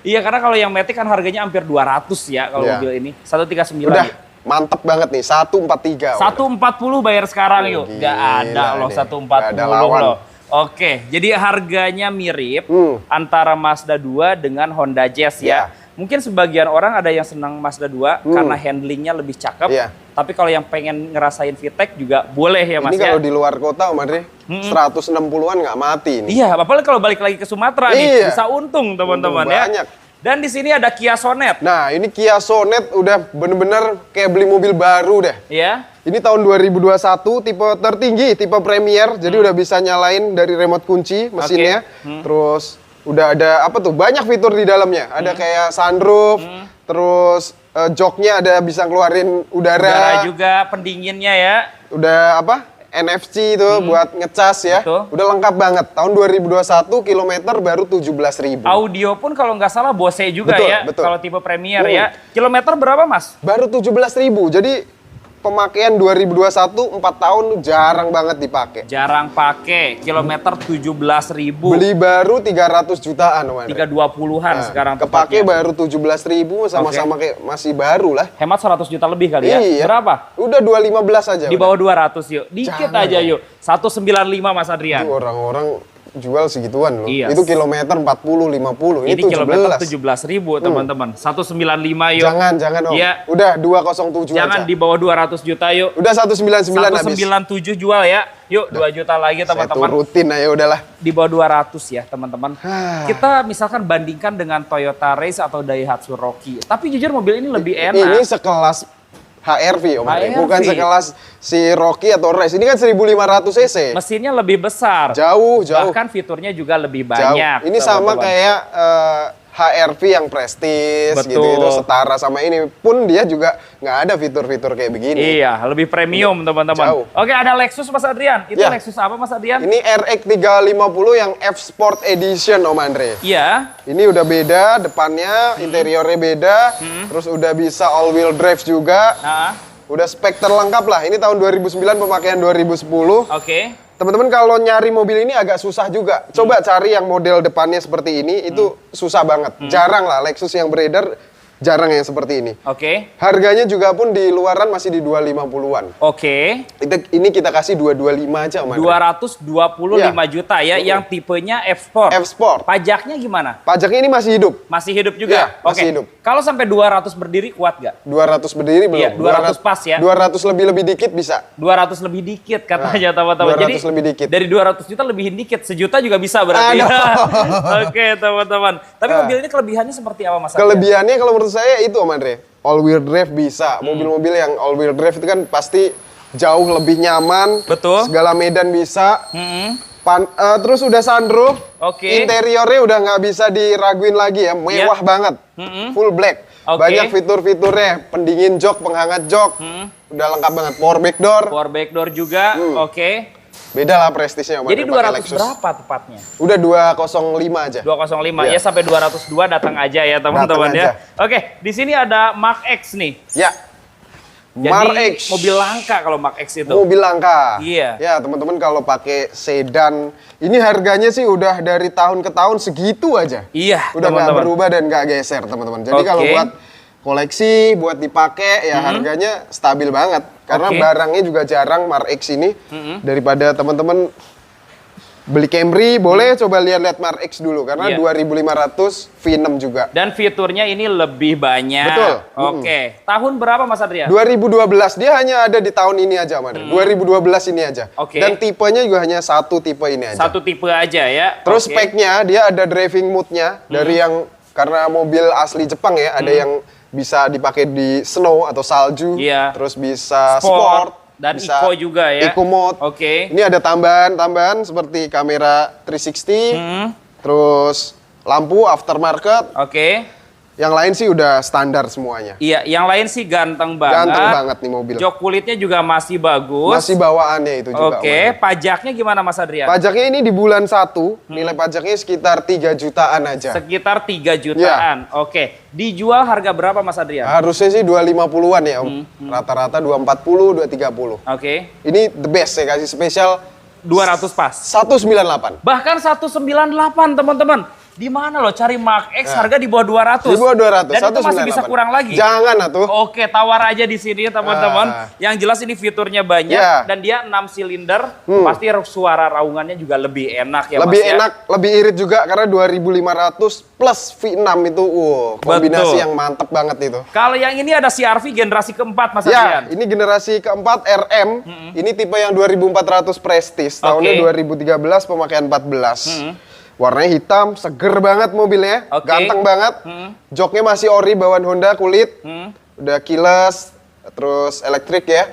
Iya, karena kalau yang Matic kan harganya hampir 200 ya kalau mobil ini. 139 udah. Yuk. Mantep banget nih, 143. 140 bayar sekarang yuk. Gak ada loh 140 loh. Oke, jadi harganya mirip antara Mazda 2 dengan Honda Jazz ya. Mungkin sebagian orang ada yang senang Mazda 2 karena handlingnya lebih cakep. Tapi kalau yang pengen ngerasain VTEC juga boleh ya, Mas. Ini kalau di luar kota, Om Andre, 160-an nggak mati nih. Iya, apalagi kalau balik lagi ke Sumatera nih, bisa untung teman-teman ya. Banyak. Dan di sini ada Kia Sonet. Nah, ini Kia Sonet udah bener-bener kayak beli mobil baru deh. Iya. Ini tahun 2021, tipe tertinggi, tipe Premier. Jadi udah bisa nyalain dari remote kunci mesinnya. Terus udah ada apa tuh? Banyak fitur di dalamnya. Ada kayak sunroof, terus joknya ada bisa keluarin udara. Udara juga, pendinginnya ya. Udah apa? NFC itu buat ngecas ya. Betul. Udah lengkap banget. Tahun 2021 kilometer baru 17.000. Audio pun kalau nggak salah Bose juga ya. Betul. Kalau tipe Premier ya. Kilometer berapa Mas? Baru 17.000. Jadi pemakaian 2021 4 tahun jarang banget dipakai. Jarang pakai. Kilometer 17.000. Beli baru 300 jutaan, Om. 320-an sekarang. Kepake baru 17.000 sama-sama kayak masih baru lah. Hemat 100 juta lebih kali ya. Iya. Berapa? Udah 215 aja. Di bawah 200 yuk. Dikit jangan aja yuk. 195 Mas Adrian. Itu orang-orang jual segituan loh. Iya. Itu kilometer 40, 50. Ini kilometer 17.000 teman-teman. 195 yuk. Jangan Om. Ya. Udah 207 jangan aja. Di bawah 200 juta yuk. Udah 199 habis. 197 jual ya. Yuk 2 juta lagi teman-teman. Saya turutin aja udahlah. Di bawah 200 ya teman-teman. Kita misalkan bandingkan dengan Toyota Race atau Daihatsu Rocky. Tapi jujur mobil ini lebih enak. Ini sekelas HRV, Om. Bukan sekelas si Rocky atau Race. Ini kan 1500 cc. Mesinnya lebih besar. Jauh. Bahkan fiturnya juga lebih banyak. Ini sama kayak HRV yang prestis gitu setara sama ini. Pun dia juga nggak ada fitur-fitur kayak begini. Iya, lebih premium teman-teman. Oke, ada Lexus Mas Adrian. Itu ya. Lexus apa Mas Adrian? Ini RX 350 yang F Sport Edition, Om Andre. Iya. Ini udah beda depannya, interiornya beda. Terus udah bisa all wheel drive juga. Udah spek terlengkap lah. Ini tahun 2009 pemakaian 2010. Oke. Teman-teman kalau nyari mobil ini agak susah juga. Coba cari yang model depannya seperti ini, itu susah banget. Jarang lah Lexus yang beredar, jarang yang seperti ini. Oke. Harganya juga pun di luaran masih di 250-an. Oke. Ini kita kasih 225 aja, Om. 225 juta ya, yang tipenya F Sport. F Sport. Pajaknya gimana? Pajaknya ini masih hidup. Masih hidup juga? Ya, masih hidup. Kalau sampai 200 berdiri kuat nggak? 200 berdiri belum. Iya, 200 pas ya. 200 lebih dikit bisa. 200 lebih dikit katanya teman-teman. 200 Jadi lebih dikit. Dari 200 juta lebihin dikit, sejuta juga bisa berarti. Oke teman-teman. Tapi mobil ini kelebihannya seperti apa Mas? Kelebihannya kalau menurut saya itu, Om Andre. All wheel drive bisa. Mobil-mobil yang all wheel drive itu kan pasti jauh lebih nyaman. Betul. Segala medan bisa. Terus udah sunroof. Interiornya udah nggak bisa diraguin lagi ya. Mewah banget. Full black. Banyak fitur-fiturnya. Pendingin jok, penghangat jok. Udah lengkap banget. Power back door. Power back door juga. Beda lah prestisnya. Jadi 200 berapa tepatnya? Udah 205 aja. 205 ya, sampai 202 datang aja ya teman-teman ya. Oke, di sini ada Mark X nih. Ya. Jadi Mark X. mobil langka kalau Mark X itu. Mobil langka. Iya. Ya teman-teman kalau pakai sedan, ini harganya sih udah dari tahun ke tahun segitu aja. Iya. Udah nggak berubah dan nggak geser teman-teman. Jadi kalau buat koleksi, buat dipakai ya harganya stabil banget. Karena barangnya juga jarang Mark X ini. Daripada teman-teman beli Camry, boleh coba lihat-lihat Mark X dulu. Karena 2.500 V6 juga. Dan fiturnya ini lebih banyak. Betul. Oke. Tahun berapa Mas Adrian? 2012. Dia hanya ada di tahun ini aja, Mas. 2012 ini aja. Dan tipenya juga hanya satu tipe ini aja. Satu tipe aja ya. Terus speknya dia ada driving mode-nya. Dari yang, karena mobil asli Jepang ya, ada yang bisa dipakai di snow atau salju. Terus bisa sport. Dan bisa Eco juga ya. Eco mode. Ini ada tambahan-tambahan seperti kamera 360. Terus lampu aftermarket. Yang lain sih udah standar semuanya. Iya, yang lain sih ganteng banget. Ganteng banget nih mobil. Jok kulitnya juga masih bagus. Masih bawaannya itu juga. Pajaknya gimana Mas Adrian? Pajaknya ini di bulan 1, nilai pajaknya sekitar 3 jutaan aja. Sekitar 3 jutaan. Dijual harga berapa Mas Adrian? Harusnya sih 250-an ya, Om. Rata-rata 240, 230. Ini the best, saya kasih spesial 200 pas. 198. Bahkan 198 teman-teman. Di mana lo cari Mark X harga di bawah 200? Di bawah 200. Dan itu masih bisa kurang lagi. Jangan atuh. Oke, tawar aja di sini teman-teman. Yang jelas ini fiturnya banyak dan dia 6 silinder. Pasti suara raungannya juga lebih enak ya Mas. Lebih enak, lebih irit juga karena 2.500 plus V6 itu kombinasi yang mantep banget itu. Kalau yang ini ada CR-V generasi keempat Mas Adrian. Ini generasi keempat RM. Ini tipe yang 2400 Prestige. Tahunnya 2013 pemakaian 14. Warnanya hitam, seger banget mobilnya, ganteng banget. Joknya masih ori bawaan Honda kulit, udah keyless, terus elektrik ya.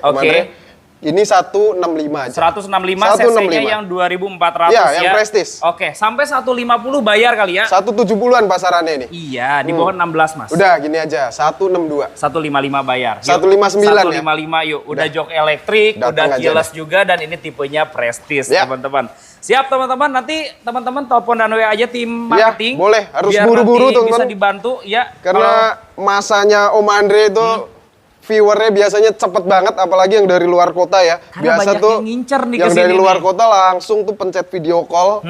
Ini 165 aja. 165 cc-nya yang 2400 ya. Yang Prestige. Oke, sampai 150 bayar kali ya. 170-an pasarannya ini. Iya, di bawah 16 Mas. Udah gini aja, 162. 155 bayar. 159 ya. 155 yuk. Udah jok elektrik, udah keyless juga dan ini tipenya Prestige, teman-teman. Siap teman-teman, nanti teman-teman telepon dan WA aja tim marketing. Ya, boleh, harus biar buru-buru teman-teman. Bisa dibantu ya. Karena masanya Om Andre itu viewernya biasanya cepet banget, apalagi yang dari luar kota ya. Karena biasa tuh yang ngincer nih yang dari luar kota langsung tuh pencet video call,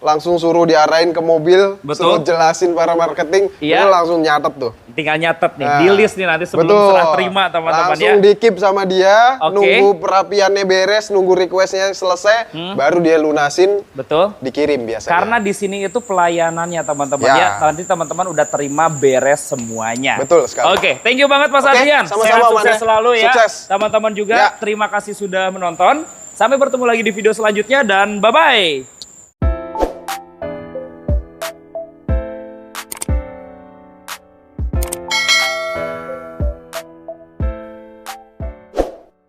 langsung suruh diarahin ke mobil, suruh jelasin para marketing, itu langsung nyatet tuh. Tinggal nyatet nih, di list nih nanti sebelum serah terima teman-teman ya. Langsung di-keep sama dia, nunggu perapiannya beres, nunggu requestnya selesai, baru dia lunasin, dikirim biasanya. Karena di sini itu pelayanannya teman-teman ya, nanti teman-teman udah terima beres semuanya. Betul sekali. Oke, thank you banget Mas Adrian. Sama-sama, sukses selalu ya. Sukses. Teman-teman juga terima kasih sudah menonton. Sampai bertemu lagi di video selanjutnya dan bye-bye.